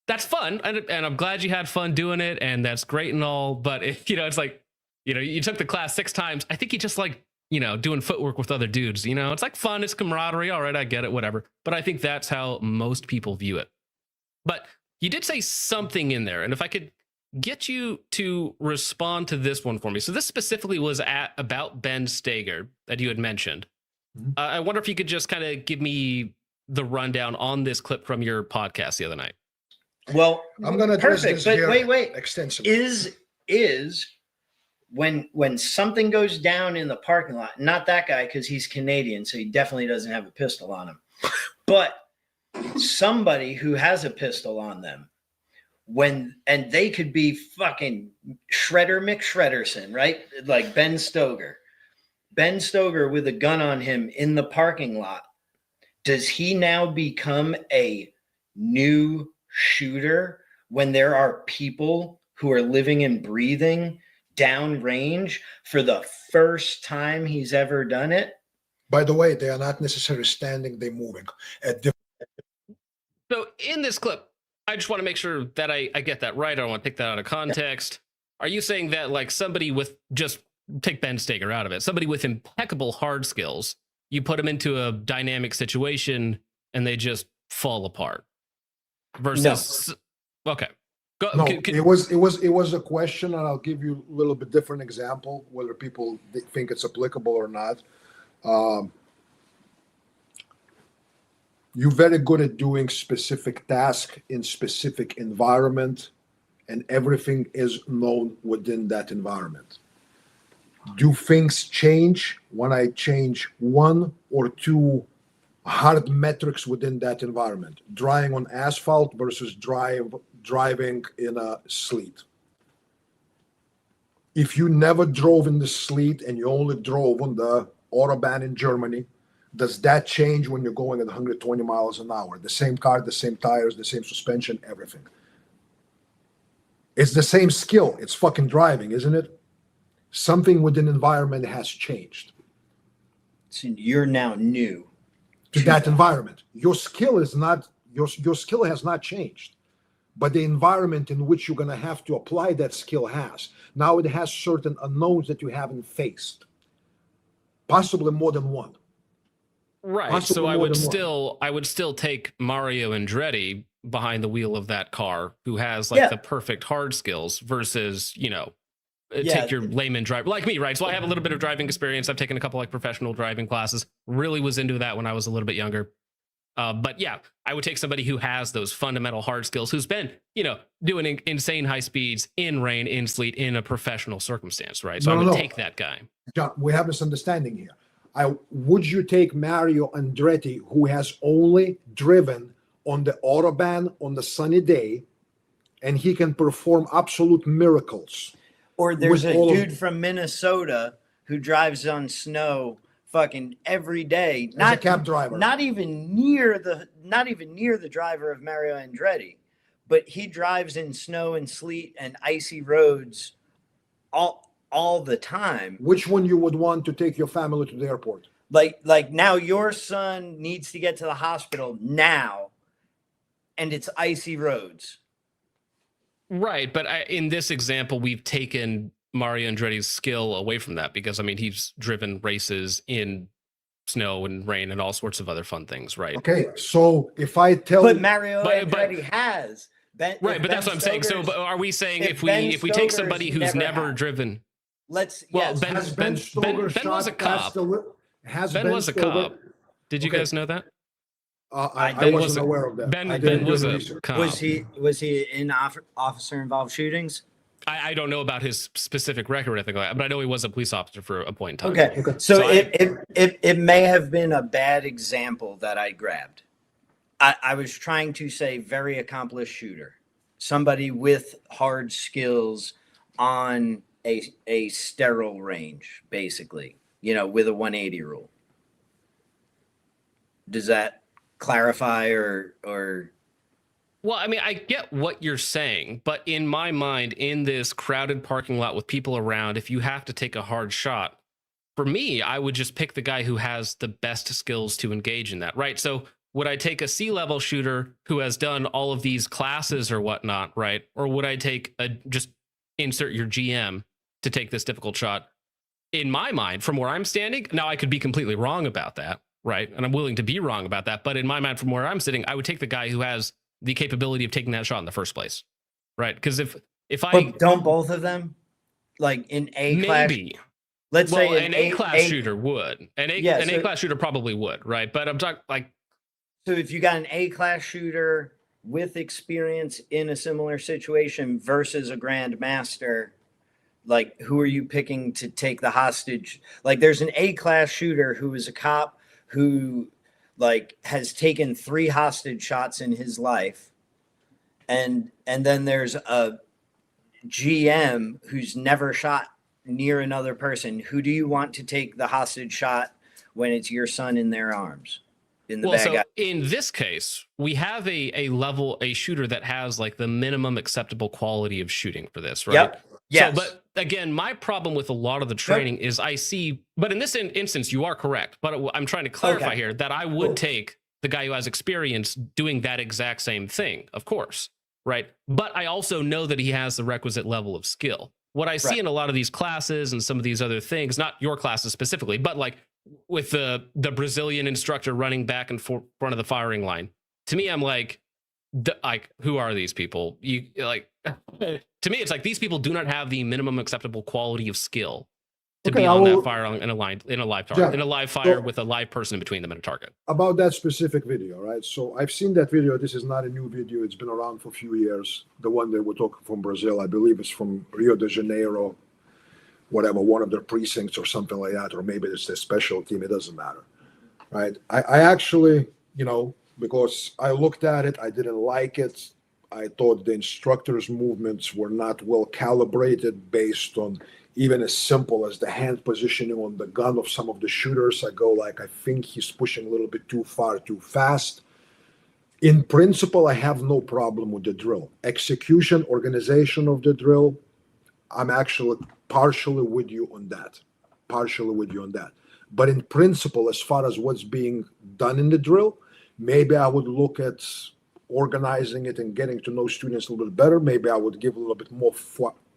that's fun, and I'm glad you had fun doing it, and that's great and all. But it's like, you took the class 6 times. I think you just like, doing footwork with other dudes. It's like fun, it's camaraderie. All right, I get it, whatever. But I think that's how most people view it. But you did say something in there, and if I could get you to respond to this one for me. So this specifically was about Ben Steger that you had mentioned. Mhm. I wonder if you could just kind of give me the rundown on this clip from your podcast the other night. Well, I'm going to address perfect. this But here wait. extensively. Is when something goes down in the parking lot, not that guy because he's Canadian, so he definitely doesn't have a pistol on him, but somebody who has a pistol on them, and they could be fucking Shredder McShredderson, right? Like Ben Stoker with a gun on him in the parking lot. Does he now become a new shooter when there are people who are living and breathing downrange for the first time he's ever done it? By the way, they are not necessarily standing, they're moving. So in this clip, I just want to make sure that I get that right. I don't want to take that out of context. Are you saying that like somebody with, just take Ben Steger out of it, somebody with impeccable hard skills, you put them into a dynamic situation and they just fall apart? Versus, okay. Go, No, it was a question, and I'll give you a little bit different example, whether people think it's applicable or not. You're very good at doing specific task in specific environment, and everything is known within that environment. Do things change when I change 1 or 2 hard metrics within that environment? Driving on asphalt versus driving in a sleet. If you never drove in the sleet and you only drove on the Autobahn in Germany, does that change when you're going at 120 miles an hour? The same car, the same tires, the same suspension, everything. It's the same skill. It's fucking driving, isn't it? Something within environment has changed. So you're now new to that environment. Your skill is not, your skill has not changed, but the environment in which you're going to have to apply that skill has. Now it has certain unknowns that you haven't faced, possibly more than one. Right. Possibly so I more would than one. still take Mario Andretti behind the wheel of that car, who has like the perfect hard skills, versus, take your layman driver like me, right? So I have a little bit of driving experience. I've taken a couple like professional driving classes. Really was into that when I was a little bit younger. But yeah, I would take somebody who has those fundamental hard skills, who's been, doing insane high speeds in rain, in sleet, in a professional circumstance, right? So I would take that guy. John, we have this understanding here. Would you take Mario Andretti, who has only driven on the Autobahn on the sunny day, and he can perform absolute miracles? Or there's a dude from Minnesota who drives on snow fucking every day. Not a cab driver. Not even near the driver of Mario Andretti, but he drives in snow and sleet and icy roads all the time. Which one you would want to take your family to the airport? Like now your son needs to get to the hospital now, and it's icy roads. Right, but in this example, we've taken Mario Andretti's skill away from that, because he's driven races in snow and rain and all sorts of other fun things, right? Okay, so if I tell, but Mario Andretti has right, but that's what I'm saying. So, are we saying if we take somebody who's never driven? Ben was a cop. Ben was a cop. Did you guys know that? I wasn't aware of that. Ben was a cop. Was he in officer involved shootings? I don't know about his specific record or anything like that, but I know he was a police officer for a point in time. Okay. So it may have been a bad example that I grabbed. I was trying to say very accomplished shooter, somebody with hard skills on a sterile range, basically, with a 180 rule. Does that clarify or Well, I get what you're saying, but in my mind, in this crowded parking lot with people around, if you have to take a hard shot, for me, I would just pick the guy who has the best skills to engage in that, right? So would I take a C-level shooter who has done all of these classes or whatnot, right? Or would I take just insert your GM to take this difficult shot? In my mind, from where I'm standing, now I could be completely wrong about that, right? And I'm willing to be wrong about that. But in my mind, from where I'm sitting, I would take the guy who has the capability of taking that shot in the first place, right? Because if I don't both of them, like in A class, maybe, let's well, say an A class shooter would, an A class shooter probably would, right? But I'm talking like, so if you got an A class shooter with experience in a similar situation versus a grandmaster, like who are you picking to take the hostage? Like there's an A class shooter who is a cop who like has taken 3 hostage shots in his life, and then there's a GM who's never shot near another person. Who do you want to take the hostage shot when it's your son in their arms? In the bad guy. In this case, we have a shooter that has like the minimum acceptable quality of shooting for this, right? Yep. Yes. So, but again, my problem with a lot of the training is I see, but in this instance, you are correct. But I'm trying to clarify here that I would take the guy who has experience doing that exact same thing, of course, right? But I also know that he has the requisite level of skill. What I see in a lot of these classes and some of these other things, not your classes specifically, but like with the Brazilian instructor running back and front of the firing line, to me, I'm like, who are these people? You like, to me, it's like these people do not have the minimum acceptable quality of skill to be on that fire in a live target, in a live fire with a live person in between them and a target. About that specific video, right? So I've seen that video. This is not a new video. It's been around for a few years. The one that we're talking from Brazil, I believe it's from Rio de Janeiro, whatever, one of their precincts or something like that, or maybe it's their special team. It doesn't matter, right? I actually, because I looked at it, I didn't like it. I thought the instructor's movements were not well calibrated based on even as simple as the hand positioning on the gun of some of the shooters. I go like, I think he's pushing a little bit too far, too fast. In principle, I have no problem with the drill. Execution, organization of the drill, I'm actually partially with you on that. But in principle, as far as what's being done in the drill, maybe I would look at organizing it and getting to know students a little bit better. Maybe I would give a little bit more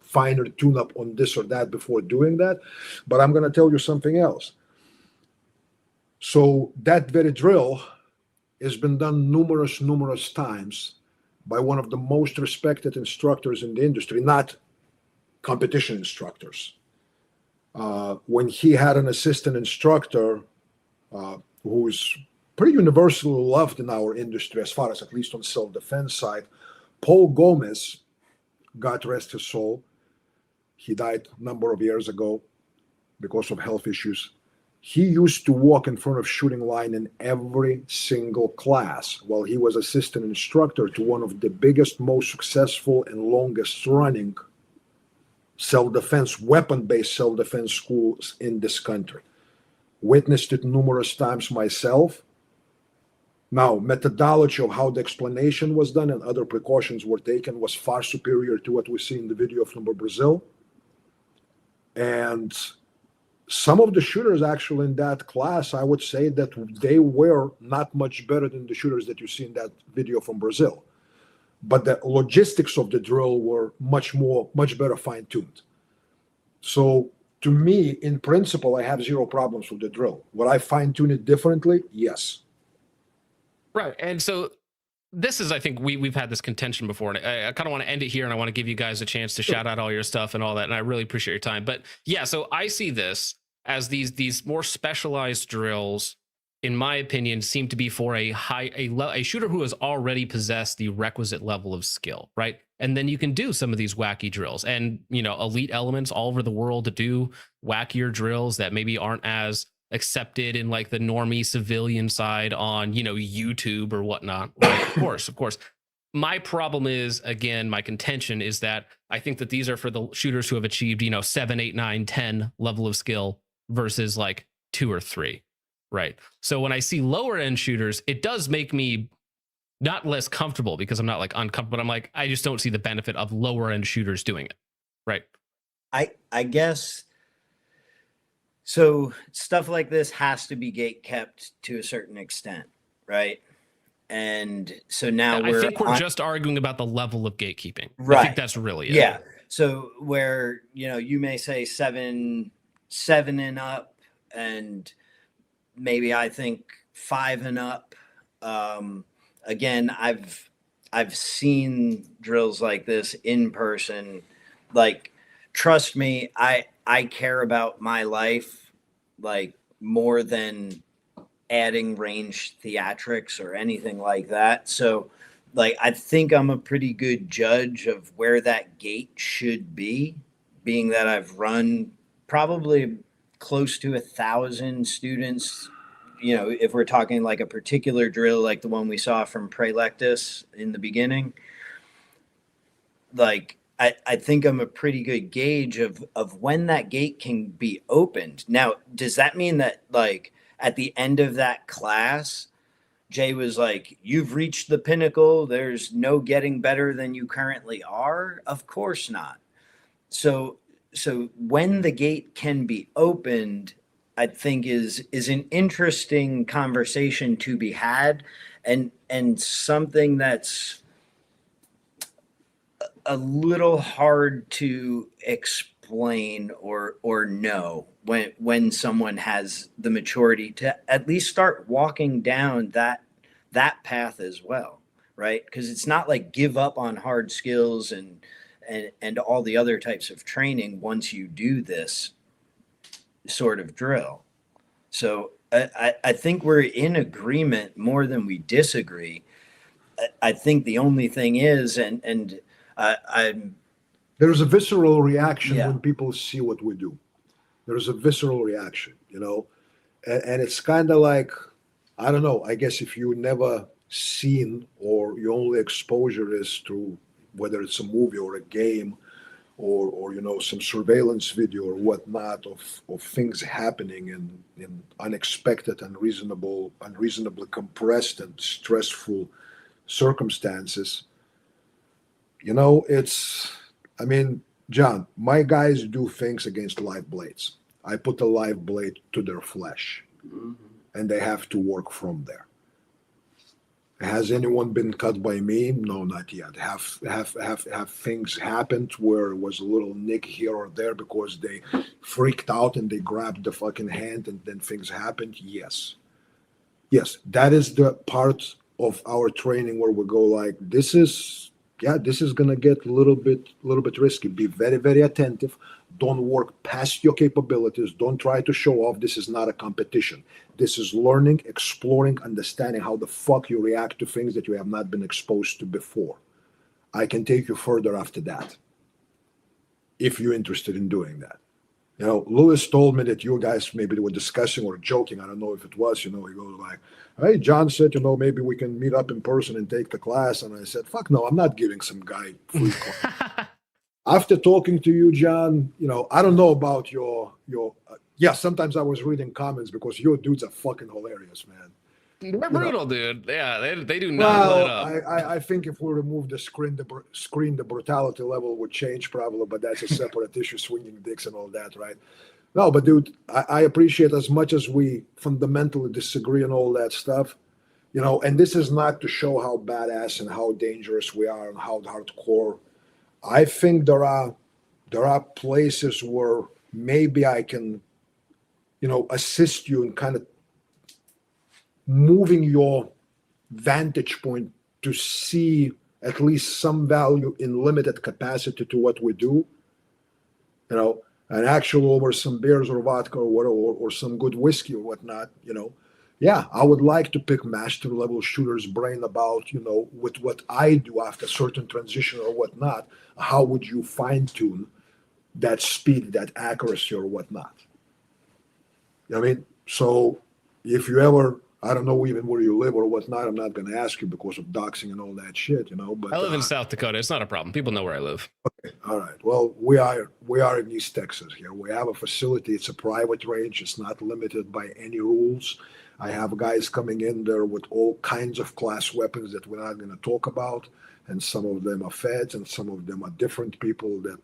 finer tune-up on this or that before doing that. But I'm going to tell you something else. So that very drill has been done numerous times by one of the most respected instructors in the industry, not competition instructors. When he had an assistant instructor who's pretty universally loved in our industry, as far as at least on self-defense side, Paul Gomez, God rest his soul, he died a number of years ago because of health issues. He used to walk in front of shooting line in every single class while he was assistant instructor to one of the biggest, most successful, and longest running self-defense, weapon-based self-defense schools in this country. Witnessed it numerous times myself. Now, methodology of how the explanation was done and other precautions were taken was far superior to what we see in the video from Brazil. And some of the shooters actually in that class, I would say that they were not much better than the shooters that you see in that video from Brazil. But the logistics of the drill were much better fine-tuned. So to me, in principle, I have zero problems with the drill. Would I fine-tune it differently? Yes. Right. And so this is, I think we've had this contention before, and I kind of want to end it here, and I want to give you guys a chance to shout out all your stuff and all that. And I really appreciate your time. But yeah, so I see this as these more specialized drills, in my opinion, seem to be for a shooter who has already possessed the requisite level of skill, right? And then you can do some of these wacky drills, and elite elements all over the world to do wackier drills that maybe aren't as accepted in like the normie civilian side on YouTube or whatnot, right? Of course. My problem is, again, my contention is that I think that these are for the shooters who have achieved 7, 8, 9, 10 level of skill versus like 2 or 3, right? So when I see lower end shooters, it does make me not less comfortable, because I'm not like uncomfortable, but I'm like, I just don't see the benefit of lower end shooters doing it, right? I guess so. Stuff like this has to be gate kept to a certain extent, right? And so now I we're think we're on, just arguing about the level of gatekeeping. I right. think that's really it. Yeah. So where, you may say seven and up, and maybe I think 5 and up. Again, I've seen drills like this in person. Like, trust me, I care about my life like more than adding range theatrics or anything like that. So like I think I'm a pretty good judge of where that gate should be, being that I've run probably close to 1,000 students. If we're talking like a particular drill like the one we saw from Praelectus in the beginning, like I think I'm a pretty good gauge of when that gate can be opened. Now, does that mean that like at the end of that class, Jay was like, "You've reached the pinnacle. There's no getting better than you currently are"? Of course not. So when the gate can be opened, I think is an interesting conversation to be had, and something that's a little hard to explain or know when someone has the maturity to at least start walking down that path as well, right? Because it's not like give up on hard skills and all the other types of training once you do this sort of drill. So I think we're in agreement more than we disagree. I think the only thing is, and I'm There's a visceral reaction Yeah. when people see what we do. There's a visceral reaction, and it's kind of like, I don't know. I guess if you never seen, or your only exposure is through whether it's a movie or a game, or some surveillance video or whatnot of things happening in unexpected, unreasonably compressed and stressful circumstances. I mean, John, my guys do things against live blades. I put a live blade to their flesh, and they have to work from there. Has anyone been cut by me? No, not yet. Have things happened where it was a little nick here or there because they freaked out and they grabbed the fucking hand and then things happened? Yes. Yes, that is the part of our training where we go like, this is gonna get a little bit risky. Be very, very attentive. Don't work past your capabilities. Don't try to show off. This is not a competition. This is learning, exploring, understanding how the fuck you react to things that you have not been exposed to before. I can take you further after that if you're interested in doing that. Lewis told me that you guys maybe were discussing or joking. I don't know if it was, he goes like, "Hey, John said, maybe we can meet up in person and take the class." And I said, "Fuck no, I'm not giving some guy free class." After talking to you, John, I don't know about your yeah, sometimes I was reading comments because your dudes are fucking hilarious, man. We're brutal, dude. Yeah, they do not let up. I think if we remove the screen, the brutality level would change probably, but that's a separate issue, swinging dicks and all that, right? No, but dude, I appreciate, as much as we fundamentally disagree on all that stuff, and this is not to show how badass and how dangerous we are and how hardcore. I think there are places where maybe I can, assist you in kind of moving your vantage point to see at least some value in limited capacity to what we do, and actually over some beers or vodka or whatever, or some good whiskey or whatnot, yeah, I would like to pick master level shooters' brain about, with what I do after certain transition or whatnot, how would you fine tune that speed, that accuracy or whatnot? I mean, so if you ever, I don't know even where you live or whatnot, I'm not going to ask you because of doxing and all that shit, but I live in South Dakota. It's not a problem. People know where I live. Okay, all right. Well, we are in East Texas here. We have a facility. It's a private range. It's not limited by any rules. I have guys coming in there with all kinds of class weapons that we're not going to talk about, and some of them are feds, and some of them are different people that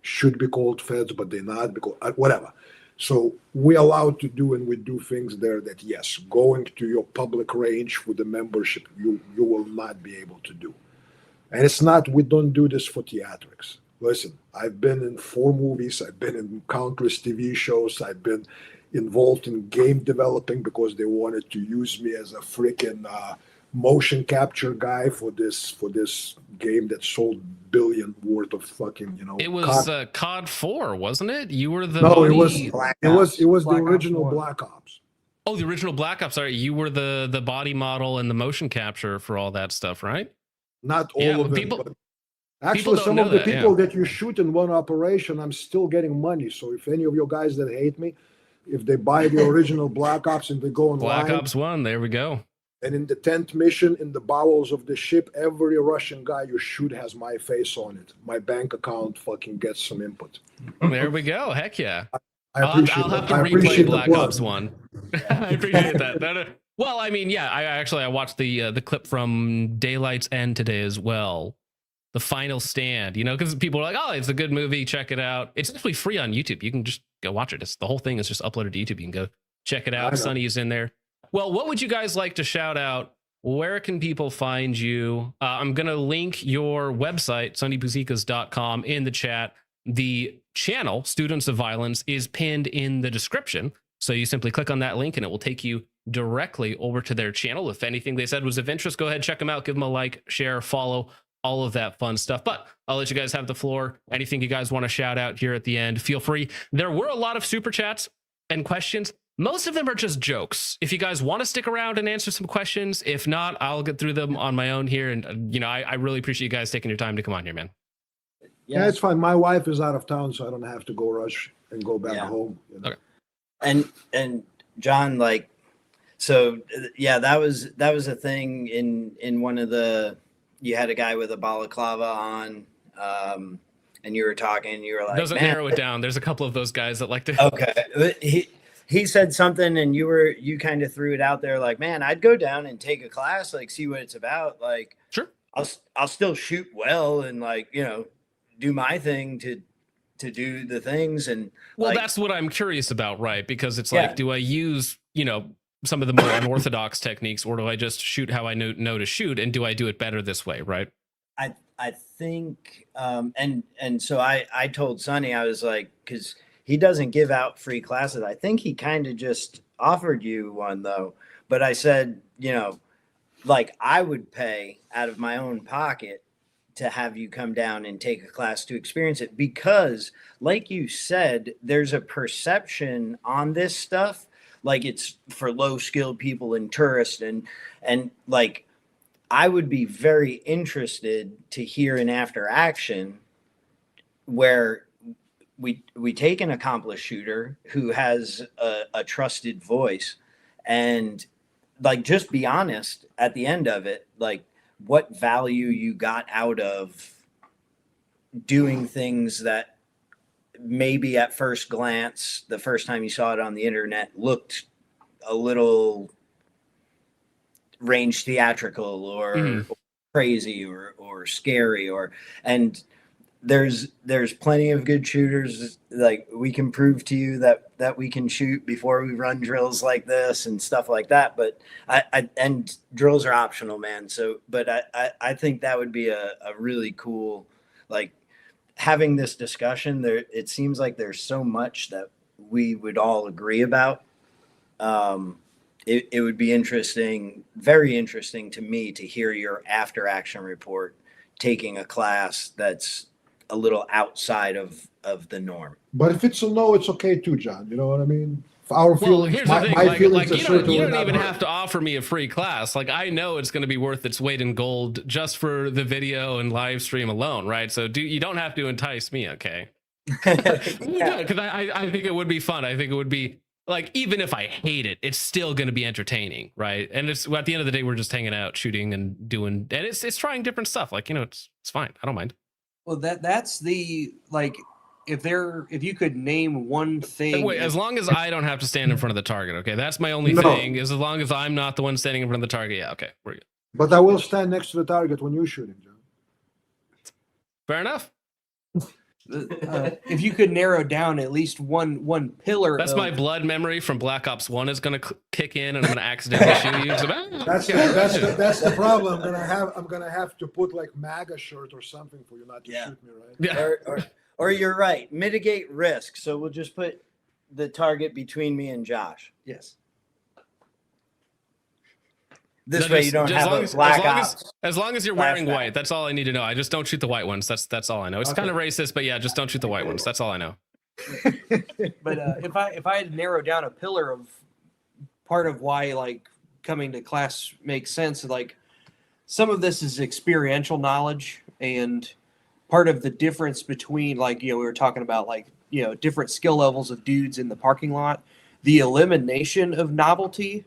should be called feds, but they're not, because whatever. So we allowed to do, and we do things there that, yes, going to your public range with the membership, you will not be able to do. And it's not, we don't do this for theatrics. Listen, I've been in 4 movies, I've been in countless TV shows, I've been involved in game developing because they wanted to use me as a freaking motion capture guy for this game that sold billion worth of fucking, It was COD 4, wasn't it? You were the no, body... it was the Black Ops original 1. Black Ops. Oh, the original Black Ops. Sorry, you were the body model and the motion capture for all that stuff, right? Not all Yeah, of them, people- but people actually don't some know of the that, people yeah. that you shoot in one operation, I'm still getting money. So if any of you guys that hate me, if they buy the original Black Ops and they go online, Black Ops 1, there we go. and in the 10th mission, in the bowels of the ship, every Russian guy you shoot has my face on it. My bank account fucking gets some input. There we go. Heck yeah. I appreciate I'll have that. to I appreciate replay the Black plug. Ops 1. I appreciate that. Well, I mean, yeah, I watched the clip from Daylight's End today as well. The Final Stand, you know, because people are like, oh, it's a good movie, check it out. It's actually free on YouTube. You can just go watch it. The whole thing is just uploaded to YouTube. You can go check it I out. know. Sonny is in there. Well, what would you guys like to shout out? Where can people find you? I'm going to link your website, sonnypuzikas.com, in the chat. The channel, Students of Violence, is pinned in the description. So you simply click on that link and it will take you directly over to their channel. If anything they said was of interest, go ahead, check them out, give them a like, share, follow, all of that fun stuff. But I'll let you guys have the floor. Anything you guys want to shout out here at the end, feel free. There were a lot of super chats and questions. Most of them are just jokes. If you guys want to stick around and answer some questions, if not, I'll get through them on my own here. And, you know, I really appreciate you guys taking your time to come on here, man. Yeah, it's fine. My wife is out of town, so I don't have to go rush and go back Yeah. home. You know? Okay. And John, like, so yeah, that was a thing in one of the, you had a guy with a balaclava on, and you were talking, you were like, Doesn't man, narrow it down. There's a couple of those guys that like to. okay. He said something and you kind of threw it out there like, man, I'd go down and take a class, like see what it's about. Like, Sure. I'll still shoot well and, like, you know, do my thing to do the things. And Well, like, that's what I'm curious about, right? Because it's Yeah. like, do I use, you know, some of the more unorthodox techniques, or do I just shoot how I know to shoot, and do I do it better this way, right? I think, and so I told Sonny, I was like, because he doesn't give out free classes. I think he kind of just offered you one though. But I said, you know, like I would pay out of my own pocket to have you come down and take a class to experience it, because like you said, there's a perception on this stuff, like it's for low skilled people and tourists, and like I would be very interested to hear an after action where we take an accomplished shooter who has a trusted voice, and like just be honest at the end of it, like what value you got out of doing things that maybe at first glance, the first time you saw it on the internet, looked a little range theatrical or crazy or scary, and there's plenty of good shooters. Like we can prove to you that we can shoot before we run drills like this and stuff like that. But I and drills are optional, man. So, but I think that would be a really cool, like having this discussion there. It seems like there's so much that we would all agree about. It would be interesting, very interesting to me to hear your after action report, taking a class that's a little outside of the norm. But if it's a no, it's okay too, John. You know what I mean? Our Well, feelings, here's the my, thing. my Like feelings are you certainly don't not even hurt. have to offer me a free class. Like I know it's going to be worth its weight in gold just for the video and live stream alone, right? So you don't have to entice me, okay? Yeah. Because I think it would be fun. I think it would be like, even if I hate it, it's still going to be entertaining, right? And it's at the end of the day, we're just hanging out, shooting and doing, and it's trying different stuff. Like, you know, it's fine. I don't mind. Well, that's the, like, if you could name one thing. Wait, as long as I don't have to stand in front of the target, okay? That's my only No. thing. Is as long as I'm not the one standing in front of the target. Yeah, okay, we're good. But I will stand next to the target when you shoot him, John. Fair enough. if you could narrow down at least one pillar. That's of, my blood memory from Black Ops 1 is going to kick in, and I'm going to accidentally shoot you. So, That's the problem. I'm gonna have to put like MAGA shirt or something for you not to shoot me, right? Yeah. Or you're right. Mitigate risk. So we'll just put the target between me and Josh. Yes. This No, way just- you don't just have long a as- black as long ops. As long as you're wearing Flashback. white, that's all I need to know. I just don't shoot the white ones. That's all I know. It's Okay. kind of racist, but yeah, just don't shoot the white ones. That's all I know. But if I had to narrow down a pillar of part of why like coming to class makes sense, like some of this is experiential knowledge, and part of the difference between like we were talking about like different skill levels of dudes in the parking lot. The elimination of novelty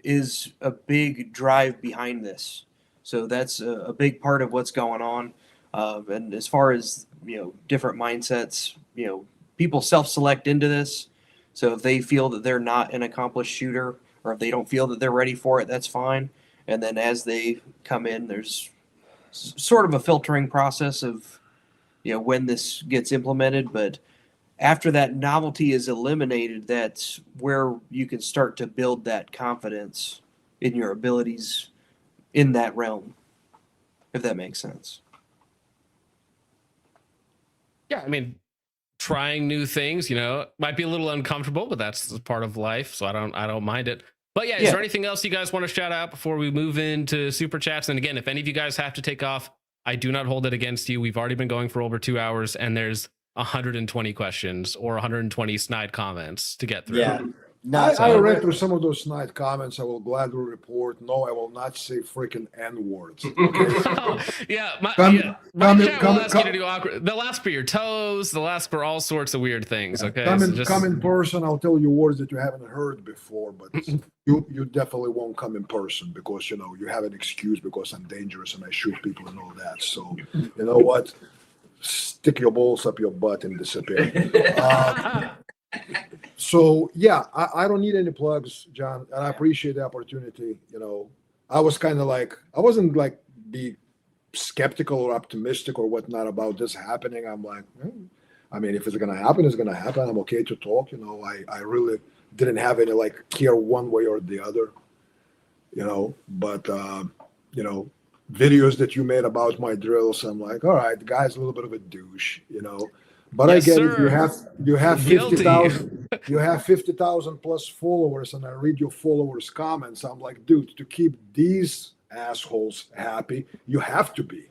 is a big drive behind this. So that's a big part of what's going on. And as far as different mindsets, people self-select into this. So if they feel that they're not an accomplished shooter, or if they don't feel that they're ready for it, that's fine. And then as they come in, there's sort of a filtering process of when this gets implemented. But after that novelty is eliminated, that's where you can start to build that confidence in your abilities in that realm, if that makes sense. Yeah, I mean, trying new things, might be a little uncomfortable, but that's part of life, so I don't mind it. But yeah, is there anything else you guys want to shout out before we move into super chats? And again, if any of you guys have to take off, I do not hold it against you. We've already been going for over 2 hours, and there's 120 questions or 120 snide comments to get through. Yeah. I read through some of those snide comments. I will gladly report. No, I will not say freaking N words. Okay? Yeah, my chat will ask you to do awkward. They'll ask for your toes. They'll ask for all sorts of weird things. Okay, come in person. I'll tell you words that you haven't heard before, but you definitely won't come in person because you have an excuse because I'm dangerous and I shoot people and all that. So you know what? Stick your balls up your butt and disappear. So yeah, I don't need any plugs, John, and I appreciate the opportunity. I was kind of like, I wasn't like be skeptical or optimistic or whatnot about this happening. I'm like, I mean, if it's gonna happen, it's gonna happen. I'm okay to talk. I really didn't have any like care one way or the other. But videos that you made about my drills, I'm like, all right, the guy's a little bit of a douche, But Yes, I get sir. it. You have Guilty. 50,000. You have 50,000 plus followers, and I read your followers' comments. I'm like, dude, to keep these assholes happy, you have to be.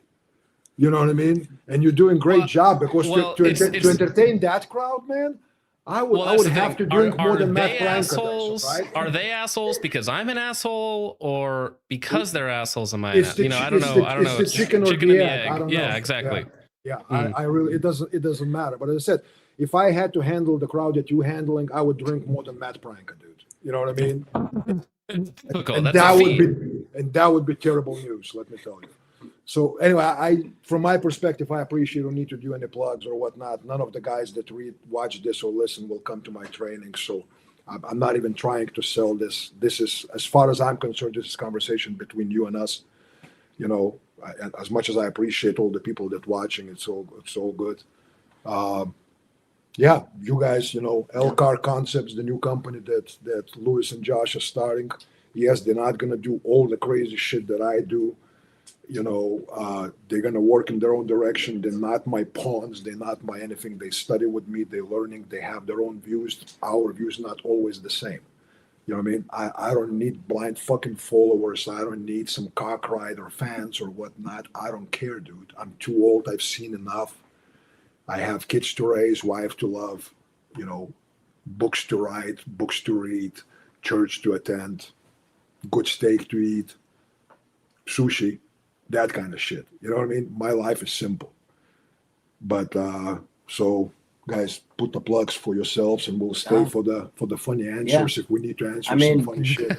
You know what I mean? And you're doing a great job because to entertain that crowd, man, I would have to drink more than Matt Blanca does, right? Are they assholes because I'm an asshole, or because they're assholes? Am I? It's the I don't know. I don't know. It's the chicken or the egg. I don't know. Yeah, exactly. Yeah, I really it doesn't matter. But as I said, if I had to handle the crowd that you're handling, I would drink more than Matt Branca, dude. You know what I mean? And that would be terrible news, let me tell you. So anyway, from my perspective, I appreciate you don't need to do any plugs or whatnot. None of the guys that watch this or listen will come to my training. So I'm not even trying to sell this. This is, as far as I'm concerned, this is conversation between you and us. As much as I appreciate all the people that watching, it's all good. Yeah, you guys, Elcar Concepts, the new company that Louis and Josh are starting. Yes, they're not gonna do all the crazy shit that I do. They're gonna work in their own direction. They're not my pawns. They're not my anything. They study with me. They're learning. They have their own views. Our views not always the same. You know what I mean? I don't need blind fucking followers. I don't need some cock rider fans or whatnot. I don't care, dude. I'm too old. I've seen enough. I have kids to raise, wife to love, books to write, books to read, church to attend, good steak to eat, sushi, that kind of shit. You know what I mean? My life is simple. But so guys, put the plugs for yourselves, and we'll stay for the funny answers if we need to answer some funny shit.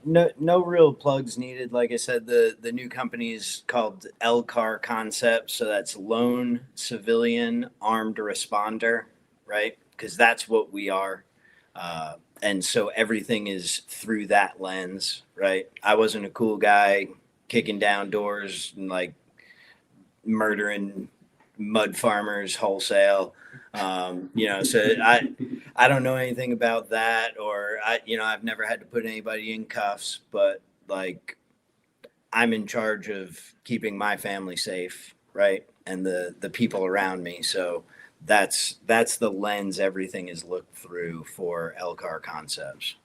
No real plugs needed. Like I said, the new company is called Elcar Concepts, so that's Lone Civilian Armed Responder, right? Because that's what we are. And so everything is through that lens, right? I wasn't a cool guy kicking down doors and like murdering mud farmers wholesale. So I don't know anything about that, or I've never had to put anybody in cuffs, but like I'm in charge of keeping my family safe, right? And the people around me. So that's the lens everything is looked through for LCAR concepts.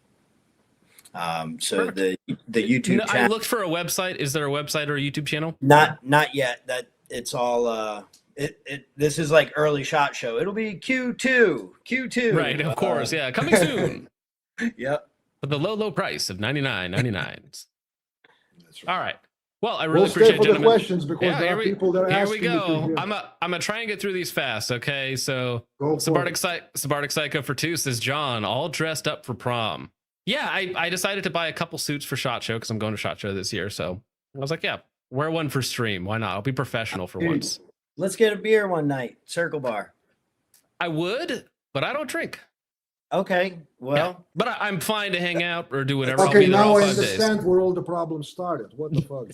So the YouTube No, I channel, looked for a website. Is there a website or a YouTube channel? not yet. That it's all this is like early shot show. It'll be Q2. Right, of course. Yeah, coming soon. Yep. For the low price of $99.99. That's right. All right. Well, I We'll really stay appreciate for the gentlemen. questions because Yeah, there are people that are here asking we me to go. hear. I'm gonna try and get through these fast. Okay, so Go for it. Sabartic Psycho for 2 says, John, all dressed up for prom. Yeah, I decided to buy a couple suits for SHOT Show because I'm going to SHOT Show this year. So I was like, yeah, wear one for stream. Why not? I'll be professional for Dude, once. Let's get a beer one night. Circle Bar. I would, but I don't drink. Okay. Well, But I'm fine to hang out or do whatever. I'll be Okay, there all now I 5 days. understand where all the problems started. What the fuck?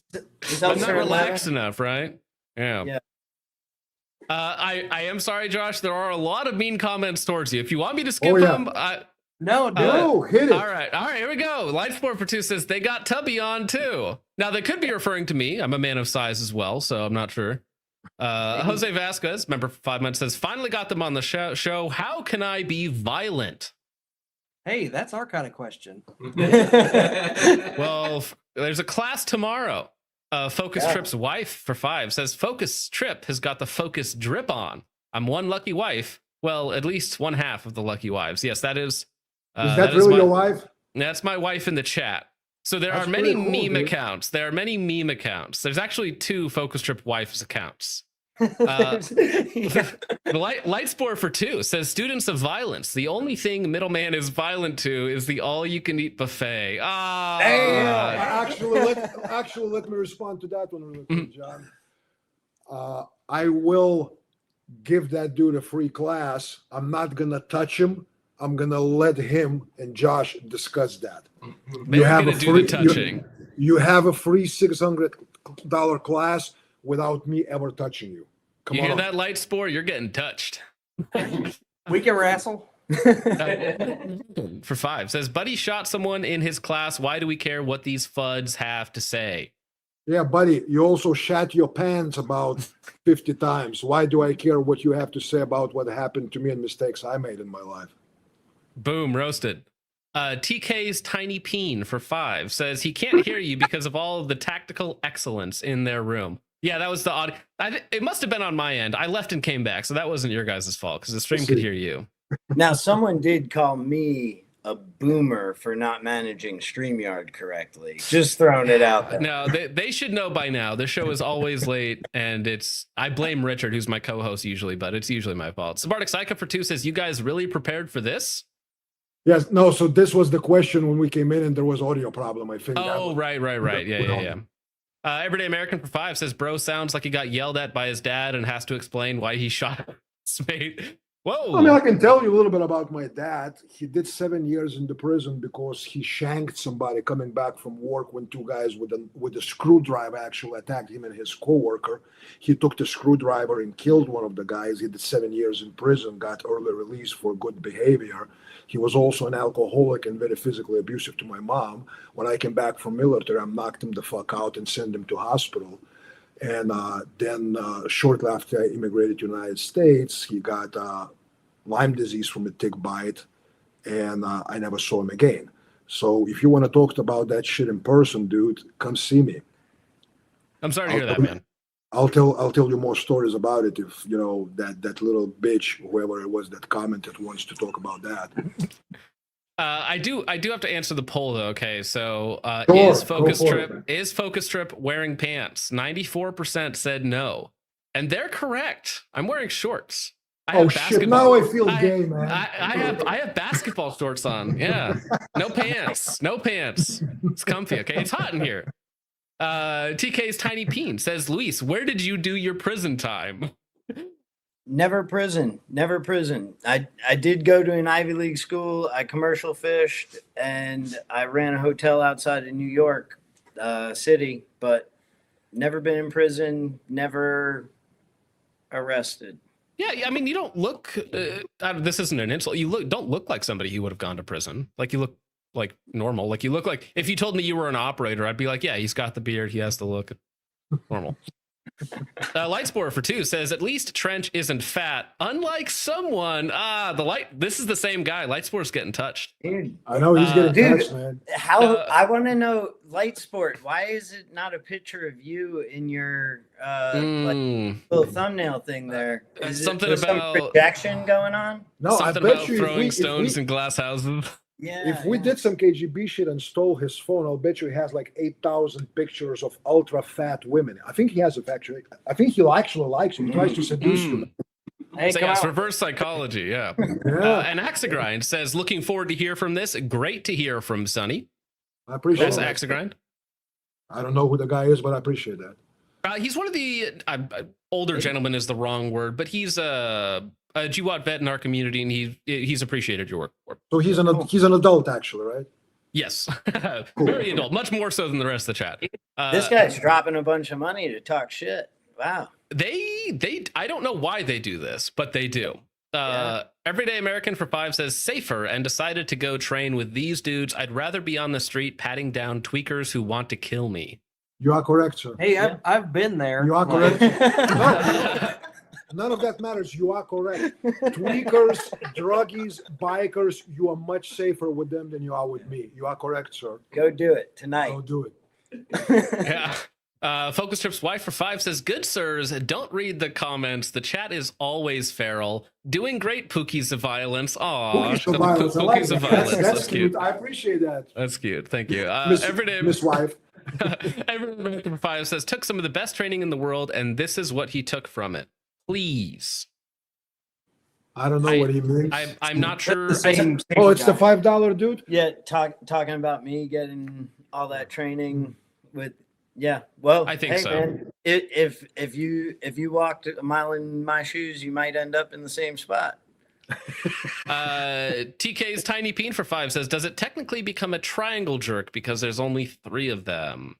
is that I'm not Sarah relaxed Lana? enough, right? Yeah. Yeah. I am sorry, Josh. There are a lot of mean comments towards you. If you want me to skip Oh, yeah. them, No, do No, hit it. all right, here we go. Lightsport for 2 says they got Tubby on too. Now they could be referring to me. I'm a man of size as well, so I'm not sure. Jose Vasquez, member for 5 months, says finally got them on the show. How can I be violent? Hey, that's our kind of question. Well, there's a class tomorrow. Focus Yeah. Trip's wife for 5 says Focus Trip has got the Focus Drip on. I'm one lucky wife. Well, at least one half of the lucky wives. Yes, that is. Is that really my, your wife? That's my wife in the chat. So there That's are many pretty cool, meme dude. accounts. There are many meme accounts. There's actually 2 Focus Trip wives accounts. Yeah. The Lightsport for 2 says students of violence. The only thing middleman is violent to is the all-you-can-eat buffet. Ah, Actually, let me respond to that one real quick, John. I will give that dude a free class. I'm not gonna touch him. I'm gonna let him and Josh discuss that. they're going to do the touching. You have a free $600 class without me ever touching you. Come You on. hear that, Lightsport? You're getting touched. We can wrestle. For 5 says buddy shot someone in his class. Why do we care what these fuds have to say? Yeah, buddy, you also shat your pants about 50 times. Why do I care what you have to say about what happened to me and mistakes I made in my life? Boom, roasted. TK's Tiny Peen for 5 says he can't hear you because of all of the tactical excellence in their room. Yeah, that was the audio. It must have been on my end. I left and came back, so that wasn't your guys' fault because the stream could hear you. Now, someone did call me a boomer for not managing StreamYard correctly. Just throwing it out there. No, they should know by now. The show is always late, and I blame Richard, who's my co-host usually, but it's usually my fault. Sabartic Psycho for 2 says, you guys really prepared for this? Yes, no, so this was the question when we came in and there was audio problem, I think. Oh, right. Yeah. Everyday American for 5 says, bro sounds like he got yelled at by his dad and has to explain why he shot his mate. Whoa. I mean, I can tell you a little bit about my dad. He did 7 years in the prison because he shanked somebody coming back from work when 2 guys with a screwdriver actually attacked him and his coworker. He took the screwdriver and killed one of the guys. He did 7 years in prison, got early release for good behavior. He was also an alcoholic and very physically abusive to my mom. When I came back from military, I knocked him the fuck out and sent him to hospital. And then shortly after I immigrated to the United States, he got Lyme disease from a tick bite, and I never saw him again. So if you want to talk about that shit in person, dude, come see me. I'm sorry to hear that, man. I'll tell you more stories about it if you know that little bitch, whoever it was that commented, wants to talk about that. I do have to answer the poll though. Okay, so Sure, is Focus Trip wearing pants? 94% said no, and they're correct. I'm wearing shorts. Oh shit! Now I feel gay, man. I have basketball shorts on. Yeah, no pants. It's comfy. Okay, it's hot in here. TK's Tiny Peen says, Luis, where did you do your prison time? Never prison. I did go to an Ivy League school. I commercial fished, and I ran a hotel outside of New York City, but never been in prison. Never arrested. Yeah, I mean, you don't look. This isn't an insult. You don't look like somebody who would have gone to prison. Like you look like normal. Like you look like if you told me you were an operator, I'd be like, yeah, he's got the beard. He has to look normal. Lightspore for 2 says at least Trench isn't fat, unlike someone. This is the same guy. Lightspore's getting touched. Dude, I know he's getting dude, touched, man. how I want to know, Light Sport, why is it not a picture of you in your like little thumbnail thing there? Is something there's about some projection going on? No, something I bet about you throwing if stones in glass houses. Yeah. if we did some KGB shit and stole his phone, I'll bet you he has like 8,000 pictures of ultra fat women. I think he has a factory. I think he actually likes you. He tries to seduce you. Hey, So come yes, out. reverse psychology. Yeah. Yeah, And Axegrind says, looking forward to hear from this. Great to hear from Sonny. I appreciate That's that. Axegrind. I don't know who the guy is, but I appreciate that. He's one of the older gentleman is the wrong word, but he's a GWAT vet in our community, and he's appreciated your work. So he's an adult, actually, right? Yes, very adult, much more so than the rest of the chat. This guy's dropping a bunch of money to talk shit. Wow. They I don't know why they do this, but they do. Everyday American for 5 says safer and decided to go train with these dudes. I'd rather be on the street patting down tweakers who want to kill me. You are correct, sir. Hey, I've been there. You are Like- correct. None of that matters. You are correct. Tweakers, druggies, bikers, you are much safer with them than you are with me. You are correct, sir. Go do it tonight. I'll do it. Yeah. Focus Trip's wife for 5 says, good sirs, don't read the comments. The chat is always feral. Doing great, Pookies of Violence. Aw, Cookies of violence. I like Pookies of that. Violence. That's cute. I appreciate that. That's cute. Thank you. Everyday Miss Wife. Everyday for 5 says, took some of the best training in the world, and this is what he took from it. Please. I don't know what he means. I'm not sure. The same Oh, it's the guy. $5 dude? Yeah, talking about me getting all that training with well, I think hey, so. man, if you walked a mile in my shoes, you might end up in the same spot. TK's Tiny Peen for 5 says, does it technically become a triangle jerk because there's only 3 of them?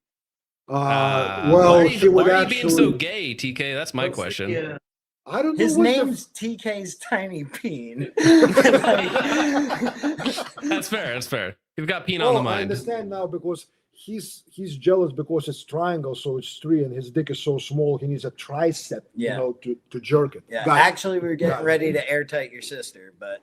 Well, why he would are you being so actually. gay, TK? That's my question. Yeah. I don't know. His what the name's TK's Tiny Peen. That's fair. That's fair. You've got Peen Oh, on the I mind. understand now because he's jealous because it's triangle, so it's 3, and his dick is so small. He needs a tricep, Yeah. to jerk it. Yeah, Got it. actually, we were Got getting it. ready to airtight your sister, but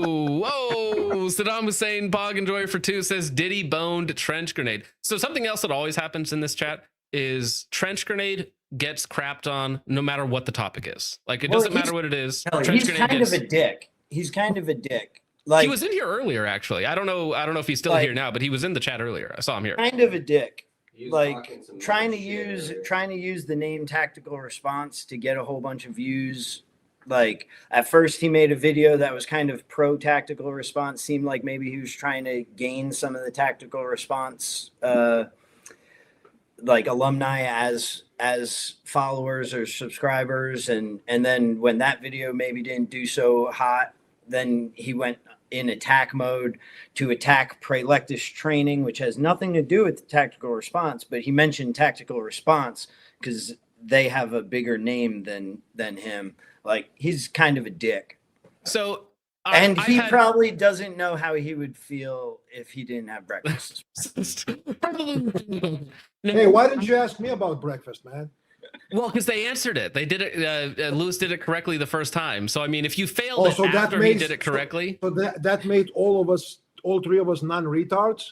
Whoa! Saddam Hussein Bog Enjoyer for 2 says, Diddy boned Trench Grenade. So something else that always happens in this chat is Trench Grenade gets crapped on no matter what the topic is. Like, it Well, doesn't matter what it is. he's Trench Grenade kind gets... of a dick. He's kind of a dick. Like, he was in here earlier, actually. I don't know if he's still Like- here now, but he was in the chat earlier. I saw him here. kind of a dick. Like trying to use the name Tactical Response to get a whole bunch of views. Like at first he made a video that was kind of pro Tactical Response, seemed like maybe he was trying to gain some of the Tactical Response like alumni as followers or subscribers, and then when that video maybe didn't do so hot, then he went in attack mode to attack Praelectus training, which has nothing to do with the Tactical Response, but he mentioned Tactical Response because they have a bigger name than him. Like, he's kind of a dick. So, And he probably doesn't know how he would feel if he didn't have breakfast. Hey, why didn't you ask me about breakfast, man? Well, because they answered it. They did it. Lewis did it correctly the first time. So, I mean, if you failed it so that after he makes- did it correctly, So that made all 3 of us non-retards?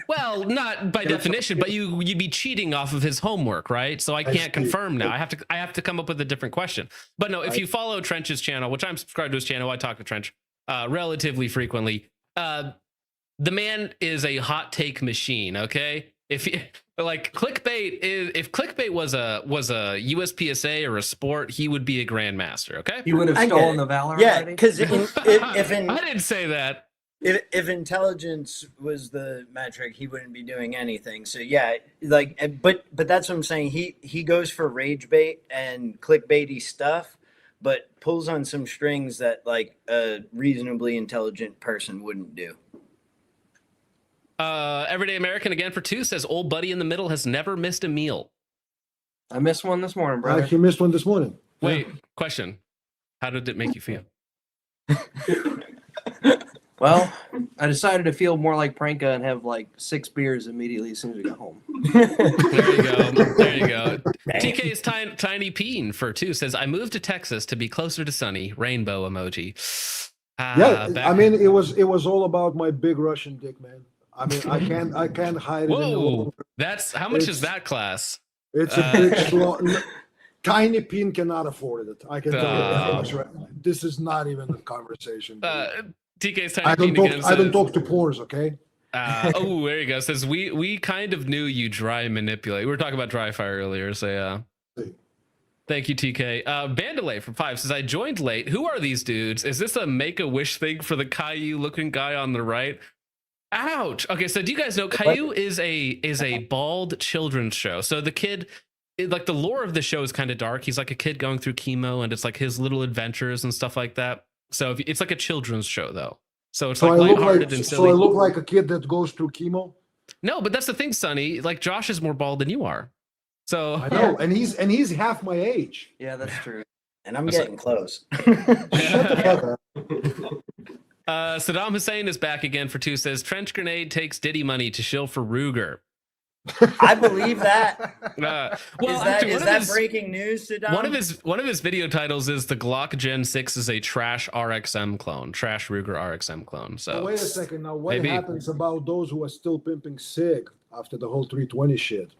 well, not by definition, but you'd be cheating off of his homework, right? So I can't see. confirm now. I have to come up with a different question. But no, if you follow Trench's channel, which I'm subscribed to his channel, I talk to Trench relatively frequently. The man is a hot take machine. Okay, if clickbait was a USPSA or a sport, he would be a grandmaster. Okay, You would have I get stolen it. the valor Yeah, already? because I didn't say that. if intelligence was the metric, he wouldn't be doing anything. So yeah, like, but that's what I'm saying. He goes for rage bait and clickbaity stuff, but pulls on some strings that like a reasonably intelligent person wouldn't do. Everyday American again for 2 says, old buddy in the middle has never missed a meal. I missed one this morning, brother. He missed one this morning. Wait, question. How did it make you feel? Well, I decided to feel more like Pranka and have like 6 beers immediately as soon as we got home. There you go. There you go. TK's Tiny Peen for 2 says, I moved to Texas to be closer to Sonny. Rainbow emoji. I mean, it was all about my big Russian dick, man. I mean, I can't hide it. Whoa, that's how much is that class? It's a big, strong. Tiny Peen cannot afford it. I can tell you that much. Right? This is not even a conversation. TK's Tiny Peen again. I don't talk to pores, okay? Oh, there you go. Says we kind of knew you dry manipulate. We were talking about dry fire earlier, so yeah. Thank you, TK. Bandalay from 5 says, I joined late. Who are these dudes? Is this a Make-A-Wish thing for the Caillou looking guy on the right? Ouch. Okay, so do you guys know Caillou is a bald children's show? So the kid, like the lore of the show is kind of dark. He's like a kid going through chemo, and it's like his little adventures and stuff like that. So it's like a children's show, though. So it's like lighthearted and silly. So I look like a kid that goes through chemo? No, but that's the thing, Sonny. Like Josh is more bald than you are. So I know, and he's half my age. Yeah, that's true. And I'm getting close. Shut the fuck up. Saddam Hussein is back again for 2 says, Trench Grenade takes Diddy money to shill for Ruger. I believe that. Well, is that breaking news, Saddam? One of his video titles is the Glock Gen 6 is a trash RXM clone, trash Ruger RXM clone. So wait a second now. What happens about those who are still pimping SIG after the whole 320 shit?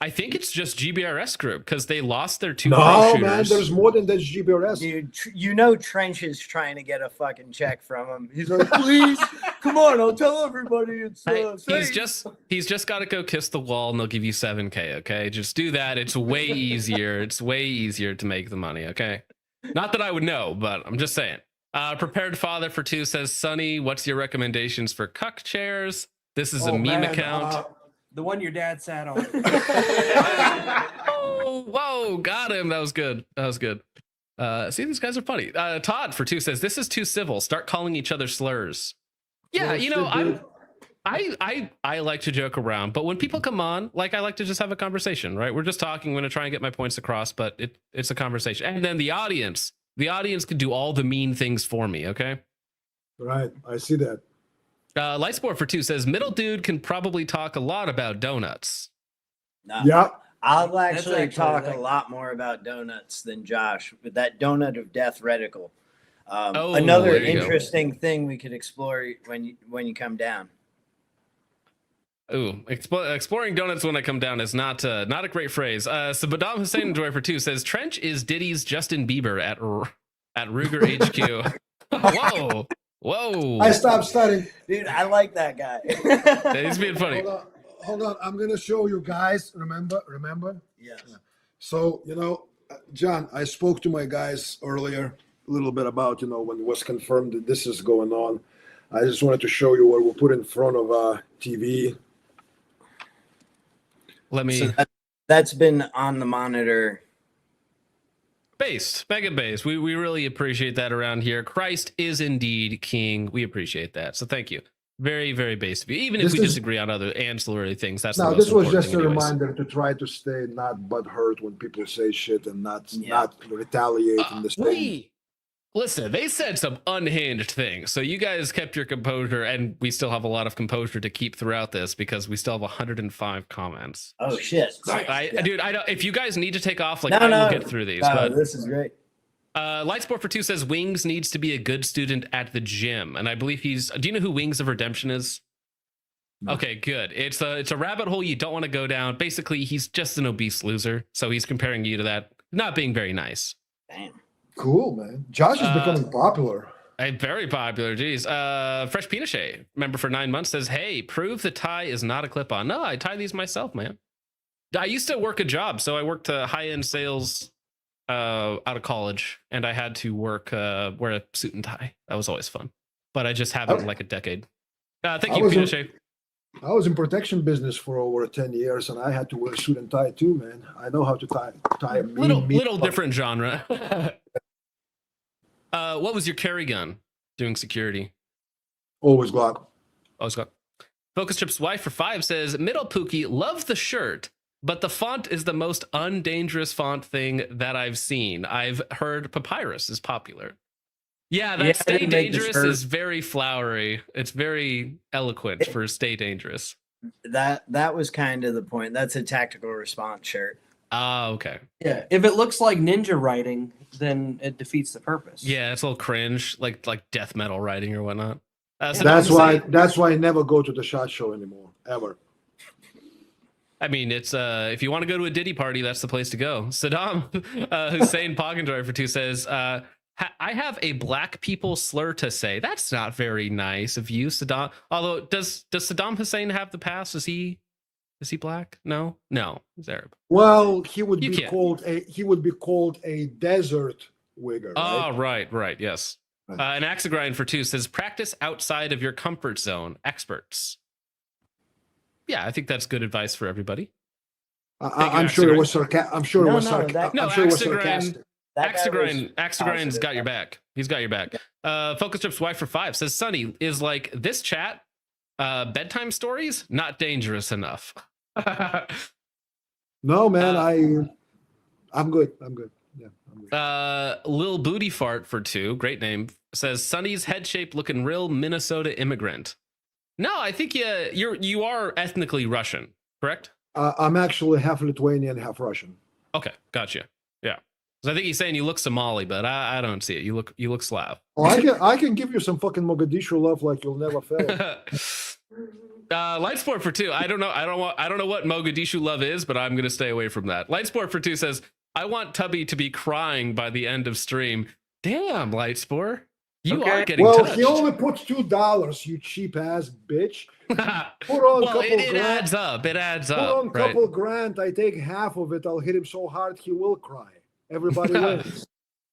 I think it's just GBRS group because they lost their 2 No, shooters. Man, there's more than that GBRS. Dude, you know Trench is trying to get a fucking check from him. He's like, please, come on, I'll tell everybody it's he's just got to go kiss the wall and they'll give you 7K, okay? Just do that. It's way easier. It's way easier to make the money, okay? Not that I would know, but I'm just saying. Prepared Father for 2 says, Sonny, what's your recommendations for cuck chairs? This is a meme account. The one your dad sat on. Oh, whoa, got him. That was good. See, these guys are funny. Todd for 2 says, this is too civil. Start calling each other slurs. Yeah, you know, I like to joke around, but when people come on, like, I like to just have a conversation, right? We're just talking. I'm going to try and get my points across, but it's a conversation. And then the audience can do all the mean things for me, okay? Right, I see that. Lightsport for 2 says, middle dude can probably talk a lot about donuts. No, yeah. I'll actually talk a lot more about donuts than Josh, with that donut of death reticle. Another interesting thing we could explore when you come down. Ooh, exploring donuts when I come down is not a great phrase. So Badam Hussein Enjoy for 2 says, Trench is Diddy's Justin Bieber at Ruger HQ. Whoa. I stopped studying. Dude, I like that guy. Yeah, he's being funny. Hold on. I'm going to show you guys. Remember? Yes. Yeah. So, John, I spoke to my guys earlier a little bit about, when it was confirmed that this is going on. I just wanted to show you what we'll put in front of TV. So that's been on the monitor. Mega base. We really appreciate that around here. Christ is indeed king. We appreciate that. So thank you. Very, very base of you. Even if we disagree on other ancillary things, that's no. This was just a reminder to try to stay not butthurt when people say shit and not retaliate in the same. Listen, they said some unhinged things, so you guys kept your composure, and we still have a lot of composure to keep throughout this because we still have 105 comments. Oh shit! Dude, I don't. If you guys need to take off, I will get through these. But this is great. Lightsport for 2 says Wings needs to be a good student at the gym, and I believe he's. Do you know who Wings of Redemption is? No. Okay, good. It's a rabbit hole you don't want to go down. Basically, he's just an obese loser, so he's comparing you to that, not being very nice. Damn. Cool, man. Josh is becoming popular. Very popular. Geez. Fresh Pinochet, member for 9 months, says, hey, prove the tie is not a clip-on. No, I tie these myself, man. I used to work a job, so I worked high-end sales out of college, and I had to wear a suit and tie. That was always fun. But I just haven't in like a decade. Thank you, Pinochet. I was in protection business for over 10 years, and I had to wear a suit and tie too, man. I know how to tie a little different genre. What was your carry gun doing security? Always Glock. Focus Trip's wife for 5 says, middle Pookie, love the shirt. But the font is the most undangerous font thing that I've seen. I've heard papyrus is popular. Yeah, that Yeah, I stay didn't make the dangerous shirt. is very flowery. It's very eloquent for stay dangerous. That was kind of the point. That's a tactical response shirt. Ah, okay. Yeah, if it looks like ninja writing, then it defeats the purpose. Yeah, it's a little cringe, like death metal writing or whatnot. So That's why I never go to the SHOT Show anymore, ever. I mean, it's if you want to go to a Diddy party, that's the place to go. Saddam Hussein Poggendroy for 2 says, I have a black people slur to say. That's not very nice of you, Saddam. Although, does Saddam Hussein have the pass? Is he black? No, he's Arab. Well, he would You be can't. called a desert wigger. Oh, Right? right, yes. An Axe to Grind for 2 says, practice outside of your comfort zone, experts. Yeah, I think that's good advice for everybody. I'm sure it was sarcastic. I'm sure it was sarcastic. No, I'm sure it was Axe to Grind. sarcastic. Axe to Grind's got your back. He's got your back. Focus Trip's wife for 5 says, Sonny is like this chat. Bedtime stories not dangerous enough. No, man, I'm good. Yeah, I'm good. Lil Booty Fart for 2, great name, says Sonny's head shape looking real Minnesota immigrant. No, I think you are ethnically Russian, correct? I'm actually half Lithuanian, half Russian. Okay, gotcha. Yeah, so I think he's saying you look Somali, but I don't see it. You look Slav. Oh, I can give you some fucking Mogadishu love like you'll never fail. Lightsport for 2. I don't know what Mogadishu love is, but I'm gonna stay away from that. Lightsport for 2 says, I want Tubby to be crying by the end of stream. Damn, Lightsport. You are getting touched. He only put $2, you cheap ass bitch. Put on well, it grand. adds up. It adds Put up. on a couple grand. I take half of it. I'll hit him so hard he will cry. Everybody wins.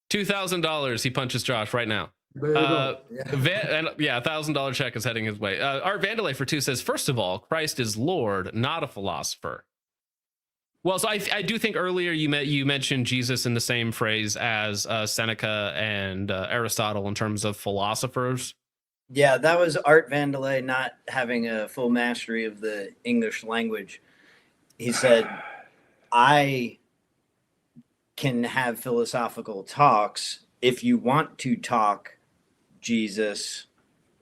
$2,000. He punches Josh right now. There you go. $1,000 check is heading his way. Art Vandalay for 2 says, first of all, Christ is Lord, not a philosopher. Well, so I do think earlier you mentioned Jesus in the same phrase as Seneca and Aristotle in terms of philosophers. Yeah, that was Art Vandalay not having a full mastery of the English language. He said, I can have philosophical talks if you want to talk Jesus,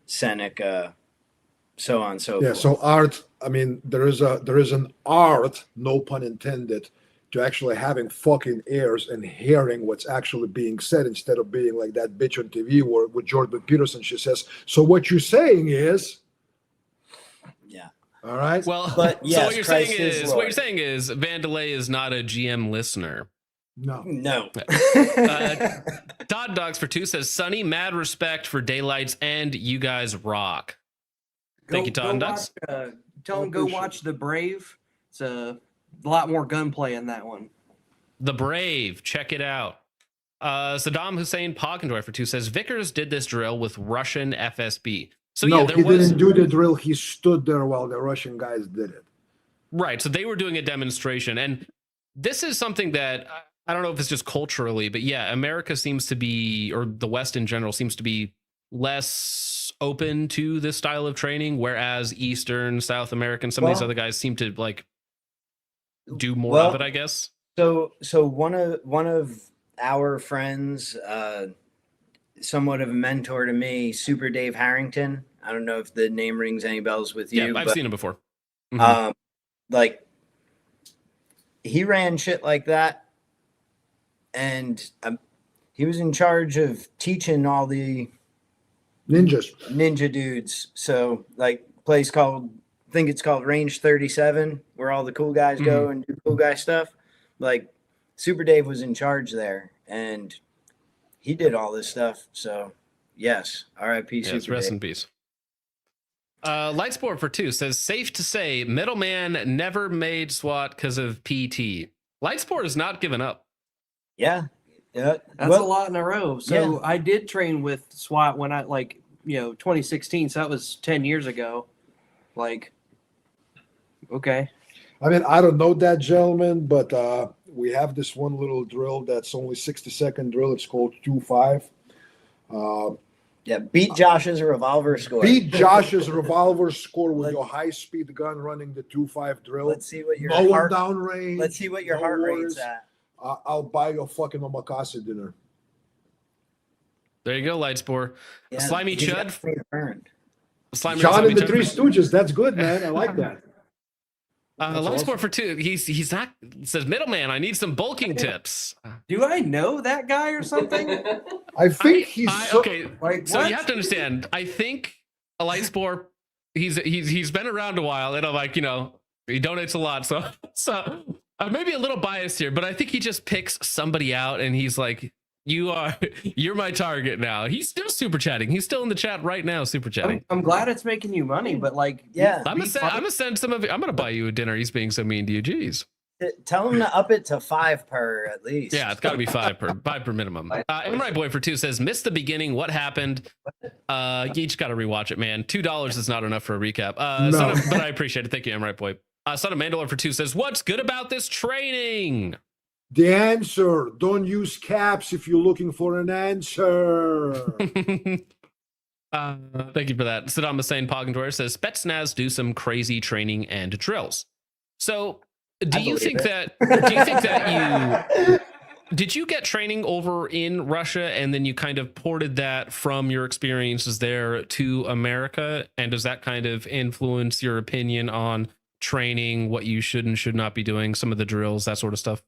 Seneca, so on and so forth. So art, I mean, there is an art, no pun intended, to actually having fucking ears and hearing what's actually being said instead of being like that bitch on TV where with Jordan Peterson, she says, so what you're saying is, yeah. All right. Well, but yes, so what you're Christ saying is Vandalay is not a GM listener. No. Todd Dogs for 2 says, Sonny, mad respect for Daylights and you guys rock. Thank you, Todd Dogs. Tell him go watch The Brave. It's a lot more gunplay in that one. The Brave, check it out. Saddam Hussein Poggendroy for 2 says, Vickers did this drill with Russian FSB. So no, yeah, there he was... didn't do the drill. He stood there while the Russian guys did it. Right. So they were doing a demonstration. And this is something that I don't know if it's just culturally, but yeah, America seems to be, or the West in general seems to be less open to this style of training, whereas Eastern, South American, some of these other guys seem to like do more of it, I guess. So one of our friends, somewhat of a mentor to me, Super Dave Harrington. I don't know if the name rings any bells with you. Yeah, I've seen him before. Mm-hmm. Like he ran shit like that, and he was in charge of teaching all the ninja dudes. So like place called, I think it's called Range 37, where all the cool guys go and do cool guy stuff. Like Super Dave was in charge there, and he did all this stuff. So yes, R.I.P. Yes, Super rest Dave. in peace. Lightsport for 2 says, safe to say, middleman never made SWAT because of PT. Lightsport has not given up. Yeah. That's a lot in a row. So I did train with SWAT when I 2016. So that was 10 years ago. Like, okay. I mean, I don't know that gentleman, but we have this one little drill that's only 60-second drill. It's called 2-5. Yeah, beat Josh's revolver score. Beat Josh's revolver score with your high-speed gun running the 2.5 drill. Let's see what your No one heart. downrange. Let's see what your no heart worries. rate's at. I'll buy you a fucking omakase dinner. There you go, Lightspore. Yeah, Slimy he's Chud. got me burned. Slimy John and the Chud. Three Stooges. That's good, man. I like that. That's Lightspore awesome. for 2. He's not. Says middleman. I need some bulking tips. Do I know that guy or something? I think he's okay. Like, So what? you have to understand. I think a Lightspore. He's been around a while, and I'm like, he donates a lot, so I may be a little biased here, but I think he just picks somebody out, and he's like, you're my target now. He's still super chatting. He's still in the chat right now, super chatting. I'm glad it's making you money, but like, Yeah. I'm gonna send some of it. I'm gonna buy you a dinner. He's being so mean to you. Jeez. Tell him to up it to 5 per at least. Yeah, it's got to be 5 per minimum. Right Boy for 2 says, missed the beginning. What happened? You each got to rewatch it, man. $2 is not enough for a recap. No. But I appreciate it. Thank you, Right Boy. Son of Mandalore for 2 says, what's good about this training? The answer. Don't use caps if you're looking for an answer. Thank you for that. Saddam Hussein Poggentor says, Spetsnaz do some crazy training and drills. So do you think that did you get training over in Russia and then you kind of ported that from your experiences there to America? And does that kind of influence your opinion on training, what you should and should not be doing, some of the drills, that sort of stuff?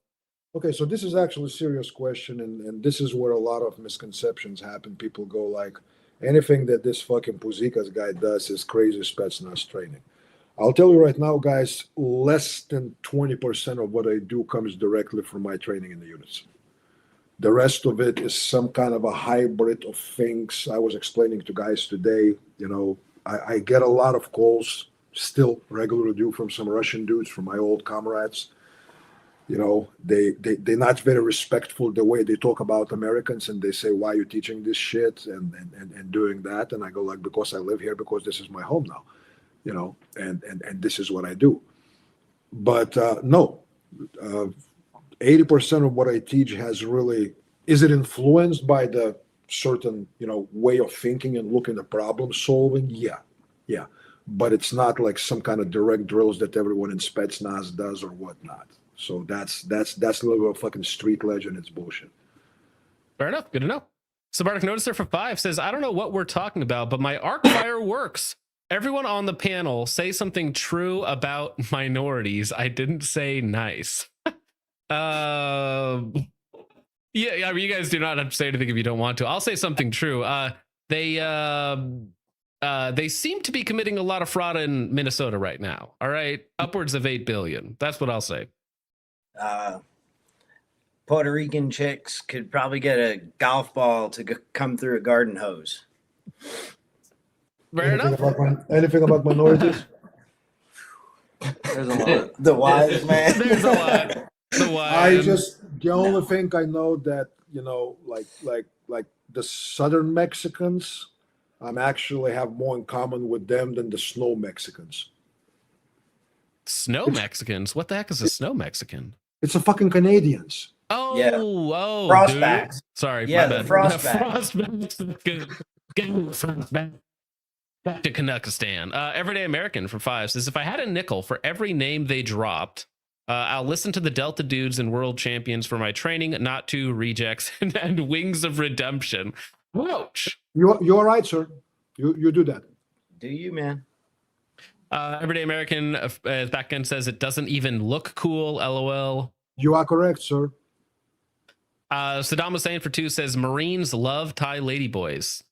Okay, so this is actually a serious question, and this is where a lot of misconceptions happen. People go like, anything that this fucking Puzikas guy does is crazy Spetsnaz training. I'll tell you right now, guys, less than 20% of what I do comes directly from my training in the units. The rest of it is some kind of a hybrid of things. I was explaining to guys today, I get a lot of calls, still regularly do, from some Russian dudes, from my old comrades. They're not very respectful the way they talk about Americans, and they say, why are you teaching this shit and doing that? And I go like, because I live here, because this is my home now, and this is what I do. But no, 80% of what I teach is it influenced by the certain, way of thinking and looking at problem solving? Yeah. But it's not like some kind of direct drills that everyone in Spetsnaz does or whatnot. So that's a little bit of fucking street legend. It's bullshit. Fair enough. Good to know. Sabartic Noticer for 5 says, I don't know what we're talking about, but my arc fire works. Everyone on the panel say something true about minorities. I didn't say nice. Yeah, I mean, you guys do not have to say anything if you don't want to. I'll say something true. They seem to be committing a lot of fraud in Minnesota right now. All right, upwards of 8 billion. That's what I'll say. Puerto Rican chicks could probably get a golf ball to come through a garden hose. Fair enough. Anything about minorities? There's a lot. The wise man. There's a lot. The only thing I know that, like the Southern Mexicans, I'm actually have more in common with them than the Snow Mexicans. Snow Mexicans? What the heck is a Snow Mexican? It's a fucking Canadians. Oh, Yeah. Frostbacks. Dude. Sorry, Yeah, my the bad. frostbacks. Good. Frostback. Back to Canuckistan. Everyday American for 5 says, if I had a nickel for every name they dropped, I'll listen to the Delta dudes and world champions for my training, not to rejects and wings of redemption. Ouch. You're right, sir. You do that. Do you, man? Everyday American back end says it doesn't even look cool. LOL. You are correct, sir. Saddam Hussein for 2 says Marines love Thai ladyboys.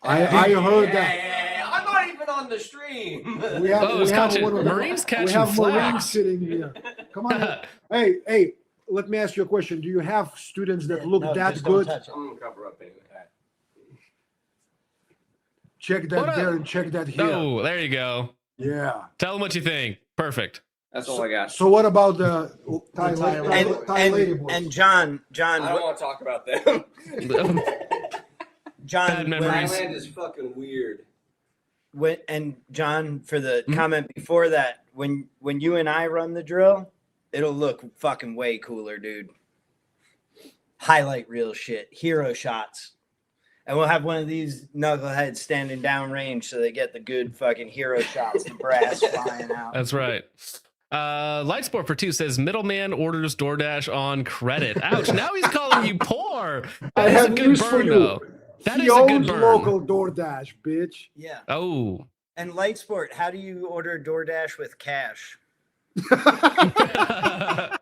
I heard that. Yeah, I'm not even on the stream. Marines catching we have flack. Marines sitting here. Come on. hey, let me ask you a question. Do you have students that look No, that just don't good? touch it. I'm gonna cover up anyway. Check that there and check that here. Oh, there you go. Yeah. Tell them what you think. Perfect. That's all I got. So what about the Thai lady boys? And John, I don't want to talk about them. John, Bad memories. Thailand is fucking weird. and John, for the comment before that, when you and I run the drill, it'll look fucking way cooler, dude. Highlight real shit, hero shots. And we'll have one of these knuckleheads standing downrange so they get the good fucking hero shots, the brass flying out. That's right. Lightsport for 2 says middleman orders DoorDash on credit. Ouch! Now he's calling you poor. I That is a have good news for burn, you. though. That He is a good owns burn. local DoorDash, bitch. Yeah. Oh. And Lightsport, how do you order DoorDash with cash? Got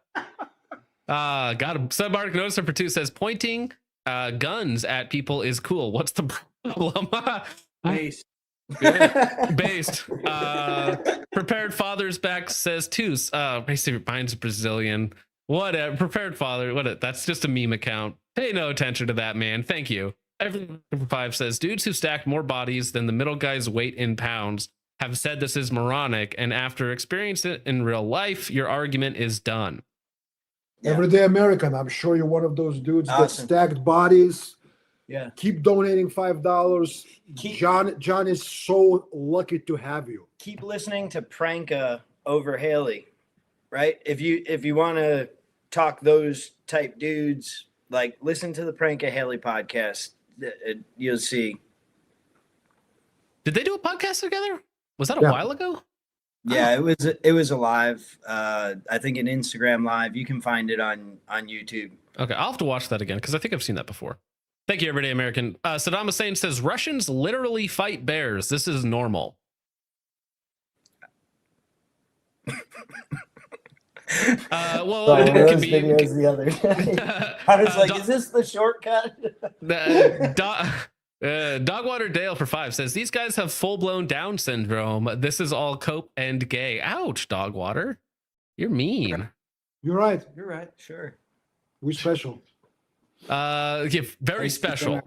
him. Subarctic Noticer for 2 says pointing guns at people is cool. What's the problem? Nice. Based. Prepared Father's back says Toos. Basically, mine's Brazilian. Whatever. Prepared Father. That's just a meme account. Pay no attention to that, man. Thank you. Everything for 5 says dudes who stack more bodies than the middle guy's weight in pounds have said this is moronic, and after experiencing it in real life, your argument is done. Yeah. Everyday American. I'm sure you're one of those dudes that Awesome. stacked bodies. Yeah. Keep donating $5. Keep- John is so lucky to have you. Keep listening to Pranka over Haley, right? If you want to talk those type dudes, like listen to the Pranka Haley podcast. You'll see. Did they do a podcast together? Was that a Yeah. while ago? Yeah, it was a live. I think an Instagram live. You can find it on YouTube. Okay, I'll have to watch that again because I think I've seen that before. Thank you, Everyday American. Saddam Hussein says Russians literally fight bears. This is normal. Well, it can be. the other day. I was like, is this the shortcut? Dogwater Dale for 5 says these guys have full-blown Down syndrome. This is all cope and gay. Ouch, Dogwater. You're mean. You're right. You're right. Sure. We special. Yeah, very special.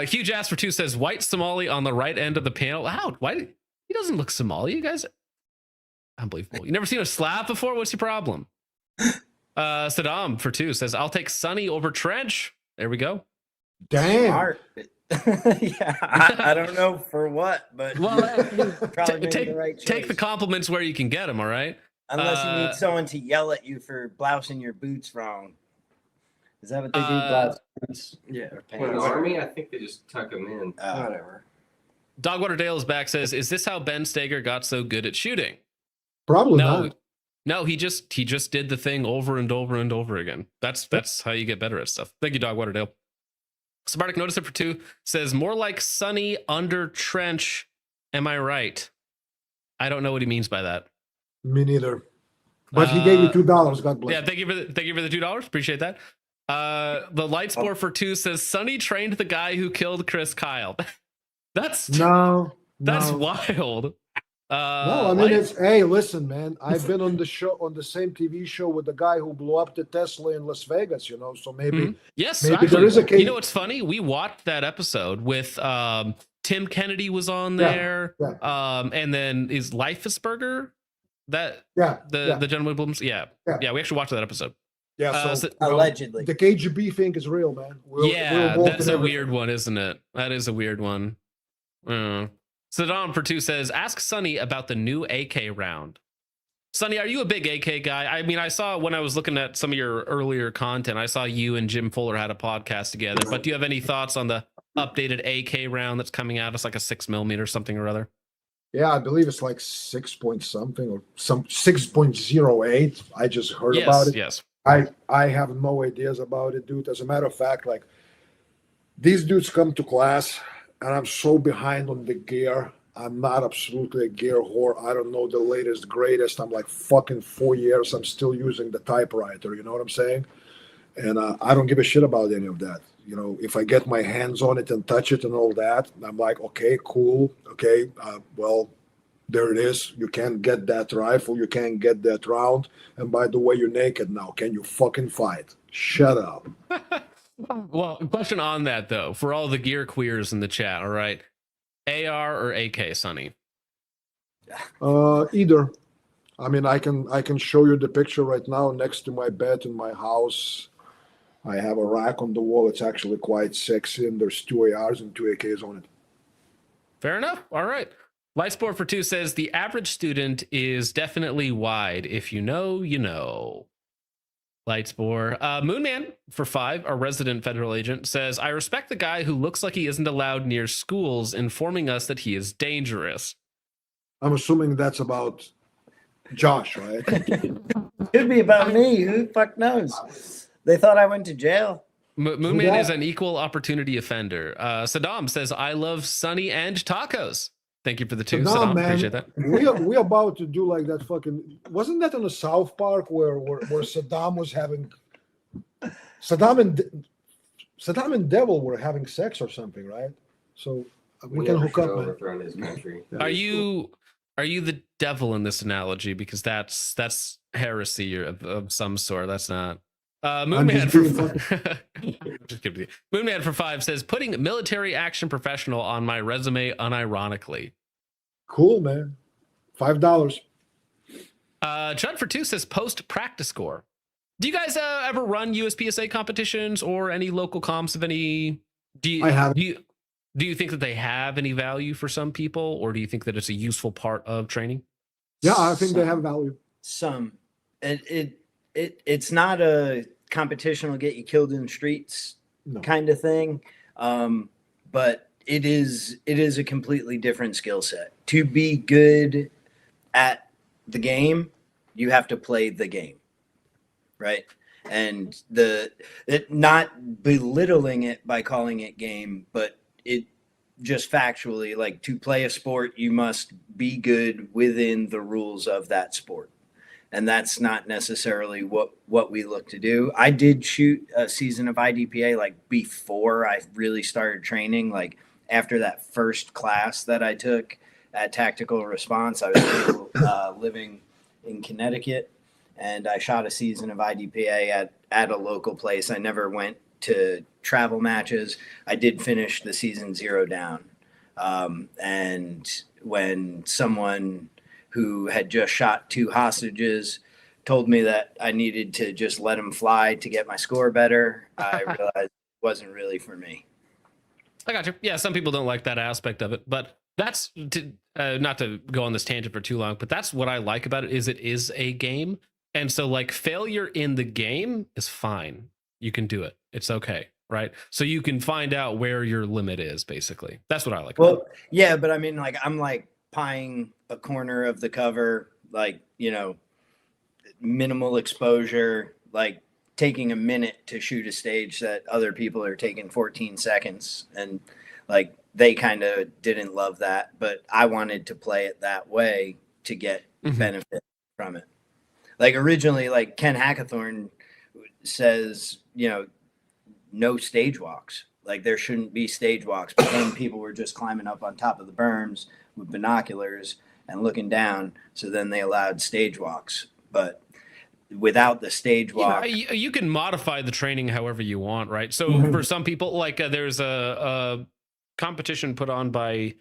Huge Ass for 2 says white Somali on the right end of the panel. Ouch, why? He doesn't look Somali. You guys, unbelievable. You never seen a slap before? What's your problem? Saddam for 2 says I'll take Sonny over Trench. There we go. Damn. Smart. Yeah, I don't know for what, but Well, probably made take the right choice. take the compliments where you can get them. All right. Unless you need someone to yell at you for blousing your boots wrong. Is that what they do? Blouse boots? Yeah. Or For pants? the army, I think they just tuck them in. Whatever. Dogwater Dale is back. Says, is this how Ben Steger got so good at shooting? Probably No, not. no. He just did the thing over and over and over again. That's how you get better at stuff. Thank you, Dogwater Dale. Spartak Noticer for 2 says more like Sonny under Trench. Am I right? I don't know what he means by that. Me neither. But he gave you $2. God bless. Yeah, thank you for the $2. Appreciate that. The light sport for 2 says Sonny trained the guy who killed Chris Kyle. That's No. wild. No, I mean it's. Hey, listen, man. I've been on the show, on the same TV show with the guy who blew up the Tesla in Las Vegas. You know, so maybe. Mhm. Yes, maybe actually, there is a case. you know what's funny? We watched that episode with Tim Kennedy was on Yeah, there, and then is Leifesberger that the gentleman Blooms? Yeah, we actually watched that episode. Yeah. So Allegedly. the KGB thing is real, man. Yeah, we're that's a everything. weird one, isn't it? That is a weird one. Saddam for 2 says, ask Sonny about the new AK round. Sonny, are you a big AK guy? I mean, I saw when I was looking at some of your earlier content, I saw you and Jim Fuller had a podcast together. But do you have any thoughts on the updated AK round that's coming out? It's like a 6mm something or other. Yeah, I believe it's like 6 point something or some 6.08. I just heard about it. Yes. I have no ideas about it, dude. As a matter of fact, like these dudes come to class and I'm so behind on the gear. I'm not absolutely a gear whore. I don't know the latest, greatest. I'm like fucking 4 years. I'm still using the typewriter. You know what I'm saying? And I don't give a shit about any of that. You know, if I get my hands on it and touch it and all that, I'm like, okay, cool. Okay, well, there it is. You can't get that rifle. You can't get that round. And by the way, you're naked now. Can you fucking fight? Shut up. Well, question on that though, for all the gear queers in the chat, all right, AR or AK, Sonny? Either. I mean, I can show you the picture right now next to my bed in my house. I have a rack on the wall. It's actually quite sexy, and there's 2 ARs and 2 AKs on it. Fair enough. All right. Light Sport for 2 says the average student is definitely wide. If you know, you know. Lightspore. Moonman for 5, our resident federal agent, says, I respect the guy who looks like he isn't allowed near schools, informing us that he is dangerous. I'm assuming that's about Josh, right? Could be about me. Who the fuck knows? They thought I went to jail. Moonman that? is an equal opportunity offender. Saddam says, I love Sonny and tacos. Thank you for the 2, Saddam. Man, Appreciate that. we about to do like that fucking. Wasn't that on the South Park where Saddam was having Saddam and Devil were having sex or something, right? So we can never hook up, should man. overthrow this country. Yeah. Are you the devil in this analogy? Because that's heresy of some sort. That's not. Moonman just kidding. Moonman for 5 says, putting military action professional on my resume unironically. Cool, man. $5. Chud for 2 says, post practice score. Do you guys ever run USPSA competitions or any local comps of any? I have. Do you think that they have any value for some people, or do you think that it's a useful part of training? Yeah, I think they have value. Some. It's not a competition will get you killed in the streets kind of thing, but it is a completely different skill set. To be good at the game, you have to play the game, right? And not belittling it by calling it game, but it just factually, like, to play a sport, you must be good within the rules of that sport. And that's not necessarily what we look to do. I did shoot a season of IDPA like before I really started training. Like after that first class that I took at Tactical Response, I was still living in Connecticut, and I shot a season of IDPA at a local place. I never went to travel matches. I did finish the season 0 down. And when someone who had just shot 2 hostages told me that I needed to just let them fly to get my score better, I realized it wasn't really for me. I got you. Yeah, some people don't like that aspect of it, but that's not to go on this tangent for too long, but that's what I like about it is a game. And so like failure in the game is fine. You can do it. It's okay. Right. So you can find out where your limit is, basically. That's what I like. Well, yeah, but I mean, like, I'm like pieing a corner of the cover, like, minimal exposure, like taking a minute to shoot a stage that other people are taking 14 seconds. And like, they kind of didn't love that, but I wanted to play it that way to get benefit from it. Like originally, like Ken Hackathorn says, no stage walks. Like there shouldn't be stage walks, but then people were just climbing up on top of the berms with binoculars and looking down. So then they allowed stage walks, but without the stage walk, you can modify the training however you want, right? So for some people, like there's a competition put on by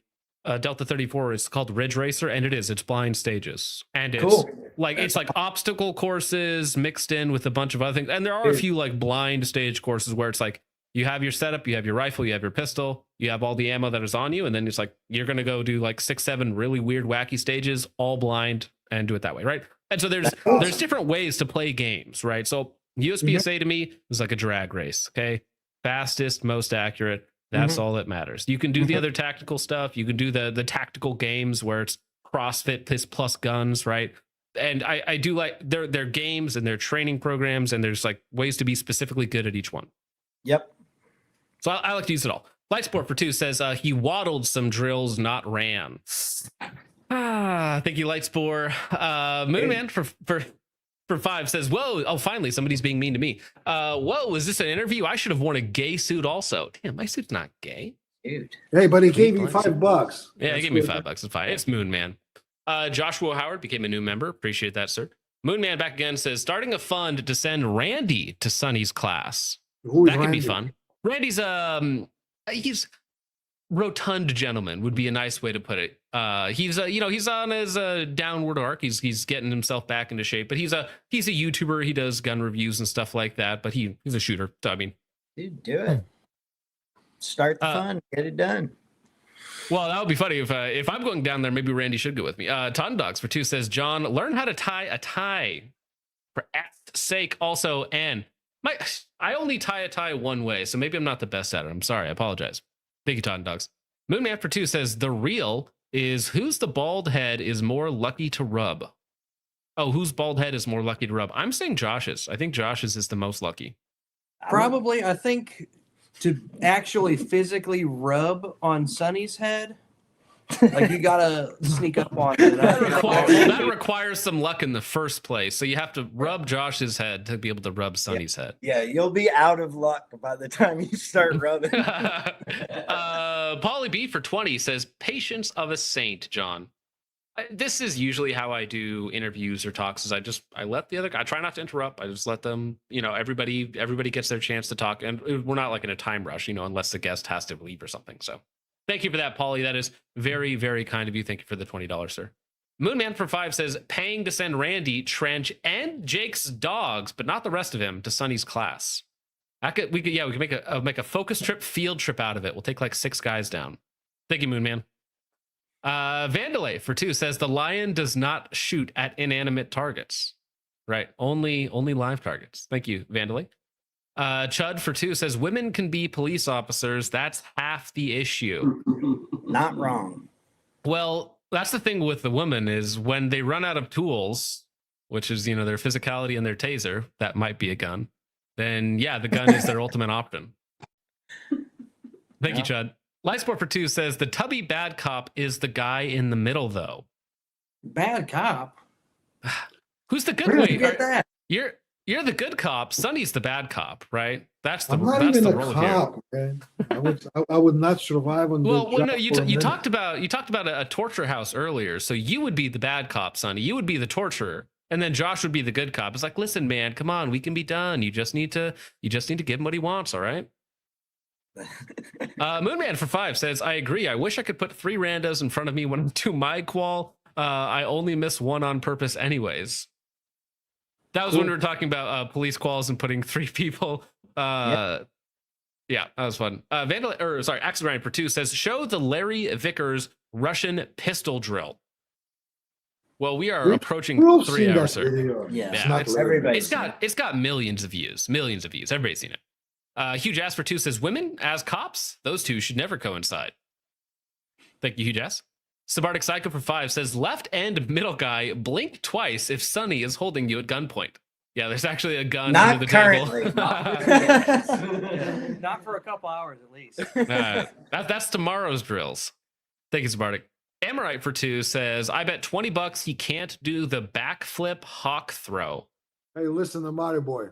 Delta 34. It's called Ridge Racer, and it's blind stages, and it's cool. it's like obstacle courses mixed in with a bunch of other things. And there are a few like blind stage courses where it's like you have your setup, you have your rifle, you have your pistol, you have all the ammo that is on you, and then it's like you're gonna go do like 6-7 really weird wacky stages, all blind, and do it that way, right? And so there's different ways to play games, right? So USPSA to me is like a drag race, okay? Fastest, most accurate. That's all that matters. You can do the other tactical stuff. You can do the tactical games where it's CrossFit plus guns, right? And I do like their games and their training programs, and there's like ways to be specifically good at each one. Yep. So I like to use it all. Lightsport for 2 says he waddled some drills, not ran. Thank you, Lightspore. Moonman for 5 says, whoa, oh, finally, somebody's being mean to me. Whoa, is this an interview? I should have worn a gay suit also. Damn, my suit's not gay. Dude. Hey, but he gave you $5. Yeah, he gave me $5. It's fine. It's Moonman. Joshua Howard became a new member. Appreciate that, sir. Moonman back again says, starting a fund to send Randy to Sonny's class. That could be fun. Randy's he's rotund gentleman would be a nice way to put it. He's he's on his downward arc. He's getting himself back into shape, but he's a YouTuber. He does gun reviews and stuff like that, but he's a shooter. So I mean, dude, do it. Start the fun, get it done. Well, that would be funny if I'm going down there. Maybe Randy should go with me. Ton Dogs for 2 says, John, learn how to tie a tie. For X's sake, also, and I only tie a tie one way, so maybe I'm not the best at it. I'm sorry. I apologize. Thank you, Todd and Dogs. Moonman for 2 says the real is who's the bald head is more lucky to rub. Oh, whose bald head is more lucky to rub? I'm saying Josh's. I think Josh's is the most lucky. Probably, I think to actually physically rub on Sonny's head, like you gotta sneak up on it. That requires some luck in the first place. So you have to rub Josh's head to be able to rub Sonny's head. Yeah, you'll be out of luck by the time you start rubbing. Polly B for 20 says patience of a saint, John. This is usually how I do interviews or talks. Is I let the other guy. I try not to interrupt. I just let them. Everybody gets their chance to talk, and we're not like in a time rush. Unless the guest has to leave or something. So, thank you for that, Polly. That is very, very kind of you. Thank you for the $20, sir. Moonman for 5 says paying to send Randy, Trench, and Jake's dogs, but not the rest of him, to Sonny's class. We could make a focus trip, field trip out of it. We'll take like 6 guys down. Thank you, Moonman. Vandalay for 2 says the lion does not shoot at inanimate targets. Right. Only live targets. Thank you, Vandalay. Chud for 2 says women can be police officers. That's half the issue. Not wrong. Well, that's the thing with the women is when they run out of tools, which is, their physicality and their taser, that might be a gun. Then yeah, the gun is their ultimate option. Thank you, Chud. Lightsport for 2 says the tubby bad cop is the guy in the middle, though. Bad cop? Who's the good Where did you way? get that? You're the good cop. Sonny's the bad cop, right? That's the I'm not that's even the a role cop, man. I would not survive on Well, this no, job you for a minute. talked about a torture house earlier, so you would be the bad cop, Sonny. You would be the torturer, and then Josh would be the good cop. It's like, listen, man, come on, we can be done. You just need to give him what he wants, all right? Moonman for 5 says, I agree. I wish I could put 3 randos in front of me when I do my qual. I only miss one on purpose anyways. That was when we were talking about police quals and putting 3 people. Yeah, that was fun. Axel Ryan for 2 says, show the Larry Vickers Russian pistol drill. Well, we are approaching 3 hours, sir. Yeah, it's got millions of views. Everybody's seen it. Huge Ass for 2 says, women as cops, those two should never coincide. Thank you, Huge Ass. Sabardic Psycho for 5 says, left and middle guy, blink twice if Sonny is holding you at gunpoint. Yeah, there's actually a gun under the currently. table. Not for a couple hours at least. That's tomorrow's drills. Thank you, Sabardic. Amorite for 2 says, I bet $20 he can't do the backflip hawk throw. Hey, listen, Amari boy.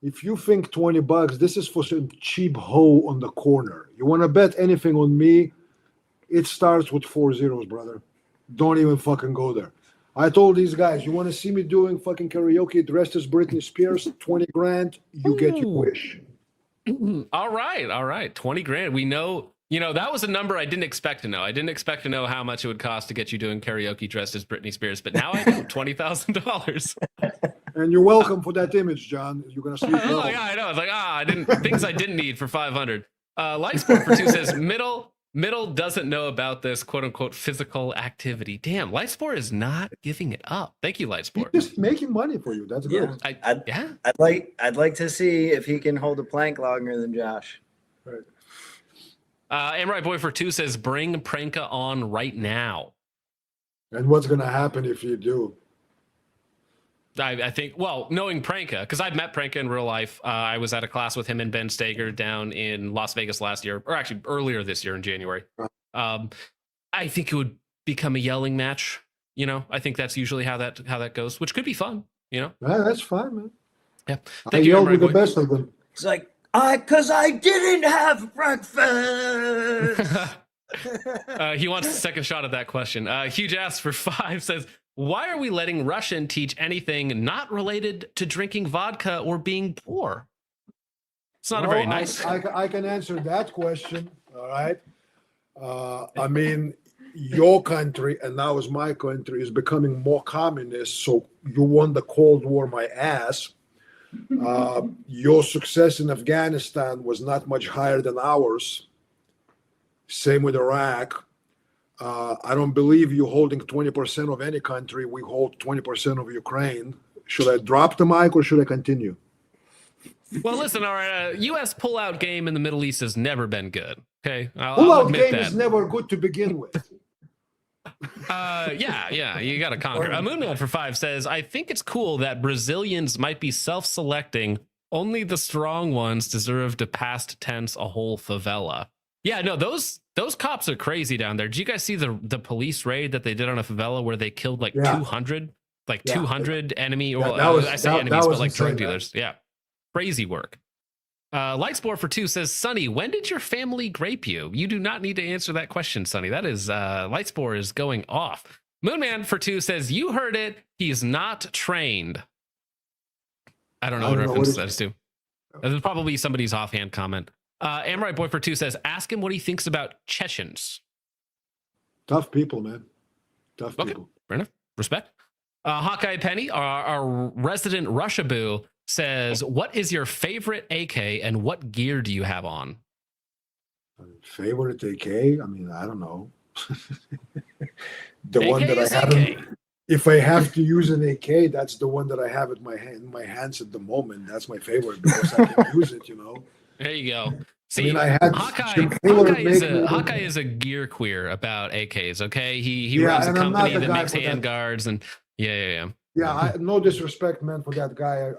If you think $20, this is for some cheap hoe on the corner. You want to bet anything on me? It starts with 4 zeros, brother. Don't even fucking go there. I told these guys, you want to see me doing fucking karaoke dressed as Britney Spears? 20 grand, you get your wish. All right. 20 grand. We know, that was a number I didn't expect to know. I didn't expect to know how much it would cost to get you doing karaoke dressed as Britney Spears, but now I know $20,000. And you're welcome for that image, John. You're gonna sleep well. Oh yeah, I know. It's like things I didn't need for 500. Lightsport for 2 says middle doesn't know about this quote unquote physical activity. Damn, Lightsport is not giving it up. Thank you, Lightsport. He's just making money for you. That's good. I'd like to see if he can hold a plank longer than Josh. Right. Amrite Boy for 2 says bring Pranka on right now. And what's gonna happen if you do? I think, knowing Pranka, because I've met Pranka in real life. I was at a class with him and Ben Stager down in Las Vegas last year, or actually earlier this year in January. I think it would become a yelling match. I think that's usually how that goes, which could be fun. Yeah, that's fine, man. Yeah, I yelled with the best of them. It's like, because I didn't have breakfast. He wants a second shot at that question. Huge Ass for 5 says, why are we letting Russian teach anything not related to drinking vodka or being poor? It's not a very nice. I can answer that question. All right. I mean, your country and now is my country is becoming more communist. So you won the Cold War, my ass. Your success in Afghanistan was not much higher than ours. Same with Iraq. I don't believe you holding 20% of any country. We hold 20% of Ukraine. Should I drop the mic or should I continue? Well, listen, our U.S. pullout game in the Middle East has never been good. Okay, I'll Pull-out admit game that. is never good to begin with. Yeah, you got to conquer. A Moonman for 5 says, I think it's cool that Brazilians might be self-selecting. Only the strong ones deserve to past tense a whole favela. Yeah, no, those cops are crazy down there. Did you guys see the police raid that they did on a favela where they killed like 200, 200 enemy, or I say enemies, but like drug dealers. Yeah, crazy work. Lightspore for 2 says, Sonny, when did your family grape you? You do not need to answer that question, Sonny. That is Lightspore is going off. Moonman for 2 says, you heard it. He's not trained. I don't know what reference that is to. This is probably somebody's offhand comment. Amrite Boy for 2 says, ask him what he thinks about Chechens. Tough people, man. Tough Okay, people. fair enough. Respect. Hawkeye Penny, our resident Russia boo, says, what is your favorite AK and what gear do you have on? Favorite AK? I mean, I don't know. The AK one that I is haven't. AK. If I have to use an AK, that's the one that I have in my hands at the moment. That's my favorite because I can use it, you know. There you go. See, I mean, I had Hawkeye is a gear queer about AKs. Okay, he runs a company that makes handguards and yeah. Yeah, no disrespect, man, for that guy.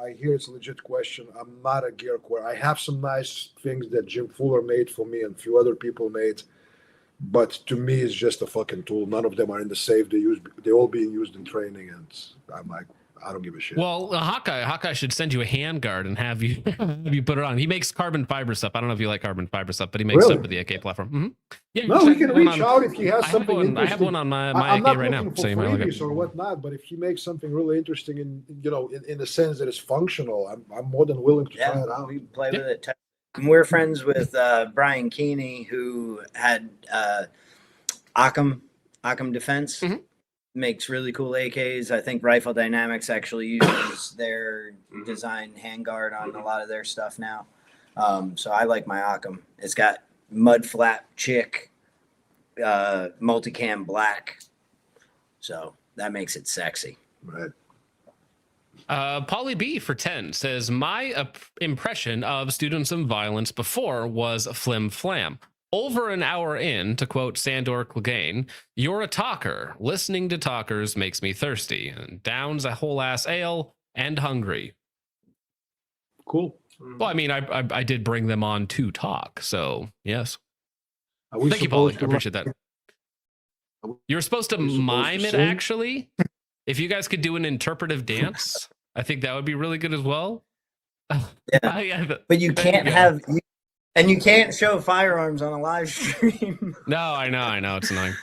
I hear it's a legit question. I'm not a gear queer. I have some nice things that Jim Fuller made for me and a few other people made. But to me, it's just a fucking tool. None of them are in the safe. They're all being used in training, and I'm like, I don't give a shit. Well, Hawkeye should send you a handguard and have you put it on. He makes carbon fiber stuff. I don't know if you like carbon fiber stuff, but he makes stuff for the AK platform. Mm-hmm. Yeah, no, he can reach out if he has something interesting. I have one on my AK right now. I'm not looking for freebies or whatnot, but if he makes something really interesting in the sense that it's functional, I'm more than willing to try it out. We play with it. And we're friends with Brian Keeney, who had Occam Defense. Mm-hmm. Makes really cool AKs. I think Rifle Dynamics actually uses their design handguard on a lot of their stuff now. So I like my Occam. It's got mud flap chick, multicam black. So that makes it sexy. Right. Polly B for 10 says, my impression of Students of Violence before was flim flam. Over an hour in, to quote Sandor Clegane, you're a talker. Listening to talkers makes me thirsty and downs a whole ass ale and hungry. Cool. Well, I mean, I did bring them on to talk, so yes. Thank you, Polly. I appreciate that. You were supposed to mime it, actually. If you guys could do an interpretive dance, I think that would be really good as well. Yeah. But you can't have... And you can't show firearms on a live stream. No, I know. It's annoying.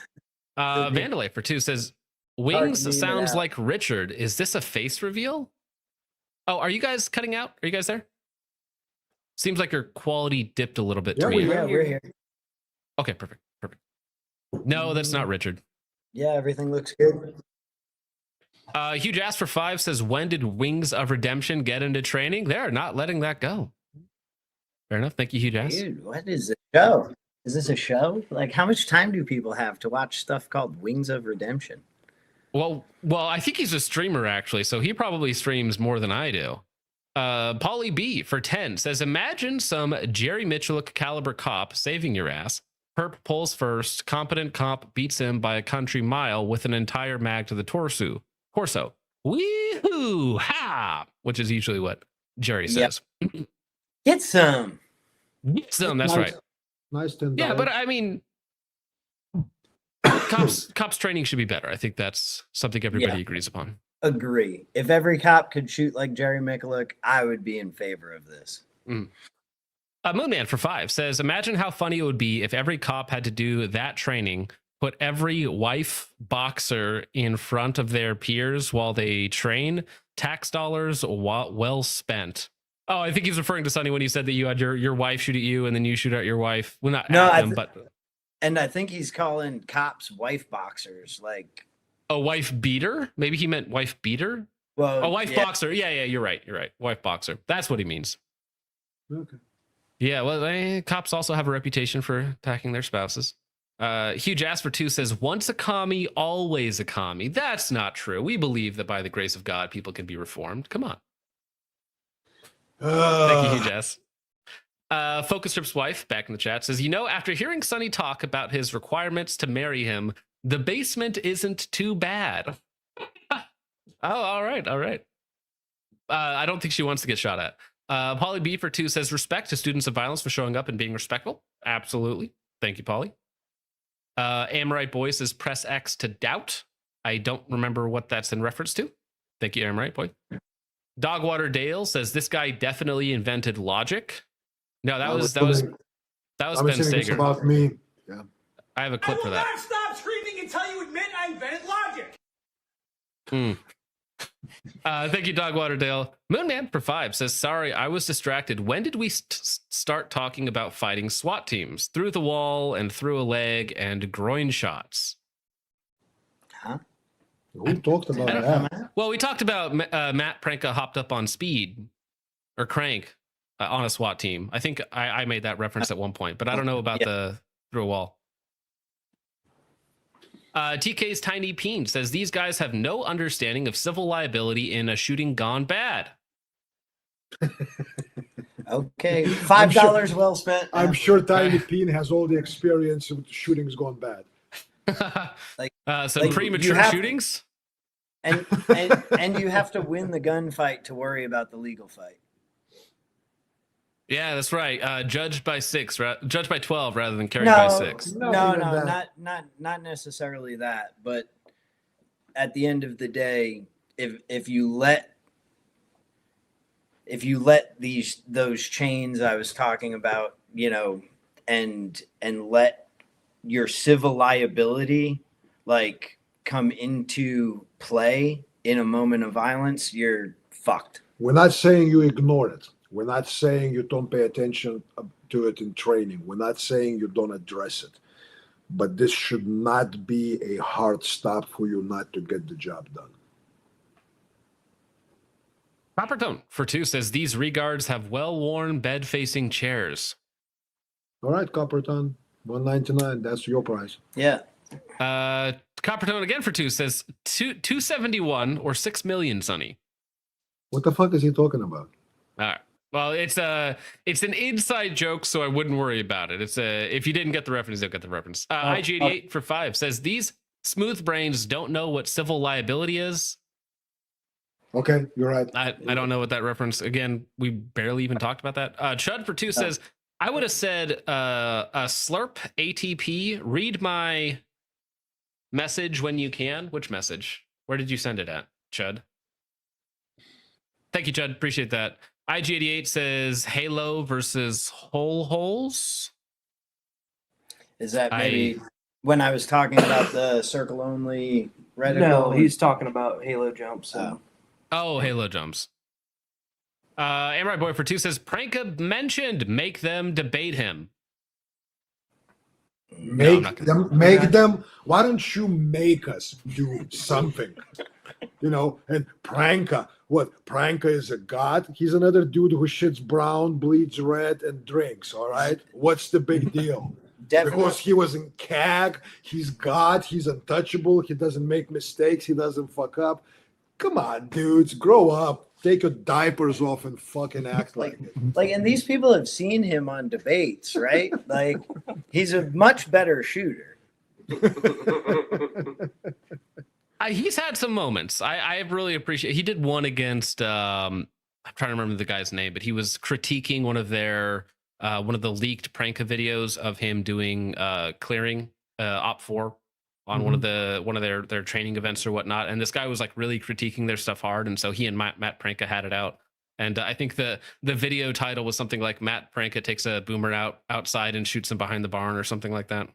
Vandalay for 2 says, Wings sounds like Richard. Is this a face reveal? Oh, are you guys cutting out? Are you guys there? Seems like your quality dipped a little bit to me. Yeah, we're here. Okay, perfect. No, that's not Richard. Yeah, everything looks good. Huge Ass for 5 says, when did Wings of Redemption get into training? They're not letting that go. Fair enough. Thank you, Huge Ass. Dude, what is the show? Is this a show? Like, how much time do people have to watch stuff called Wings of Redemption? Well, I think he's a streamer, actually, so he probably streams more than I do. Polly B for 10 says, imagine some Jerry Mitchell caliber cop saving your ass. Perp pulls first. Competent cop beats him by a country mile with an entire mag to the torso. Wee-hoo! Ha! Which is usually what Jerry says. Yep. Get some. That's right. Nice $10. Yeah, but I mean, cops training should be better. I think that's something everybody agrees upon. Agree. If every cop could shoot like Jerry Mikulek, I would be in favor of this. Moonman for 5 says, imagine how funny it would be if every cop had to do that training, put every wife boxer in front of their peers while they train. Tax dollars well spent. Oh, I think he's referring to Sonny when he said that you had your wife shoot at you and then you shoot at your wife. Well, not at them, but... And I think he's calling cops wife boxers, like... A wife beater? Maybe he meant wife beater? Well, a wife boxer. Yeah, you're right. Wife boxer. That's what he means. Okay. Yeah, well, cops also have a reputation for attacking their spouses. Hugh Jasper 2 says, once a commie, always a commie. That's not true. We believe that by the grace of God, people can be reformed. Come on. Thank you, Hugh Jas. Focus Trip's wife, back in the chat, says, after hearing Sonny talk about his requirements to marry him, the basement isn't too bad. Oh, all right. I don't think she wants to get shot at. Polly B for 2 says, respect to students of violence for showing up and being respectful. Absolutely. Thank you, Polly. Amorite Boy says, press X to doubt. I don't remember what that's in reference to. Thank you, Amorite Boy. Dogwater Dale says, this guy definitely invented logic. No, that was Ben Steger. It's about me. Yeah. I have a clip for that. I will not stop screaming until you admit I invented logic. Thank you, Dogwater Dale. Moonman for 5 says, sorry, I was distracted. When did we start talking about fighting SWAT teams? Through the wall and through a leg and groin shots. Huh? Who talked about that? Well, we talked about Matt Pranka hopped up on speed or crank on a SWAT team. I think I made that reference at one point, but I don't know about the through a wall. TK's Tiny Peen says, these guys have no understanding of civil liability in a shooting gone bad. Okay, $5 well spent. I'm sure Tiny Peen has all the experience with shootings gone bad. Some premature shootings. And you have to win the gunfight to worry about the legal fight. Yeah, that's right. Judged by 12 rather than carried by 6. No, not necessarily that. But at the end of the day, if you let those chains I was talking about, and let your civil liability come into play in a moment of violence, you're fucked. We're not saying you ignore it. We're not saying you don't pay attention to it in training. We're not saying you don't address it. But this should not be a hard stop for you not to get the job done. Copper Tone for 2 says, these regards have well-worn bed-facing chairs. All right, Copperton, $199. That's your price. Yeah. Copper Tone again for 2 says, 271 or 6 million, Sonny. What the fuck is he talking about? All right. Well, it's an inside joke, so I wouldn't worry about it. If you didn't get the reference, you'll get the reference. IG88 for 5 says, these smooth brains don't know what civil liability is. Okay, you're right. I don't know what that reference. Again, we barely even talked about that. Chud for 2 says, I would have said a slurp ATP. Read my message when you can. Which message? Where did you send it at, Chud? Thank you, Chud. Appreciate that. IG88 says Halo versus Whole Holes. Is that maybe when I was talking about the circle only reticle? No, he's talking about Halo jumps. Oh, Halo jumps. Amrite Boy for 2 says Pranka mentioned make them debate him. Make them. Why don't you make us do something? And Pranka. What? Pranka is a god? He's another dude who shits brown, bleeds red, and drinks, all right? What's the big deal? Definitely. Because he was in CAG, he's God, he's untouchable, he doesn't make mistakes, he doesn't fuck up. Come on, dudes, grow up. Take your diapers off and fucking act like it. And these people have seen him on debates, right? He's a much better shooter. He's had some moments. I really appreciate. He did one against. I'm trying to remember the guy's name, but he was critiquing one of the leaked Pranka videos of him doing clearing Op 4 on one of their training events or whatnot. And this guy was really critiquing their stuff hard, and so he and Matt Pranka had it out. And I think the video title was something like Matt Pranka takes a boomer outside and shoots him behind the barn or something like that.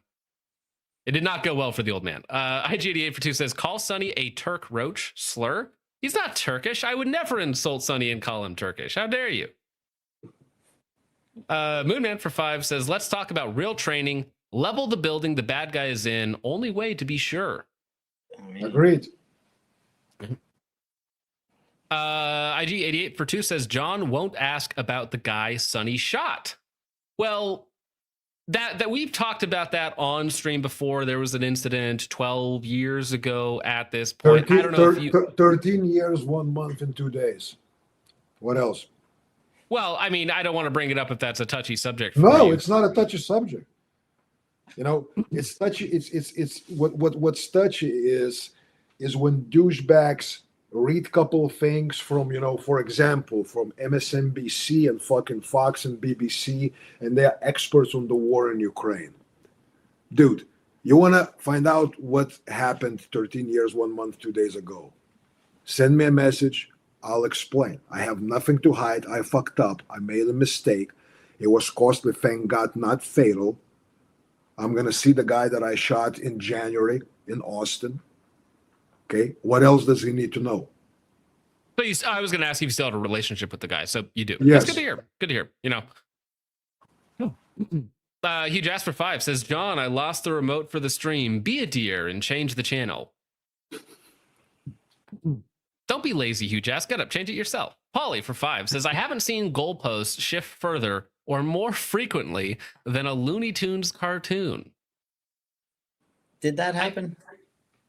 It did not go well for the old man. IG88 for 2 says, call Sonny a Turk roach slur. He's not Turkish. I would never insult Sonny and call him Turkish. How dare you? Moonman for 5 says, let's talk about real training. Level the building the bad guy is in. Only way to be sure. Agreed. IG88 for 2 says, John won't ask about the guy Sonny shot. Well, that we've talked about that on stream before. There was an incident 12 years ago at this point. I don't know if you 13 years, 1 month, and 2 days. What else? Well, I mean, I don't want to bring it up if that's a touchy subject for No, you. it's not a touchy subject. You know, it's touchy. It's what's touchy is when douchebags read couple of things from, you know, for example, from MSNBC and fucking Fox and BBC, and they're experts on the war in Ukraine. Dude, you want to find out what happened 13 years, 1 month, 2 days ago? Send me a message. I'll explain. I have nothing to hide. I fucked up. I made a mistake. It was costly, thank God, not fatal. I'm going to see the guy that I shot in January in Austin. Okay. What else does he need to know? Please, I was going to ask if you still had a relationship with the guy. So you do. Yes. That's good to hear. Good to hear. You know. Hugh Jasper 5 says, John, I lost the remote for the stream. Be a dear and change the channel. Don't be lazy, Hugh Jas. Get up, change it yourself. Polly for 5 says, I haven't seen goalposts shift further or more frequently than a Looney Tunes cartoon. Did that happen?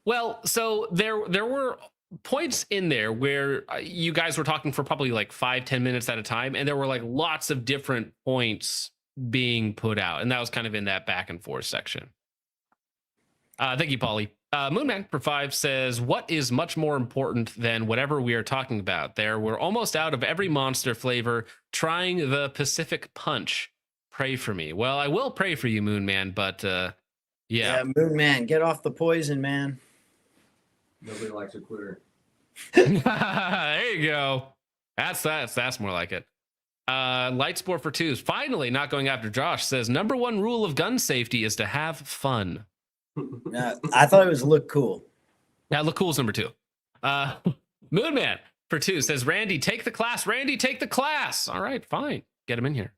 Well, so there were points in there where you guys were talking for probably like 5-10 minutes at a time, and there were like lots of different points being put out, and that was kind of in that back and forth section. Thank you, Polly. Moonman for 5 says, what is much more important than whatever we are talking about? There, we're almost out of every monster flavor. Trying the Pacific Punch. Pray for me. Well, I will pray for you, Moonman, but yeah. Moon Man, get off the poison, man. Nobody likes a quitter. There you go. That's more like it. Lightsport for 2 is finally not going after Josh. Says, number one rule of gun safety is to have fun. I thought it was look cool. Yeah, look cool is number 2. Moonman for 2 says, Randy, take the class. Randy, take the class. All right, fine. Get him in here.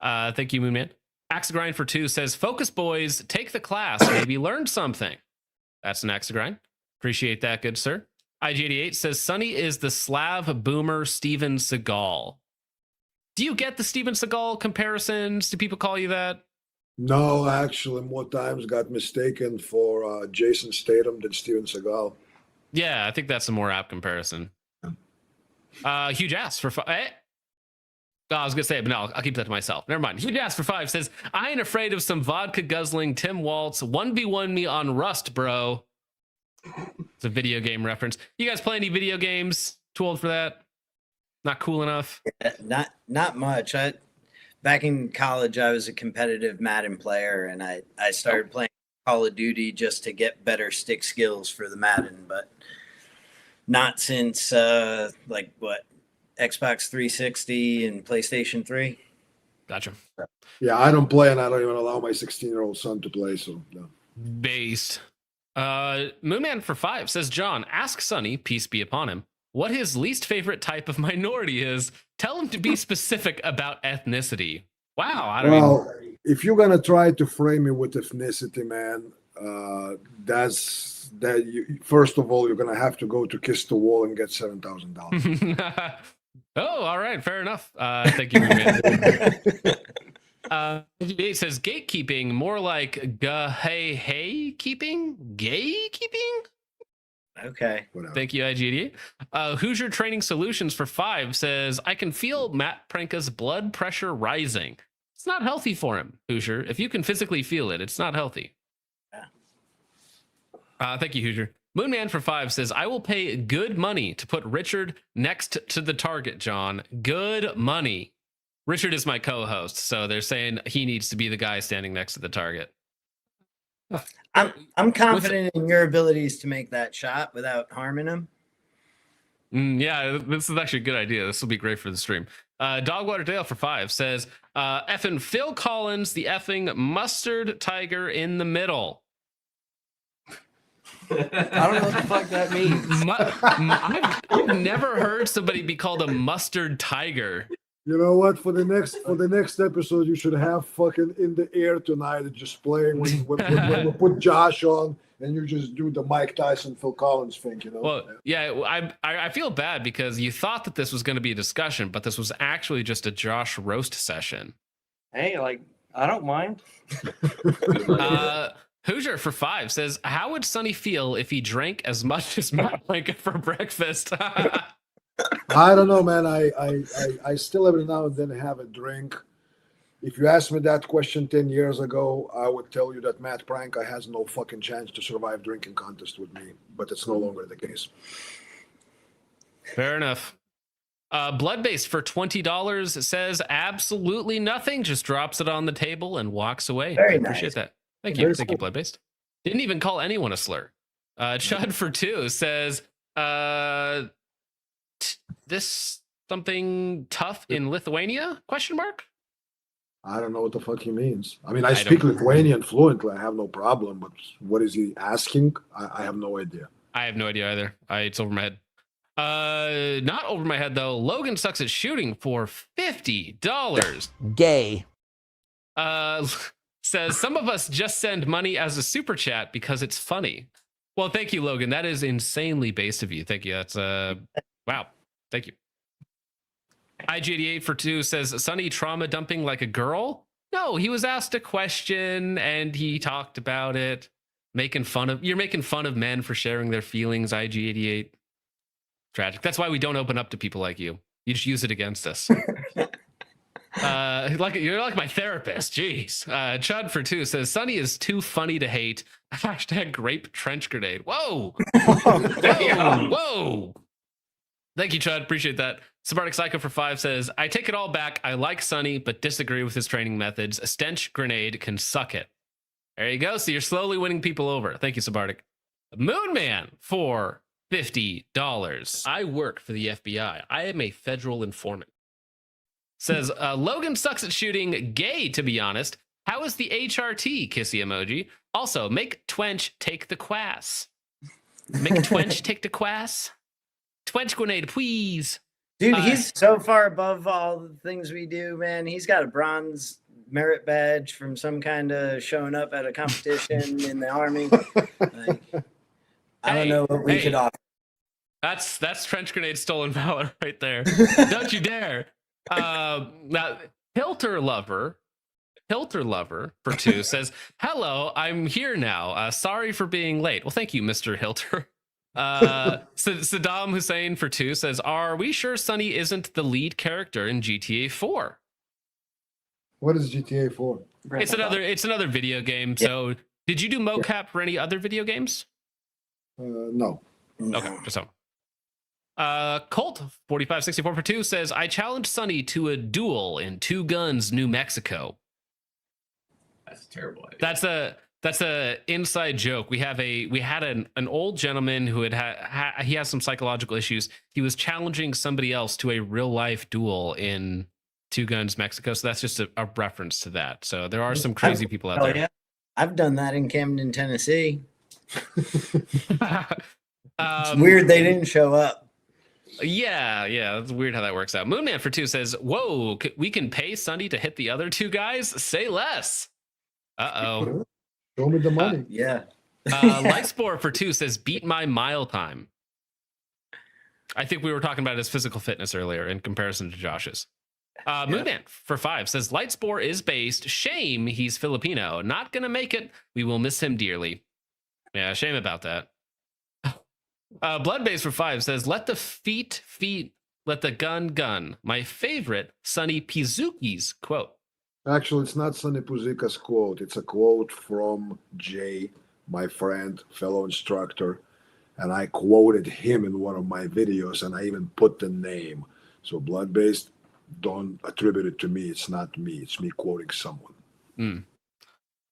Thank you, Moonman. Axe Grind for 2 says, focus, boys. Take the class. Maybe learn something. That's an Axe Grind. Appreciate that, good sir. IG88 says, Sonny is the Slav boomer Steven Seagal. Do you get the Steven Seagal comparisons? Do people call you that? No, actually, more times got mistaken for Jason Statham than Steven Seagal. Yeah, I think that's a more apt comparison. Huge ass for 5. I was going to say it, but no, I'll keep that to myself. Never mind. Huge ass for 5 says, I ain't afraid of some vodka guzzling Tim Waltz. 1v1 me on Rust, bro. It's a video game reference. You guys play any video games? Too old for that? Not cool enough? Not much. Back in college, I was a competitive Madden player, and I started playing Call of Duty just to get better stick skills for the Madden, but not since Xbox 360 and PlayStation 3. Gotcha. Yeah, I don't play, and I don't even allow my 16-year-old son to play, so no. Based. Moonman for 5 says, John, ask Sonny, peace be upon him, what his least favorite type of minority is. Tell him to be specific about ethnicity. Wow. If you're gonna try to frame it with ethnicity, man, first of all, you're gonna have to go to Kiss the Wall and get $7,000. Oh, all right, fair enough. Thank you, Moonman. It says gatekeeping, more like gay keeping. Okay. Whatever. Thank you, IGD. Hoosier Training Solutions for 5 says, I can feel Matt Pranka's blood pressure rising. It's not healthy for him, Hoosier. If you can physically feel it, it's not healthy. Yeah. Thank you, Hoosier. Moonman for 5 says, I will pay good money to put Richard next to the target, John. Good money. Richard is my co-host, so they're saying he needs to be the guy standing next to the target. I'm confident in your abilities to make that shot without harming him. Yeah, this is actually a good idea. This will be great for the stream. Dogwater Dale for 5 says, effing Phil Collins, the effing mustard tiger in the middle. I don't know what the fuck that means. I've never heard somebody be called a mustard tiger. You know what? For the next episode, you should have fucking In the Air Tonight just playing when we put Josh on, and you just do the Mike Tyson, Phil Collins thing. You know? Well, yeah, I feel bad because you thought that this was going to be a discussion, but this was actually just a Josh roast session. Hey, like I don't mind. Hoosier for 5 says, how would Sonny feel if he drank as much as Matt drank for breakfast? I don't know, man. I still every now and then have a drink. If you asked me that question 10 years ago, I would tell you that Matt Pranka has no fucking chance to survive drinking contest with me, but it's no longer the case. Fair enough. Blood-based for $20 says absolutely nothing, just drops it on the table and walks away. Very I appreciate nice. that. Thank Very you. Thank you, cool. Blood-based. Didn't even call anyone a slur. Chud for 2 says, this something tough in Lithuania? Question mark? I don't know what the fuck he means. I mean, I I speak don't- Lithuanian fluently. I have no problem, but what is he asking? I have no idea. I have no idea either. It's over my head. Not over my head though. Logan sucks at shooting for $50. Gay. Says some of us just send money as a super chat because it's funny. Well, thank you, Logan. That is insanely base of you. Thank you. That's wow. Thank you. IG88 for 2 says Sonny trauma dumping like a girl. No, he was asked a question and he talked about it. You're making fun of men for sharing their feelings. IG88. Tragic. That's why we don't open up to people like you. You just use it against us. You're like my therapist. Jeez. Chud for 2 says Sonny is too funny to hate. Hashtag grape trench grenade. Whoa. Whoa. Thank you, Chud. Appreciate that. Spartic Psycho for 5 says, I take it all back. I like Sonny, but disagree with his training methods. A stench grenade can suck it. There you go. So you're slowly winning people over. Thank you, Spartic. Moonman for $50. I work for the FBI. I am a federal informant. Says, Logan sucks at shooting. Gay, to be honest. How is the HRT? Kissy emoji. Also, make Twench take the quass. Make Twench take the quass. Twench grenade, please. Dude, he's so far above all the things we do, man. He's got a bronze merit badge from some kind of showing up at a competition in the army. Like, I don't know what we could offer. That's trench grenade stolen valor right there. Don't you dare. Now, Hilter Lover for 2 says, hello, I'm here now. Sorry for being late. Well, thank you, Mr. Hilter. Saddam Hussein for 2 says, are we sure Sonny isn't the lead character in GTA 4? What is GTA 4? It's another video game. Yeah. So did you do mocap for any other video games? No. Okay, just so. Colt 4564 for 2 says, I challenged Sonny to a duel in Two Guns, New Mexico. That's a terrible idea. That's a inside joke. We had an old gentleman who he has some psychological issues. He was challenging somebody else to a real life duel in Two Guns, Mexico. So that's just a reference to that. So there are some crazy people out there. Yeah. I've done that in Camden, Tennessee. It's weird they didn't show up. Yeah, it's weird how that works out. Moonman for 2 says, whoa, we can pay Sonny to hit the other 2 guys? Say less. Uh-oh. Show me the money. Yeah. Lightspore for 2 says, beat my mile time. I think we were talking about his physical fitness earlier in comparison to Josh's. Moonman for 5 says, Lightspore is based. Shame he's Filipino. Not gonna make it. We will miss him dearly. Yeah, shame about that. Bloodbase for 5 says, let the feet, let the gun. My favorite Sonny Puzikas quote. Actually, it's not Sonny Puzikas' quote. It's a quote from Jay, my friend, fellow instructor. And I quoted him in one of my videos, and I even put the name. So blood-based, don't attribute it to me. It's not me. It's me quoting someone. An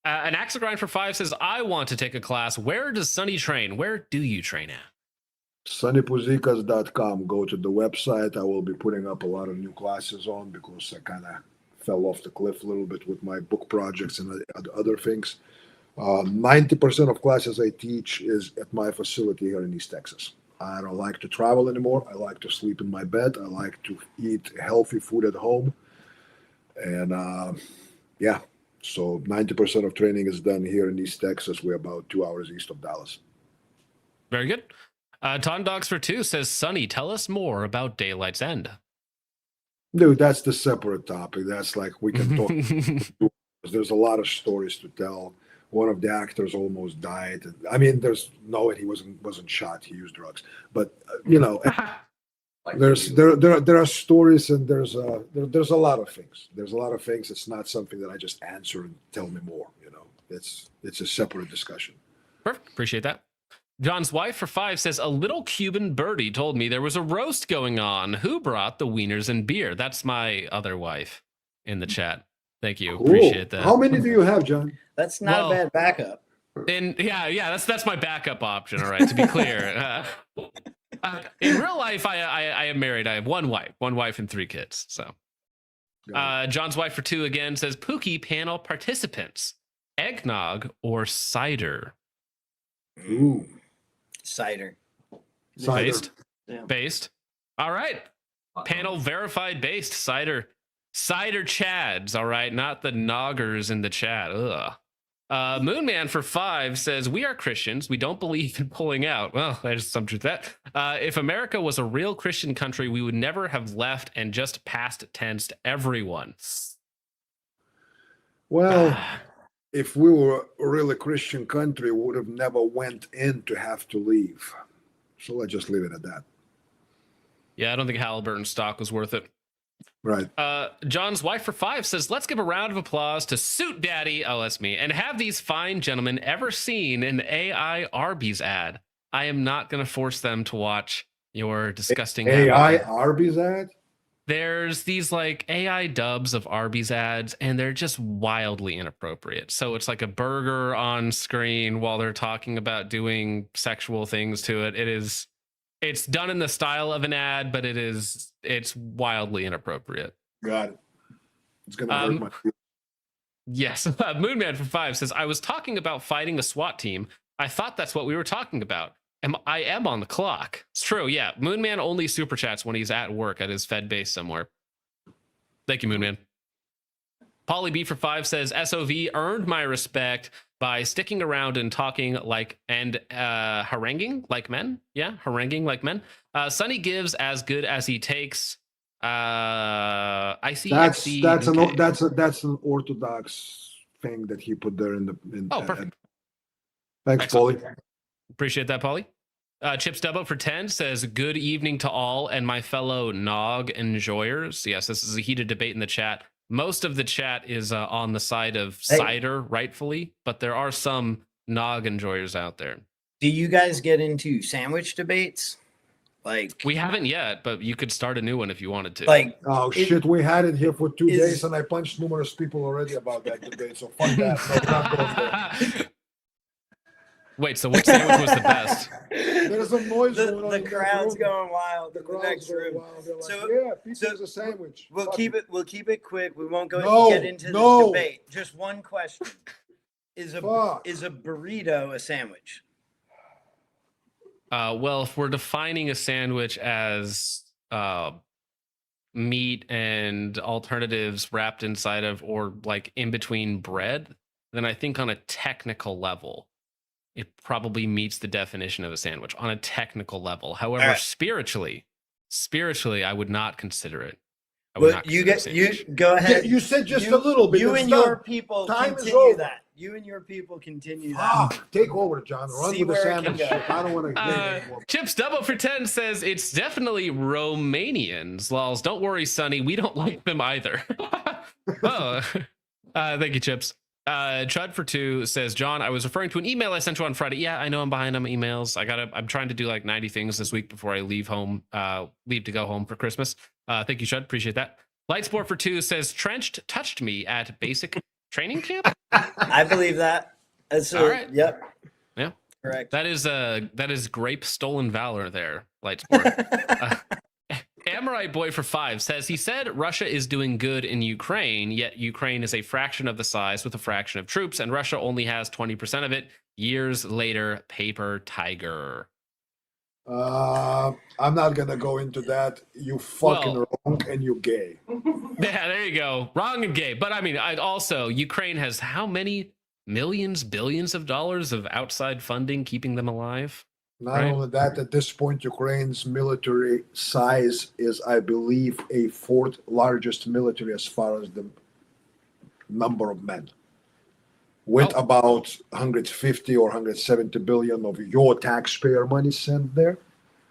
Axe Grind for 5 says, I want to take a class. Where does Sonny train? Where do you train at? SonnyPuzikas.com. Go to the website. I will be putting up a lot of new classes on because I kind of fell off the cliff a little bit with my book projects and other things. 90% of classes I teach is at my facility here in East Texas. I don't like to travel anymore. I like to sleep in my bed. I like to eat healthy food at home. And so 90% of training is done here in East Texas. We're about 2 hours east of Dallas. Very good. Ton Dogs for 2 says, Sonny, tell us more about Daylight's End. Dude, that's the separate topic. That's like we can talk There's a lot of stories to tell. One of the actors almost died. I mean, there's no way he wasn't shot. He used drugs, but Like there are stories, and there's a lot of things. There's a lot of things. It's not something that I just answer and tell me more. It's a separate discussion. Perfect. Appreciate that. John's wife for 5 says, a little Cuban birdie told me there was a roast going on. Who brought the wieners and beer? That's my other wife in the chat. Thank you. Cool. Appreciate that. How many do you have, John? That's not a bad backup. And yeah, that's my backup option. All right, to be clear. In real life, I am married. I have one wife and 3 kids. So, John's wife for 2 again says, Pookie panel participants, eggnog or cider? Ooh, Cider. Based. Yeah. Based. All right. Panel verified based cider. Cider chads, all right, not the noggers in the chat. Ugh. Moonman for 5 says, we are Christians. We don't believe in pulling out. Well, there's some truth to that. If America was a real Christian country, we would never have left and just past tensed everyone. well, if we were a really Christian country, we would have never went in to have to leave. So let's just leave it at that. Yeah, I don't think Halliburton stock was worth it. Right. John's wife for 5 says, let's give a round of applause to Suit Daddy, oh, that's me, and have these fine gentlemen ever seen an AI Arby's ad? I am not going to force them to watch your disgusting AI ad. Arby's ad? There's these like AI dubs of Arby's ads, and they're just wildly inappropriate. So it's like a burger on screen while they're talking about doing sexual things to it. It's done in the style of an ad, but it's wildly inappropriate. Got it. It's gonna hurt my feelings. Yes. Moonman for 5 says, I was talking about fighting a SWAT team. I thought that's what we were talking about. I am on the clock. It's true. Yeah. Moonman only super chats when he's at work at his Fed base somewhere. Thank you, Moonman. Polly B for 5 says, SOV earned my respect by sticking around and talking haranguing like men. Yeah, haranguing like men. Sonny gives as good as he takes. I see. That's an orthodox thing that he put there in the. Oh, perfect. Thanks, Excellent. Paulie. Appreciate that, Polly. Chip Stubbo for 10 says, good evening to all and my fellow nog enjoyers. Yes, this is a heated debate in the chat. Most of the chat is on the side of cider, rightfully, but there are some nog enjoyers out there. Do you guys get into sandwich debates? Like, We haven't yet, but you could start a new one if you wanted to. like, Oh shit, we had it here for 2 is- days, and I punched numerous people already about that debate. So fuck that. No, not going there. Wait, so which sandwich was the best? There's some noise going on. the in that crowd's room. going wild The in the crowd's next going room. wild. They're like, So- yeah, pizza so is a sandwich. We'll Fuck keep it quick. We won't No, get into no. the debate. Just one question. Is a Fuck. burrito a sandwich? Well, if we're defining a sandwich as meat and alternatives wrapped inside of or like in between bread, then I think on a technical level, it probably meets the definition of a sandwich on a technical level. However, All right. spiritually, I would not consider it. I Well, would not you consider it a you sandwich. go Yeah, ahead. you said just a little bit. You It's and done. your people Time is continue over. that. You and your people continue that. Fuck. Take over, John. Run See with the where it can sandwich. go. Shit. I don't want to hear Uh, it anymore. Chips Double for 10 says it's definitely Romanians. Lols, don't worry, Sonny. We don't like them either. Oh, thank you, Chips. Chud for 2 says, John, I was referring to an email I sent you on Friday. Yeah, I know I'm behind on emails. I'm trying to do like 90 things this week before I leave to go home for Christmas. Thank you, Chud. Appreciate that. Lightsport for 2 says, Trenched touched me at basic training camp. I believe that. That's All right. Yep. Yeah. Correct. That is grape stolen valor there, Lightsport. Amorite Boy for 5 says, he said Russia is doing good in Ukraine, yet Ukraine is a fraction of the size with a fraction of troops, and Russia only has 20% of it. Years later, paper tiger. I'm not gonna go into that. You fucking wrong and you gay. Yeah, there you go. Wrong and gay. But I mean, also, Ukraine has how many millions, billions of dollars of outside funding keeping them alive? Not Right. only that, at this point, Ukraine's military size is, I believe, a 4th largest military as far as the number of men, with about 150 or 170 billion of your taxpayer money sent there.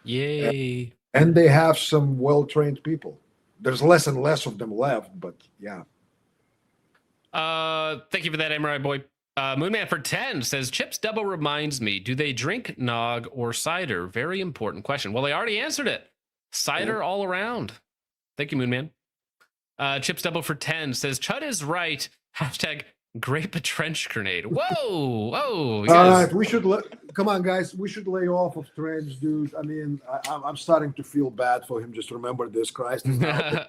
Yay. And they have some well-trained people. There's less and less of them left, but yeah. Thank you for that, Emery boy. Moonman for 10 says, Chips Double reminds me, do they drink nog or cider? Very important question. Well, they already answered it. Cider all around. Thank you, Moonman. Chips Double for 10 says, Chud is right. Hashtag grape a trench grenade. Whoa. Whoa. All right, we should come on, guys. We should lay off of trench, dude. I mean, I'm starting to feel bad for him. Just remember this, Christ is now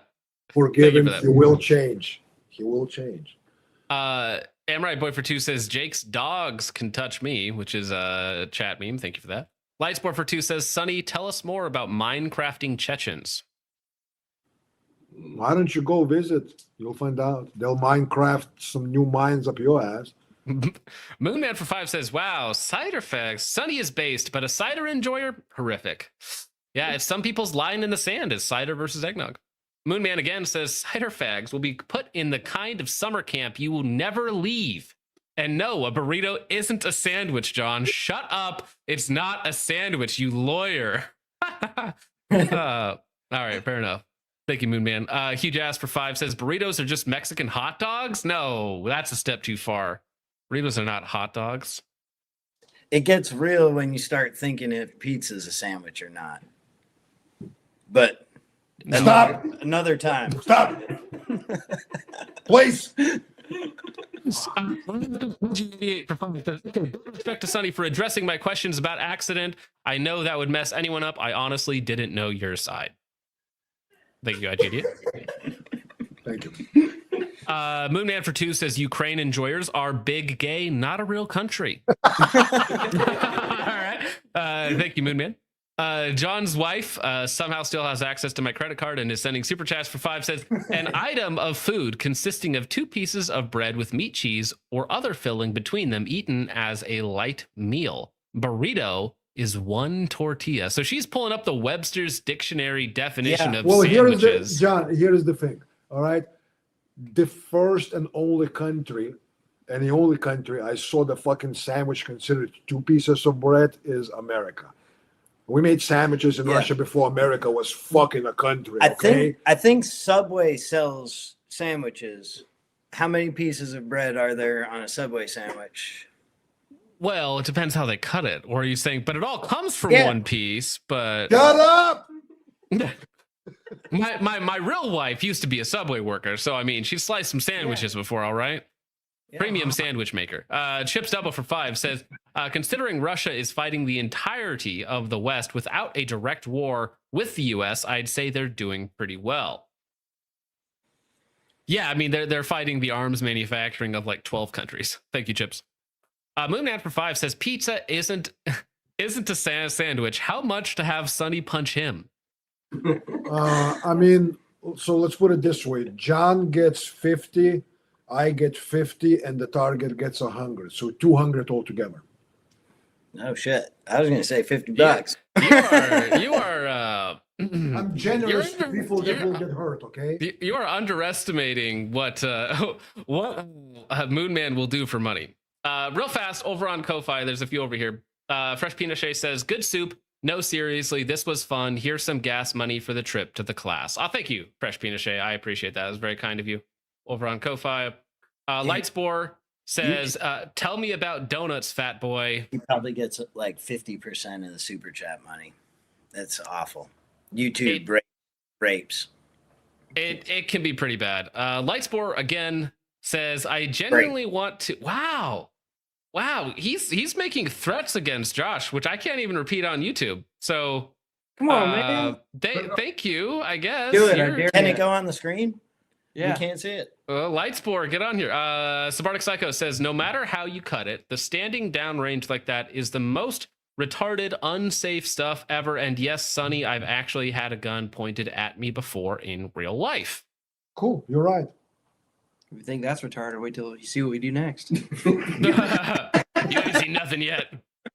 forgive him. He will change. He will change. Amrite Boy for 2 says, Jake's dogs can touch me, which is a chat meme. Thank you for that. Lightsport for 2 says, Sonny, tell us more about Minecrafting Chechens. Why don't you go visit? You'll find out. They'll Minecraft some new mines up your ass. Moonman for 5 says, wow, cider fags. Sonny is based, but a cider enjoyer, horrific. Yeah, it's some people's line in the sand is cider versus eggnog. Moonman again says, cider fags will be put in the kind of summer camp you will never leave. And no, a burrito isn't a sandwich, John. Shut up. It's not a sandwich, you lawyer. All right, fair enough. Thank you, Moonman. Huge Ass for 5 says, burritos are just Mexican hot dogs? No, that's a step too far. Burritos are not hot dogs. It gets real when you start thinking if pizza's a sandwich or not. But Stop. Another time. Stop. Please. Respect to Sonny for addressing my questions about accident. I know that would mess anyone up. I honestly didn't know your side. Thank you, IGD. Thank you. Moonman for 2 says Ukraine enjoyers are big gay, not a real country. All right. Thank you, Moonman. John's wife somehow still has access to my credit card and is sending super chats for 5 says, an item of food consisting of 2 pieces of bread with meat, cheese, or other filling between them eaten as a light meal. Burrito is 1 tortilla. So she's pulling up the Webster's dictionary definition of sandwiches. Here is the thing. All right. The first and only country, and the only country I saw the fucking sandwich considered 2 pieces of bread is America. We made sandwiches in Russia before America was fucking a country. I think Subway sells sandwiches. How many pieces of bread are there on a Subway sandwich? Well, it depends how they cut it. Or are you saying, but it all comes from 1 piece, but Shut up! my real wife used to be a Subway worker, so I mean she sliced some sandwiches before, all right? Premium sandwich maker. Chips Double for 5 says, considering Russia is fighting the entirety of the West without a direct war with the US, I'd say they're doing pretty well. Yeah, I mean, they're fighting the arms manufacturing of like 12 countries. Thank you, Chips. Moonman for 5 says, pizza isn't a sandwich. How much to have Sonny punch him? I mean, so let's put it this way. John gets 50, I get 50, and the target gets 100. So 200 altogether. Oh, shit. I was going to say $50. You are I'm generous to people that will get hurt, okay? You are underestimating what Moonman will do for money. Real fast, over on Ko-Fi, there's a few over here. Fresh Pinochet says, good soup. No, seriously, this was fun. Here's some gas money for the trip to the class. Oh, thank you, Fresh Pinochet. I appreciate that. It was very kind of you. Over on Ko-Fi. Lightspore says, tell me about donuts, fat boy. He probably gets like 50% of the super chat money. That's awful. YouTube rapes. It can be pretty bad. Lightspore again says, I genuinely want to. Wow, he's making threats against Josh, which I can't even repeat on YouTube. So come on, man. Thank you, I guess. Do it. Can it go on the screen? Yeah. You can't see it. Lightspore, get on here. Subarctic Psycho says, no matter how you cut it, the standing down range like that is the most retarded, unsafe stuff ever. And yes, Sonny, I've actually had a gun pointed at me before in real life. Cool, you're right. If you think that's retarded, wait till you see what we do next. You ain't seen nothing yet.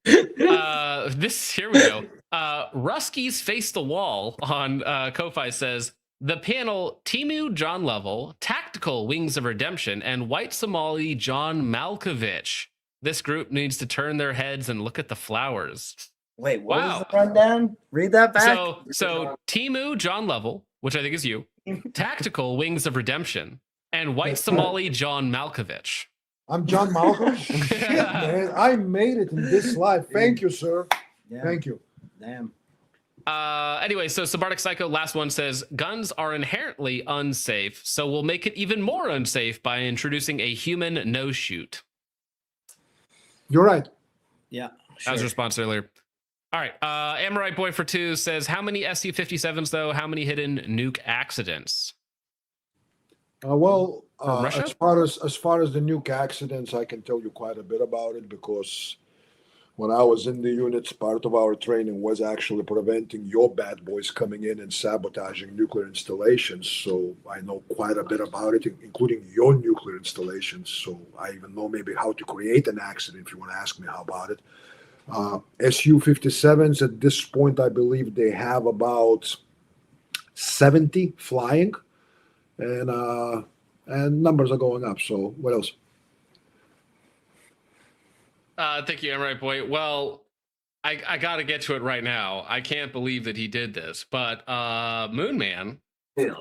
Here we go. Ruskies Face the Wall on Ko-Fi says, The panel Timu John Level, Tactical Wings of Redemption, and White Somali John Malkovich. This group needs to turn their heads and look at the flowers. Wait, what was Wow. the rundown? Read that back. So Timu John Level, which I think is you, Tactical Wings of Redemption, and White Somali John Malkovich. I'm John Malkovich. Shit, man. I made it in this life. Thank you, sir. Yeah. Thank you. Damn. Anyway, so Subarctic Psycho, last one says, guns are inherently unsafe, so we'll make it even more unsafe by introducing a human no-shoot. You're right. Yeah. That was Sure. a response earlier. All right. Amorite Boy for 2 says, how many SU-57s, though? How many hidden nuke accidents? Well, From Russia? as far as the nuke accidents, I can tell you quite a bit about it because when I was in the units, part of our training was actually preventing your bad boys coming in and sabotaging nuclear installations. So I know quite a bit about it, including your nuclear installations. So I even know maybe how to create an accident if you want to ask me how about it. SU-57s at this point, I believe they have about 70 flying, and numbers are going up. So what else? Thank you, Amorite Boy. Well, I got to get to it right now. I can't believe that he did this, but Moonman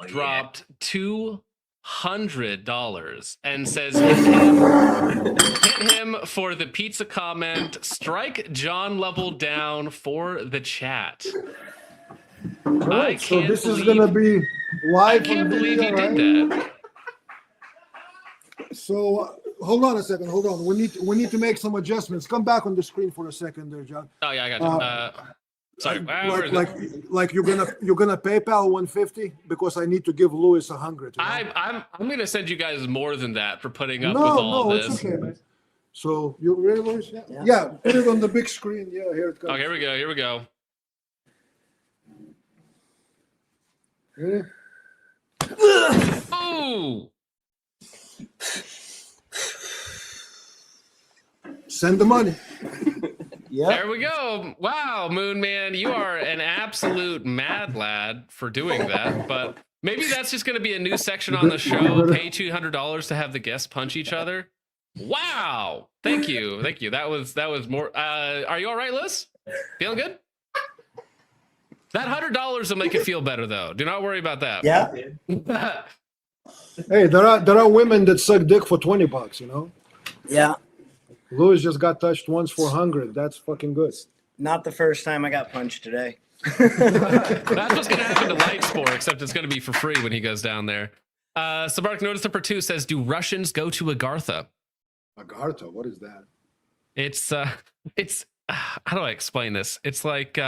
dropped $200 and says hit him for the pizza comment. Strike John Level down for the chat. All right, so can't this is believe- going to be live. I can't on believe he video, did right? that. So hold on a second. Hold on. We need to make some adjustments. Come back on the screen for a second, there, John. Oh yeah, I got you. Sorry. Where is it? Like you're gonna PayPal 150 because I need to give Louis 100. You know? I'm gonna send you guys more than that for putting up no, with all it's this. okay, man. So you ready, Louis? Yeah. Yeah. Yeah. Put it on the big screen. Yeah, here it comes. Okay, here we go. Here we go. Ready? Ooh. Send the money. Yeah. There we go. Wow, Moon Man, you are an absolute mad lad for doing that. But maybe that's just going to be a new section on the show. Pay $200 to have the guests punch each other. Wow. Thank you. Thank you. That was more. Are you all right, Liz? Feeling good? That $100 will make you feel better, though. Do not worry about that. Yeah. Hey, there are women that suck dick for $20. You know. Yeah. Louis just got touched once for 100. That's fucking good. Not the first time I got punched today. That's what's going to happen to Light Sport, except it's going to be for free when he goes down there. Sabark Notice Number 2 says, do Russians go to Agartha? Agartha, what is that? It's how do I explain this? It's like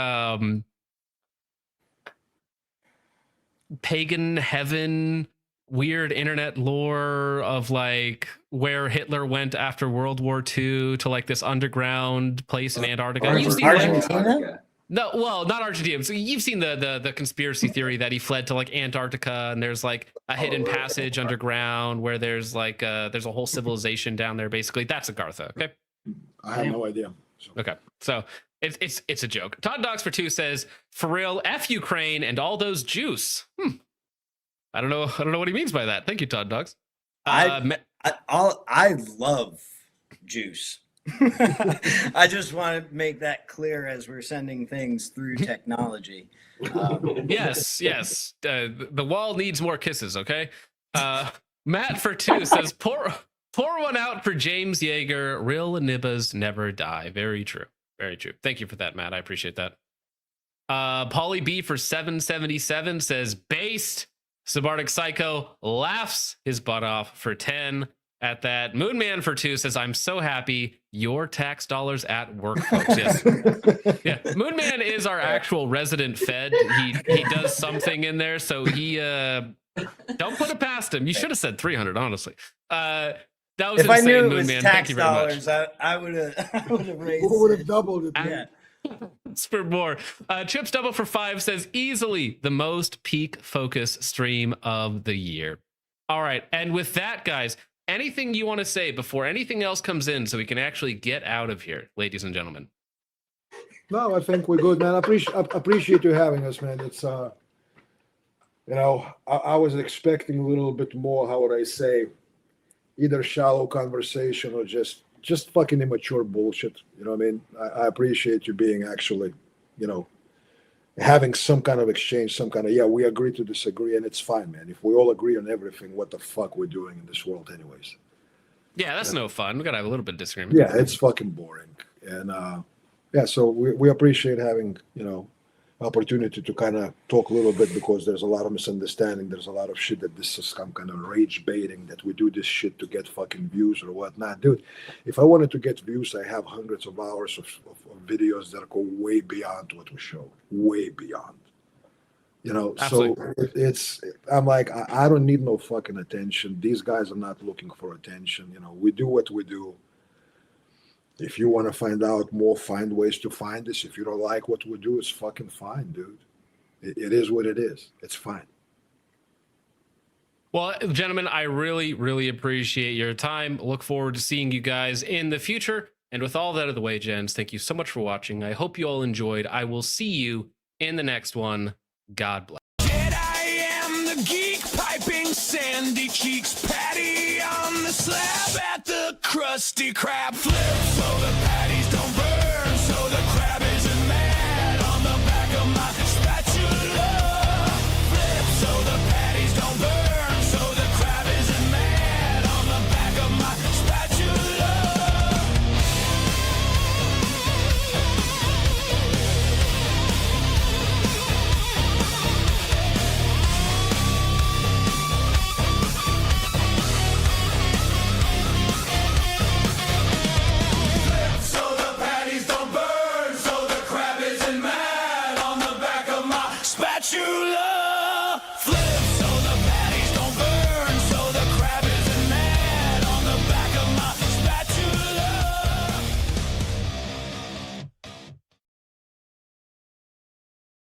pagan heaven, weird internet lore of like where Hitler went after World War II to like this underground place in Antarctica. You've seen that? Argentina? No, well, not Argentina. So you've seen the conspiracy theory that he fled to like Antarctica, and there's like a hidden passage underground where there's like there's a whole civilization down there. Basically, that's Agartha. Okay. I have no idea. So. Okay. So it's a joke. Todd Dogs for 2 says, for real, F Ukraine and all those juice. I don't know what he means by that. Thank you, Todd Dogs. I love juice. I just want to make that clear as we're sending things through technology. Yes. The wall needs more kisses, okay? Matt for 2 says, pour one out for James Yeager. Real nibbas never die. Very true. Very true. Thank you for that, Matt. I appreciate that. Pauly B for 777 says, based. Subarctic Psycho laughs his butt off for 10 at that. Moonman for 2 says, I'm so happy your tax dollars at work, folks. Yes. Yeah. Moonman is our actual resident Fed. He does something in there. So he don't put it past him. You should have said 300, honestly. That was If insane, I knew it was Moonman. Thank tax you very much. dollars, I would have raised. Who would have doubled it? Yeah. For more. Chips Double for 5 says, easily the most peak focus stream of the year. All right. And with that, guys, anything you want to say before anything else comes in so we can actually get out of here, ladies and gentlemen? No, I think we're good, man. I appreciate you having us, man. It's I was expecting a little bit more, how would I say, either shallow conversation or just fucking immature bullshit. You know what I mean? I appreciate you being actually, having some kind of exchange, some kind of, yeah, we agree to disagree, and it's fine, man. If we all agree on everything, what the fuck we're doing in this world anyways? Yeah, that's no fun. We gotta have a little bit of disagreement. Yeah, it's fucking boring. And yeah, so we appreciate having, opportunity to kind of talk a little bit, because there's a lot of misunderstanding. There's a lot of shit that this is some kind of rage baiting, that we do this shit to get fucking views or whatnot. Dude, if I wanted to get views, I have hundreds of hours of videos that go way beyond what we show, way beyond. Absolutely. So I'm like, I don't need no fucking attention. These guys are not looking for attention. We do what we do. If you want to find out more, find ways to find us. If you don't like what we do, it's fucking fine, dude. It is what it is. It's fine. Well, gentlemen, I really, really appreciate your time. Look forward to seeing you guys in the future. And with all that out of the way, gents, thank you so much for watching. I hope you all enjoyed. I will see you in the next one. God bless. I am the geek piping sandy cheeks, patty on the slab at the Krusty Krab, flip for the